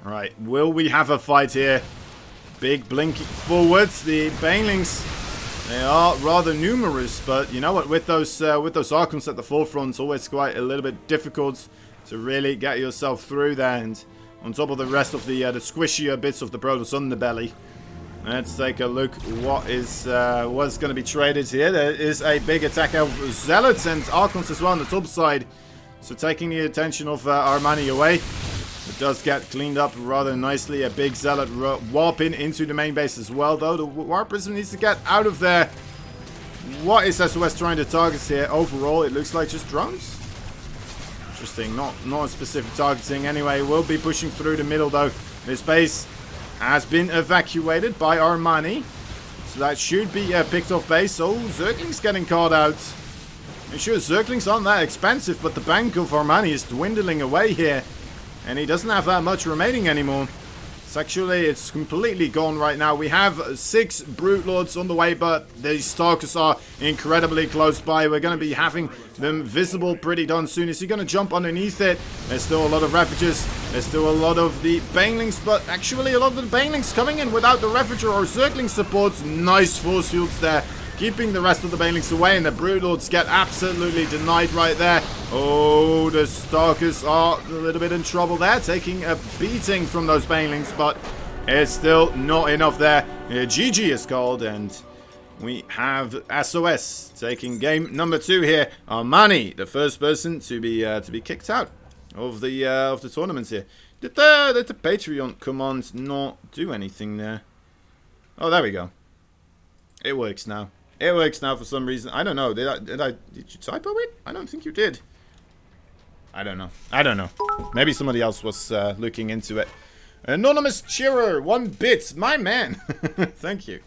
Alright, will we have a fight here? Big blinking forwards. The Banelings, they are rather numerous, but you know what? With those Archons at the forefront, it's always quite a little bit difficult to really get yourself through there. And on top of the rest of the squishier bits of the Protoss underbelly. Let's take a look what is what's going to be traded here. There is a big attack of Zealots and Archons as well on the top side. So taking the attention of Armani away. It does get cleaned up rather nicely. A big Zealot warping into the main base as well, though. The Warp Prism needs to get out of there. What is SOS trying to target here? Overall, it looks like just drones. Interesting. Not specific targeting. Anyway, we'll be pushing through the middle, though. This base has been evacuated by Armani. So that should be a picked off base. Oh, Zergling's getting called out. And sure, Zerglings aren't that expensive, but the bank of Armani is dwindling away here. And he doesn't have that much remaining anymore. It's completely gone right now. We have 6 Brute Lords on the way, but these Stalkers are incredibly close by. We're going to be having them visible pretty darn soon. Is he going to jump underneath it? There's still a lot of Ravages. There's still a lot of the Banelings, but actually a lot of the Banelings coming in without the Ravager or Zergling supports. Nice force fields there, keeping the rest of the Banelings away, and the Brute Lords get absolutely denied right there. Oh, the Stalkers are a little bit in trouble there, taking a beating from those Banelings, but it's still not enough there. GG is called, and we have SOS taking game number 2 here. Armani, the first person to be kicked out of the tournament here. Did the Patreon command not do anything there? Oh, there we go. It works now. It works now for some reason. I don't know. Did you typo it? I don't think you did. I don't know. Maybe somebody else was looking into it. Anonymous Cheerer, 1 bit. My man. Thank you.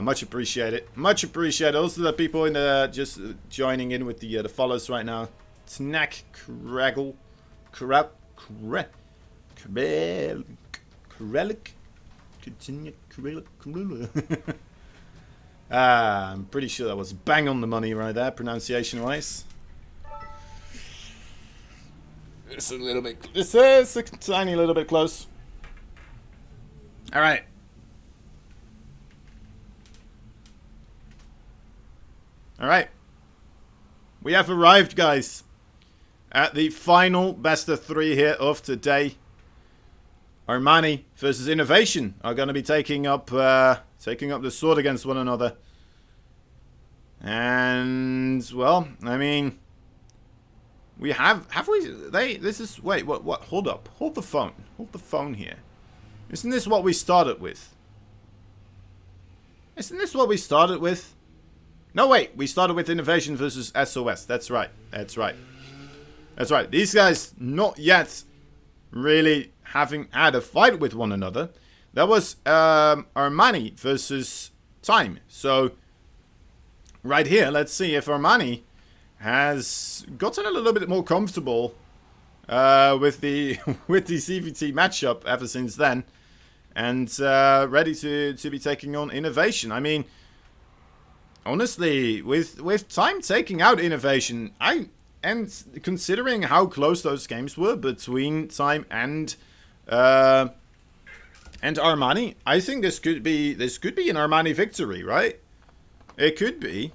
Much appreciated. Much appreciated. Also the people in the just joining in with the follows right now. Snack Craggle. Krellick. Continue. I'm pretty sure that was bang on the money right there, pronunciation wise. It's a little bit. It's a tiny little bit close. All right. All right. We have arrived, guys, at the final best of 3 here of today. Armani versus Innovation are going to be taking up the sword against one another. And well, I mean, we have we? This is wait. What? Hold up. Hold the phone. Hold the phone here. Isn't this what we started with? Isn't this what we started with? No, wait. We started with Innovation versus SOS. That's right. That's right. That's right. These guys not yet really having had a fight with one another. That was Armani versus Time. So right here, let's see if Armani has gotten a little bit more comfortable with the CVT matchup ever since then, and ready to be taking on Innovation. I mean, honestly, with Time taking out Innovation, and considering how close those games were between Time and Armani, I think this could be an Armani victory, right? It could be.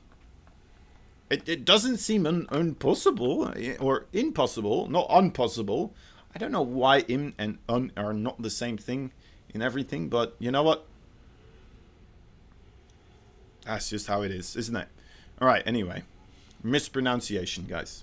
It doesn't seem impossible or impossible, not impossible. I don't know why in and un are not the same thing in everything, but you know what? That's just how it is, isn't it? All right. Anyway, mispronunciation, guys.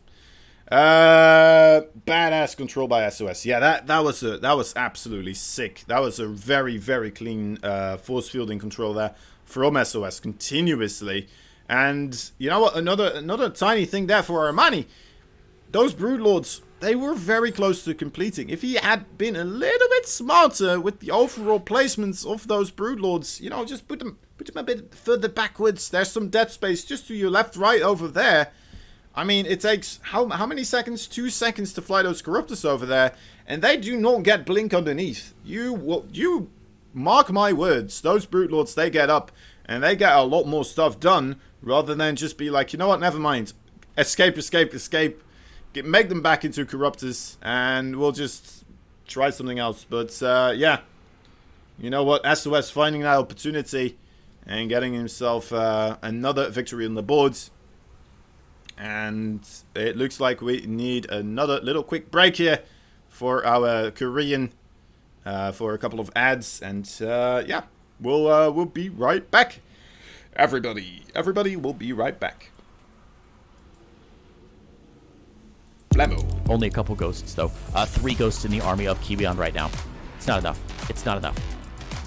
Badass control by SOS. Yeah, that was absolutely sick. That was a very, very clean force fielding control there from SOS continuously. And you know what? Another tiny thing there for Armani. Those Brood Lords, they were very close to completing. If he had been a little bit smarter with the overall placements of those Brood Lords, you know, just put them a bit further backwards. There's some dead space just to your left, right over there. I mean, it takes how many seconds? 2 seconds to fly those Corruptors over there, and they do not get blink underneath. You mark my words. Those Brute Lords, they get up, and they get a lot more stuff done, rather than just be like, you know what, never mind. Escape, escape, escape. Make them back into Corruptors, and we'll just try something else. But, yeah. You know what? SOS finding that opportunity and getting himself another victory on the boards. And it looks like we need another little quick break here for our Korean, for a couple of ads. And, yeah, we'll be right back. Everybody will be right back. Blammo. Only a couple ghosts, though. 3 ghosts in the army of Kiwion right now. It's not enough. It's not enough.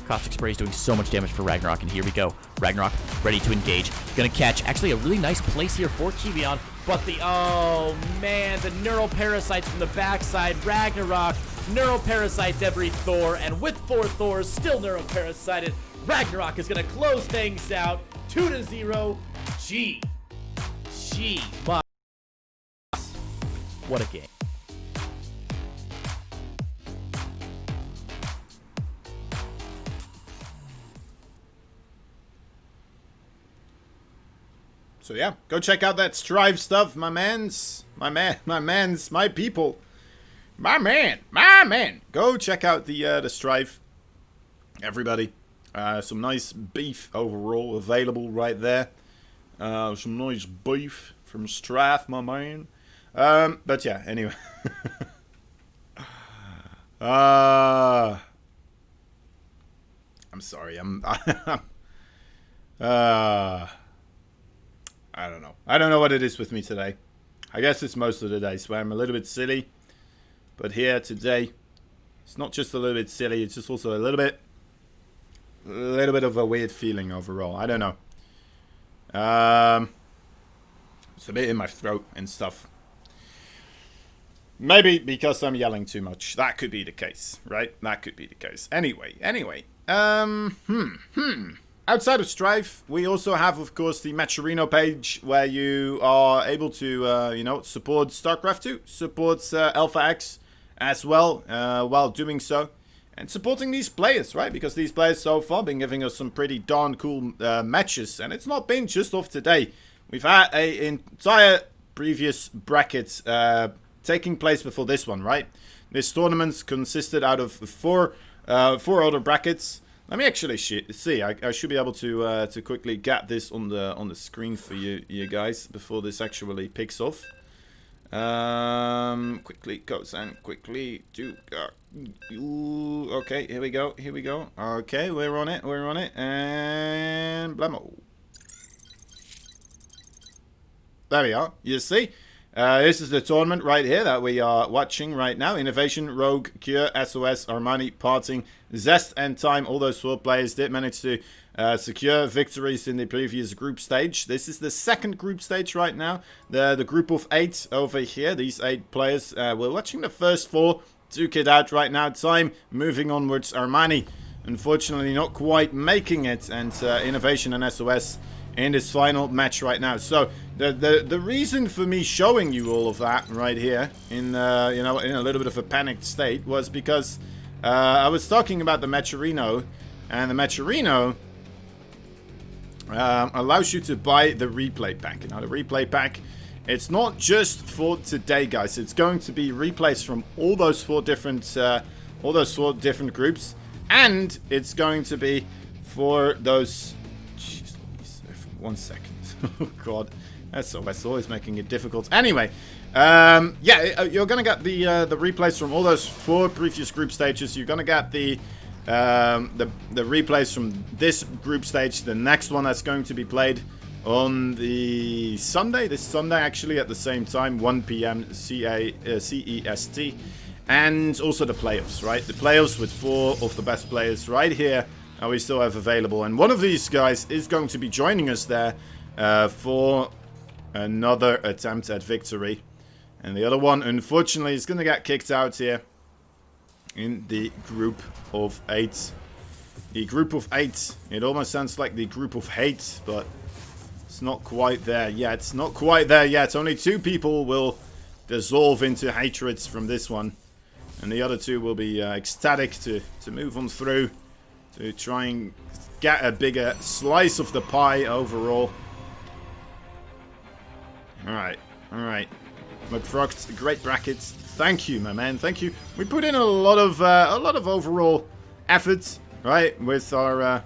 Caustic Spray is doing so much damage for Ragnarok, and here we go. Ragnarok ready to engage. Gonna catch. Actually, a really nice place here for Kiwion, but oh man, the Neuroparasites from the backside. Ragnarok Neuroparasites every Thor, and with 4 Thors still Neuroparasited, Ragnarok is gonna close things out. 2-0. Gee. My. What a game. So yeah, go check out that Strive stuff, my people. My man. Go check out the Strive. Everybody. Some nice beef overall available right there. Some nice beef from Strive, my man. But yeah, anyway. I'm sorry. I don't know. I don't know what it is with me today. I guess it's most of the days where I'm a little bit silly. But here today, it's not just a little bit silly. It's just also a little bit of a weird feeling overall. I don't know. It's a bit in my throat and stuff. Maybe because I'm yelling too much. That could be the case, right? That could be the case. Anyway. Outside of Strive, we also have, of course, the Matcherino page where you are able to, you know, support StarCraft 2, supports Alpha X as well while doing so. And supporting these players, right? Because these players so far been giving us some pretty darn cool matches. And it's not been just off today. We've had an entire previous bracket taking place before this one, right? This tournament consisted out of four other brackets. Let me actually see. I should be able to quickly get this on the screen for you guys before this actually picks off. Quickly goes and quickly do. Okay, here we go. Okay, we're on it, and blammo. There we are. You see. This is the tournament right here that we are watching right now. Innovation, Rogue, Cure, SOS, Armani, Parting, Zest, and Time. All those 4 players did manage to secure victories in the previous group stage. This is the second group stage right now. The group of 8 over here. These 8 players. We're watching the first 4 duke it out right now. Time moving onwards. Armani, unfortunately, not quite making it. And Innovation and SOS in this final match right now. So the reason for me showing you all of that right here in you know, in a little bit of a panicked state was because I was talking about the Matcherino, and the Matcherino allows you to buy the replay pack. Now the replay pack, it's not just for today, guys. It's going to be replays from all those 4 different groups, and it's going to be for those. 1 second. Oh god, that's always making it difficult. Anyway, yeah, you're gonna get the replays from all those 4 previous group stages. You're gonna get the replays from this group stage, the next one that's going to be played on the Sunday. This Sunday, actually, at the same time, 1 p.m. CEST, and also the playoffs, right? The playoffs with 4 of the best players right here. We still have available, and one of these guys is going to be joining us there for another attempt at victory, and the other one, unfortunately, is going to get kicked out here in the group of 8. The group of 8. It almost sounds like the group of hate, but It's not quite there yet. It's not quite there yet. Only 2 people will dissolve into hatreds from this one. And the other 2 will be ecstatic to move on through. To try and get a bigger slice of the pie overall. Alright, alright. McFrucht, great brackets. Thank you, my man. Thank you. We put in a lot of overall efforts, right, with our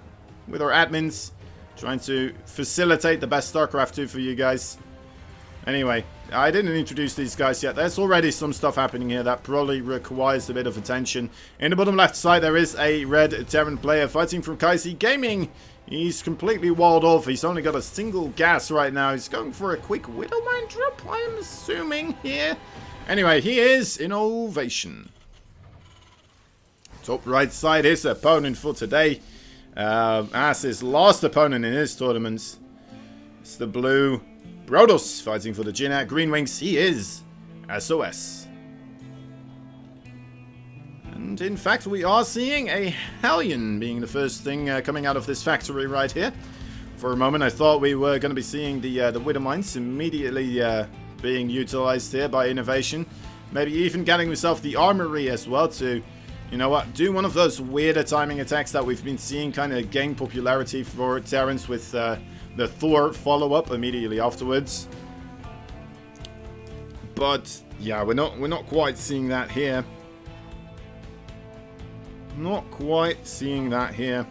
admins, trying to facilitate the best StarCraft 2 for you guys. Anyway, I didn't introduce these guys yet. There's already some stuff happening here that probably requires a bit of attention. In the bottom left side, there is a red Terran player fighting from Kaisi Gaming. He's completely walled off. He's only got a single gas right now. He's going for a quick Widowmine drop, I'm assuming, here. Anyway, he is in Ovation. Top right side, his opponent for today. As his last opponent in his tournaments. It's the blue Ro8 fighting for the Jin. Green Wings, he is SOS. And in fact, we are seeing a Hellion being the first thing coming out of this factory right here. For a moment, I thought we were going to be seeing the Widowmines immediately being utilized here by Innovation. Maybe even getting himself the Armory as well to, you know what, do one of those weirder timing attacks that we've been seeing kind of gain popularity for Terrans with the Thor follow-up immediately afterwards. But yeah, we're not quite seeing that here. Not quite seeing that here.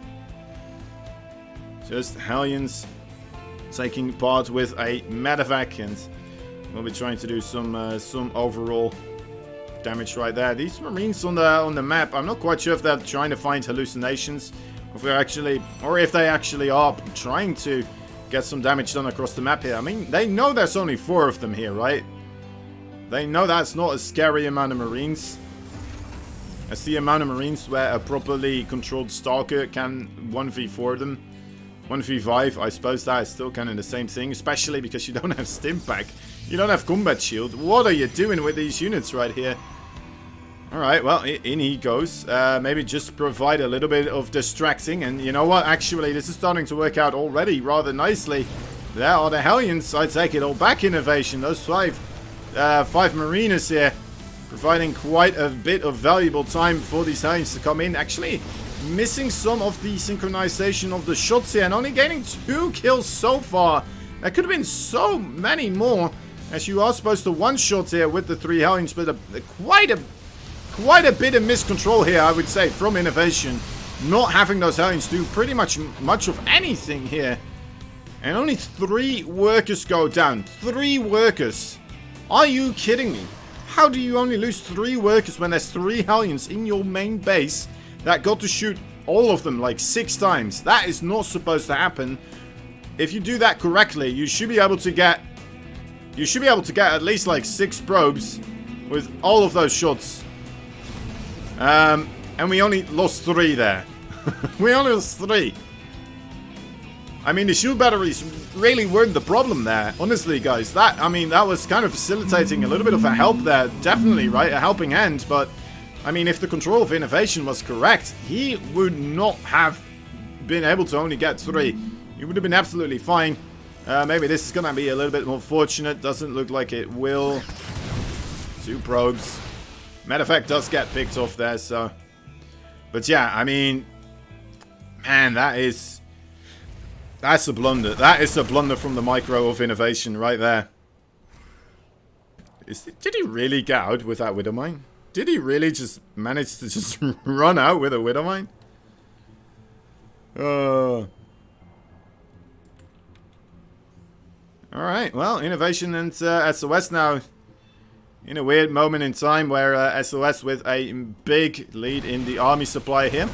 Just Hellions taking part with a medevac, and we'll be trying to do some overall damage right there. These Marines on the map, I'm not quite sure if they're trying to find hallucinations, if they actually are trying to get some damage done across the map here. I mean, they know there's only 4 of them here, right? They know that's not a scary amount of Marines. That's the amount of Marines where a properly controlled Stalker can 1v4 them. 1v5, I suppose that is still kind of the same thing, especially because you don't have Stimpak. You don't have Combat Shield. What are you doing with these units right here? Alright, well, in he goes. Maybe just provide a little bit of distracting. And you know what? Actually, this is starting to work out already rather nicely. There are the Hellions. I take it all back, Innovation. Those 5 Mariners here, providing quite a bit of valuable time for these Hellions to come in. Actually, missing some of the synchronization of the shots here and only gaining 2 kills so far. There could have been so many more, as you are supposed to one-shot here with the 3 Hellions, but quite a bit of miscontrol here, I would say, from Innovation. Not having those Hellions do pretty much of anything here. And only 3 workers go down. 3 workers. Are you kidding me? How do you only lose 3 workers when there's 3 Hellions in your main base that got to shoot all of them like 6 times? That is not supposed to happen. If you do that correctly, you should be able to get at least like 6 probes with all of those shots. And we only lost 3 there. We only lost 3. I mean, the shield batteries really weren't the problem there. Honestly, guys, that was kind of facilitating a little bit of a help there. Definitely, right? A helping hand. But, I mean, if the control of Innovation was correct, he would not have been able to only get 3. He would have been absolutely fine. Maybe this is going to be a little bit more fortunate. Doesn't look like it will. 2 probes. Matter of fact, does get picked off there, so. But yeah, I mean, man, that's a blunder. That is a blunder from the micro of Innovation right there. Did he really get out with that Widowmine? Did he really just manage to just run out with a Widowmine? Alright, well, Innovation and SOS now in a weird moment in time where SOS with a big lead in the army supply here.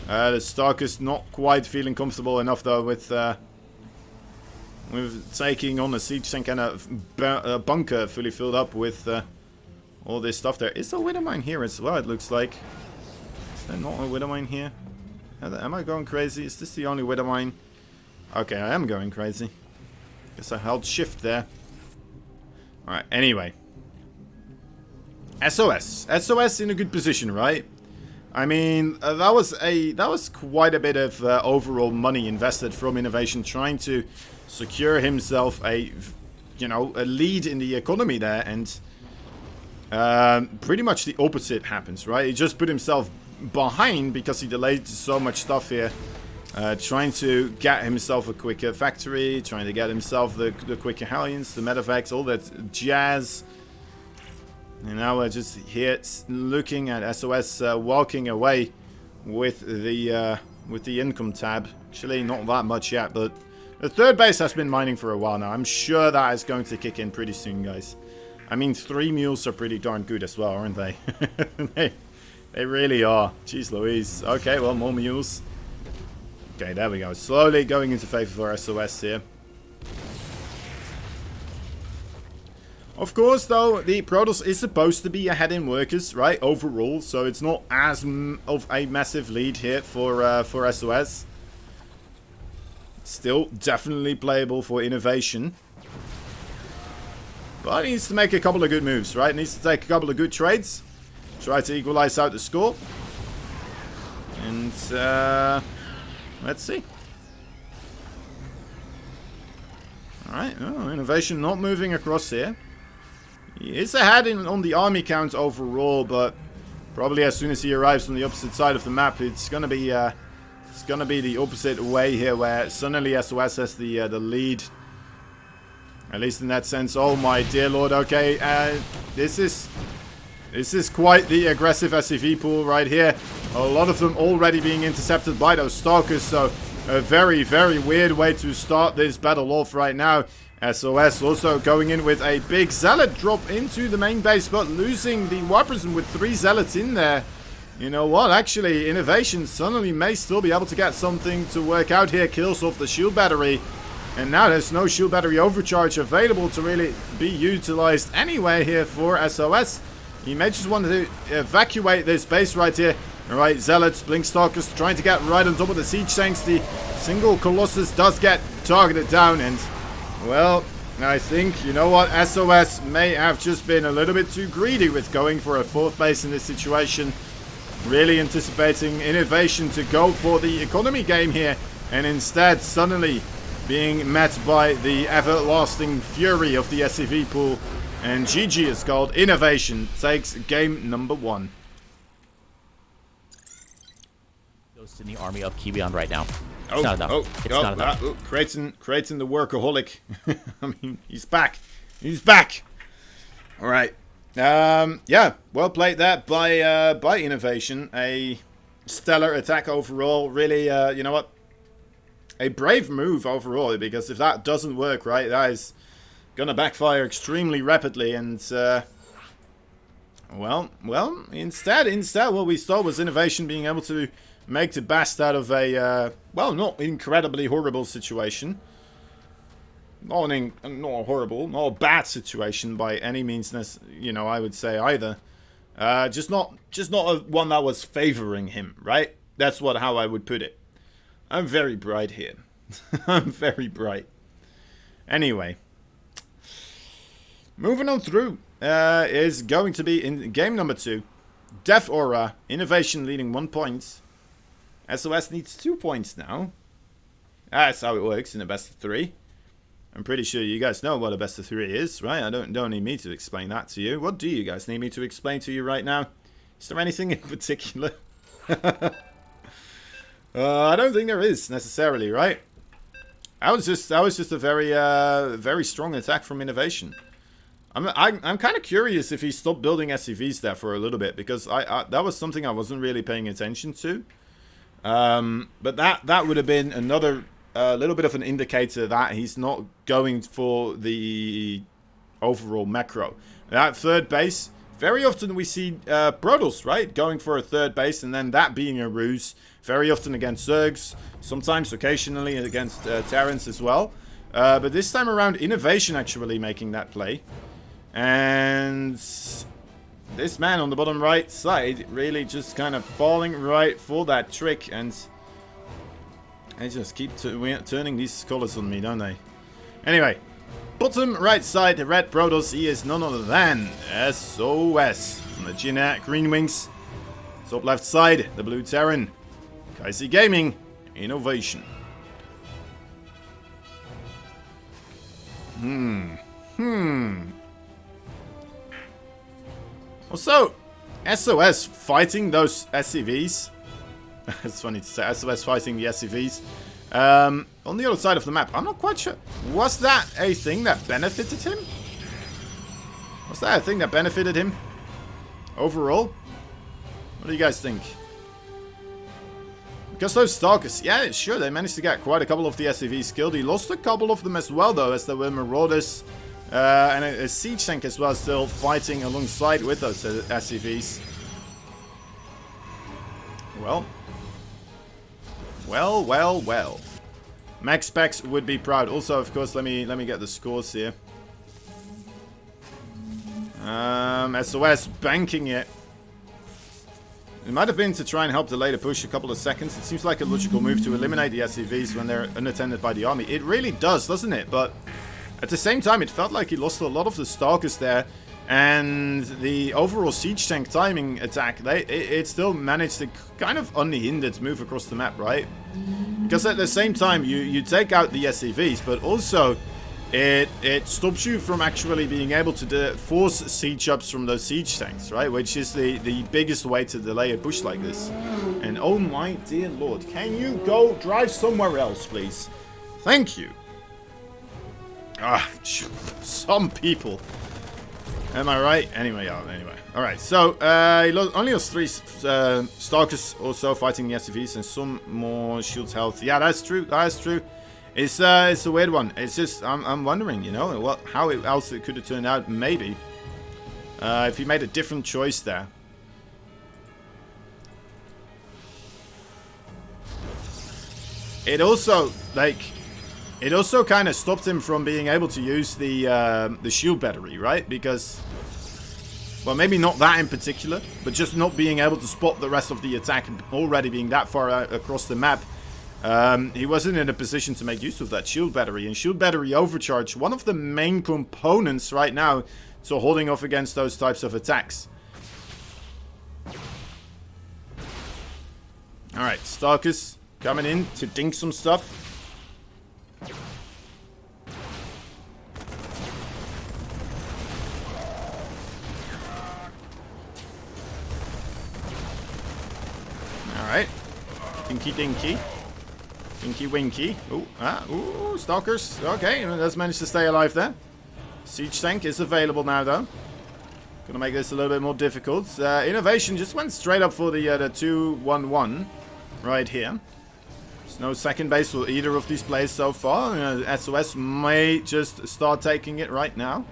The Starker's not quite feeling comfortable enough though with taking on a siege tank and a bunker fully filled up with all this stuff. There is a Widowmine here as well, it looks like. Is there not a Widowmine here? Am I going crazy? Is this the only Widowmine? Okay, I am going crazy. Guess I held shift there. Alright, anyway. SOS in a good position, right? I mean, that was quite a bit of overall money invested from Innovation, trying to secure himself a lead in the economy there, and pretty much the opposite happens, right? He just put himself behind because he delayed so much stuff here, trying to get himself a quicker factory, trying to get himself the quicker Hellions, the medevacs, all that jazz. And now we're just here looking at SOS walking away with the income tab. Actually, not that much yet, but the third base has been mining for a while now. I'm sure that is going to kick in pretty soon, guys. I mean, 3 mules are pretty darn good as well, aren't they? They really are. Jeez Louise. Okay, well, more mules. Okay, there we go. Slowly going into favor for SOS here. Of course, though, the Protoss is supposed to be ahead in workers, right, overall, so it's not as of a massive lead here for SOS. Still definitely playable for Innovation. But he needs to make a couple of good moves, right? Needs to take a couple of good trades. Try to equalize out the score. And, let's see. Alright, oh, Innovation not moving across here. He is ahead on the army count overall, but probably as soon as he arrives on the opposite side of the map, it's gonna be the opposite way here, where suddenly SOS has the lead. At least in that sense. Oh my dear lord. Okay, this is quite the aggressive SCV pool right here. A lot of them already being intercepted by those stalkers, so a very, very weird way to start this battle off right now. SOS also going in with a big zealot drop into the main base, but losing the Wipers, and with 3 zealots in there. You know what? Actually, Innovation suddenly may still be able to get something to work out here. Kills off the shield battery. And now there's no shield battery overcharge available to really be utilized anywhere here for SOS. He may just want to evacuate this base right here. Alright, Zealots, Blinkstalkers trying to get right on top of the siege tanks. The single Colossus does get targeted down, and, well, I think, you know what, SOS may have just been a little bit too greedy with going for a 4th base in this situation. Really anticipating Innovation to go for the economy game here, and instead suddenly being met by the everlasting fury of the SCV pool. And GG is called. Innovation takes game number 1. Ghost in the army of Kiwion right now. It's Oh, not enough. oh, It's oh, not enough. creating the workaholic. I mean, he's back. He's back. All right. Yeah, well played there by Innovation. A stellar attack overall. Really, you know what? A brave move overall, because if that doesn't work, right, that is gonna backfire extremely rapidly. And well, instead, what we saw was Innovation being able to make the best out of a well, not incredibly horrible situation. Not a bad situation by any means, you know, I would say either. Just not one that was favoring him, right? That's how I would put it. I'm very bright here. I'm very bright. Anyway, moving on through is going to be in game number 2. Death Aura, Innovation leading 1 point. SOS needs 2 points now. That's how it works in a best of 3. I'm pretty sure you guys know what a best of 3 is, right? I don't need me to explain that to you. What do you guys need me to explain to you right now? Is there anything in particular? I don't think there is necessarily, right? That was just a very strong attack from Innovation. I'm kind of curious if he stopped building SCVs there for a little bit, because that was something I wasn't really paying attention to. But that would have been another little bit of an indicator that he's not going for the overall macro. That 3rd base, very often we see Protoss, right, going for a 3rd base, and then that being a ruse. Very often against Zergs, sometimes occasionally against Terrans as well. But this time around, Innovation actually making that play. And this man on the bottom right side really just kind of falling right for that trick. And they just keep turning these colors on me, don't they? Anyway, bottom right side, the red Protoss, he is none other than SOS. From the Green Wings. Top left side, the blue Terran. Kaisi Gaming, Innovation. Also, SOS fighting those SCVs. It's funny to say, SOS fighting the SCVs. On the other side of the map, I'm not quite sure. Was that a thing that benefited him? Was that a thing that benefited him? Overall? What do you guys think? Because those Stalkers, yeah, sure, they managed to get quite a couple of the SCVs killed. He lost a couple of them as well, though, as there were Marauders and a siege tank as well, still fighting alongside with those SCVs. Well. Max Specs would be proud. Also, of course, let me get the scores here. SOS banking it. It might have been to try and help delay the push a couple of seconds. It seems like a logical move to eliminate the SCVs when they're unattended by the army. It really does, doesn't it? But at the same time, it felt like he lost a lot of the Stalkers there. And the overall siege tank timing attack, it still managed to kind of unhindered move across the map, right? Because at the same time, you take out the SCVs, but also it stops you from actually being able to force siege ups from those siege tanks, right? Which is the biggest way to delay a push like this. And oh my dear lord, can you go drive somewhere else, please? Thank you. Ah, some people. Am I right? Anyway, yeah, anyway. Alright, so he only has 3 Stalkers also fighting the SCVs and some more shields health. Yeah, that's true. That's true. It's a weird one. It's just, I'm wondering, you know, how else it could have turned out, maybe. If he made a different choice there. It also, it also kind of stopped him from being able to use the shield battery, right? Because, well, maybe not that in particular, but just not being able to spot the rest of the attack already being that far out across the map. He wasn't in a position to make use of that shield battery. And shield battery overcharge, one of the main components right now to holding off against those types of attacks. Alright, Stalkers coming in to dink some stuff. Alright. Dinky dinky. Dinky winky. Ooh, Stalkers. Okay, let's manage to stay alive there. Siege tank is available now, though. Gonna make this a little bit more difficult. Innovation just went straight up for the 2-1-1 right here. There's no second base for either of these players so far. SOS may just start taking it right now.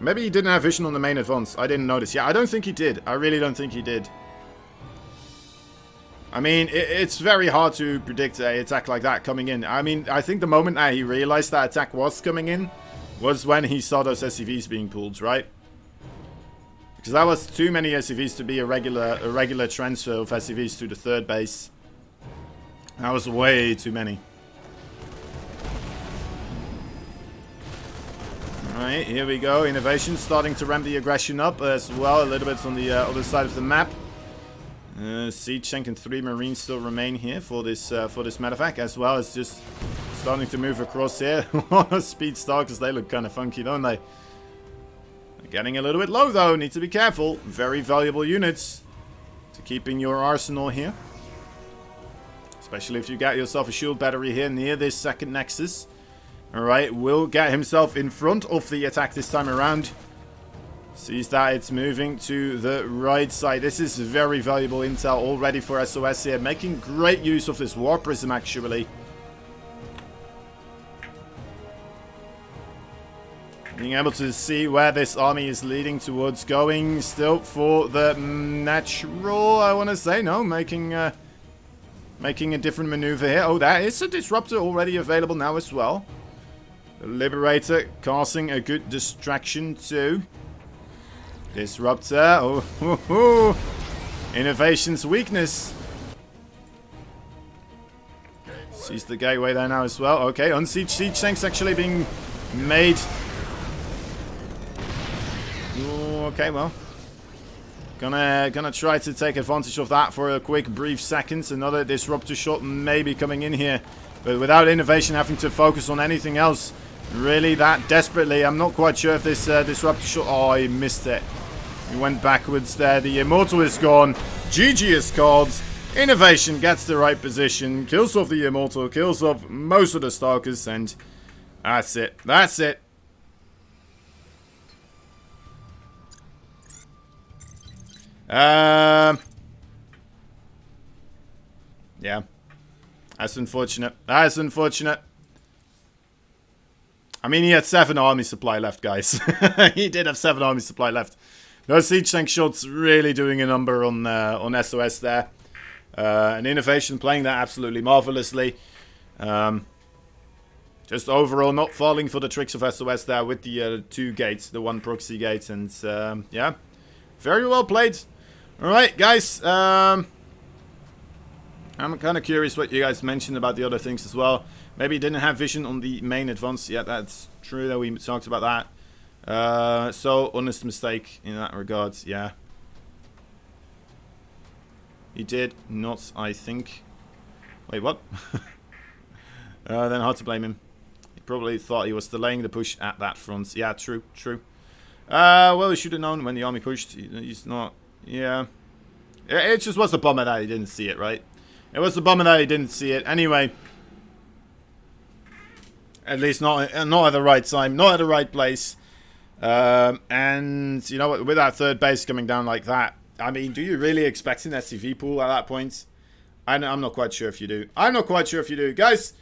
Maybe he didn't have vision on the main advance. I didn't notice. Yeah, I don't think he did. I really don't think he did. I mean, it's very hard to predict an attack like that coming in. I mean, I think the moment that he realized that attack was coming in was when he saw those SCVs being pulled, right? Because that was too many SCVs to be a regular transfer of SCVs to the third base. That was way too many. Alright, here we go. Innovation starting to ramp the aggression up as well, a little bit on the other side of the map. Siege tank and 3 Marines still remain here for this medevac, as well as just starting to move across here. Speed Stalkers, they look kind of funky, don't they? They're getting a little bit low though, need to be careful. Very valuable units to keep in your arsenal here. Especially if you get yourself a shield battery here near this second Nexus. Alright, will get himself in front of the attack this time around. Sees that it's moving to the right side. This is very valuable intel already for SOS here. Making great use of this War Prism, actually. Being able to see where this army is leading towards. Going still for the natural, I want to say. No, making a different maneuver here. Oh, that is a Disruptor already available now as well. The Liberator causing a good distraction too. Disruptor. Oh, Innovation's weakness. Sees the gateway there now as well. Okay, Unsiege Siege Tanks actually being made. Ooh, okay, well. Gonna try to take advantage of that for a quick, brief second. Another disruptor shot maybe coming in here. But without innovation having to focus on anything else really that desperately. I'm not quite sure if this disruptor shot... Oh, he missed it. He went backwards there. The Immortal is gone. GG is called. Innovation gets the right position. Kills off the Immortal. Kills off most of the Stalkers. And that's it. That's it. Yeah. That's unfortunate. That's unfortunate. I mean, he had 7 army supply left, guys. He did have 7 army supply left. Those siege tank shots really doing a number on SOS there. And Innovation playing that absolutely marvelously. Just overall not falling for the tricks of SOS there with the 2 gates, the 1 proxy gate. And yeah, very well played. Alright, guys. I'm kind of curious what you guys mentioned about the other things as well. Maybe didn't have vision on the main advance yet. That's true that we talked about that. So, honest mistake in that regard, yeah. He did not, I think. Wait, what? Then hard to blame him. He probably thought he was delaying the push at that front. Yeah, true, true. Well, he should have known when the army pushed. He's not, yeah. It just was a bummer that he didn't see it, right? It was a bummer that he didn't see it. Anyway. At least not at the right time, not at the right place. And, you know, with that 3rd base coming down like that, I mean, do you really expect an SCV pool at that point? I'm not quite sure if you do. I'm not quite sure if you do. Guys,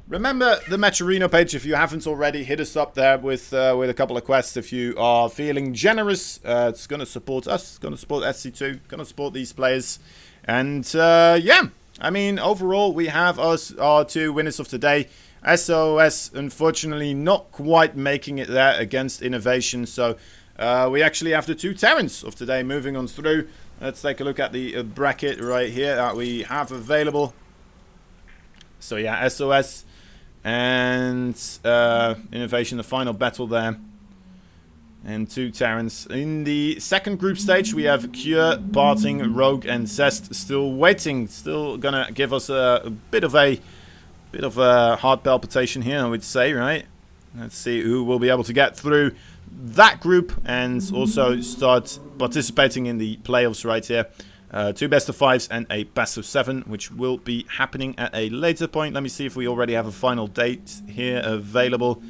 remember the Metrorino page if you haven't already. Hit us up there with a couple of quests if you are feeling generous. It's going to support us. It's going to support SC2. Going to support these players. And, yeah. I mean, overall, we have our 2 winners of today. SOS, unfortunately, not quite making it there against Innovation. So, we actually have the 2 Terrans of today moving on through. Let's take a look at the bracket right here that we have available. So, yeah, SOS and Innovation, the final battle there. And 2 Terrans. In the 2nd group stage, we have Cure, Parting, Rogue, and Zest still waiting. Still gonna give us a bit of a heart palpitation here, I would say, right? Let's see who will be able to get through that group and also start participating in the playoffs right here. 2 best of 5s and a best of 7, which will be happening at a later point. Let me see if we already have a final date here available.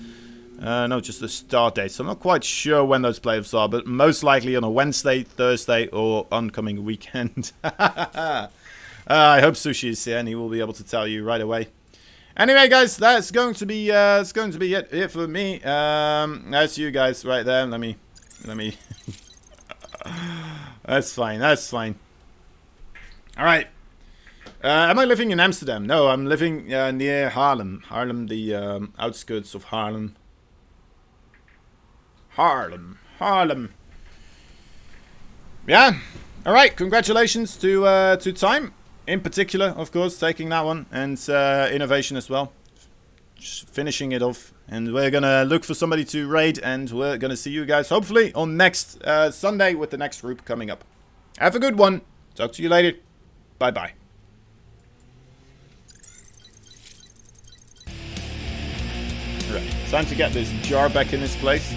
No, just the start date. So I'm not quite sure when those playoffs are, but most likely on a Wednesday, Thursday, or oncoming weekend. I hope Sushi is here and he will be able to tell you right away. Anyway, guys, that's going to be it for me. That's you guys right there. Let me. That's fine. That's fine. All right. Am I living in Amsterdam? No, I'm living near Haarlem. Haarlem, the outskirts of Haarlem. Haarlem. Yeah. All right. Congratulations to Time. In particular, of course, taking that one, and Innovation as well. Just finishing it off. And we're going to look for somebody to raid, and we're going to see you guys, hopefully, on next Sunday with the next group coming up. Have a good one. Talk to you later. Bye-bye. Right, time to get this jar back in its place.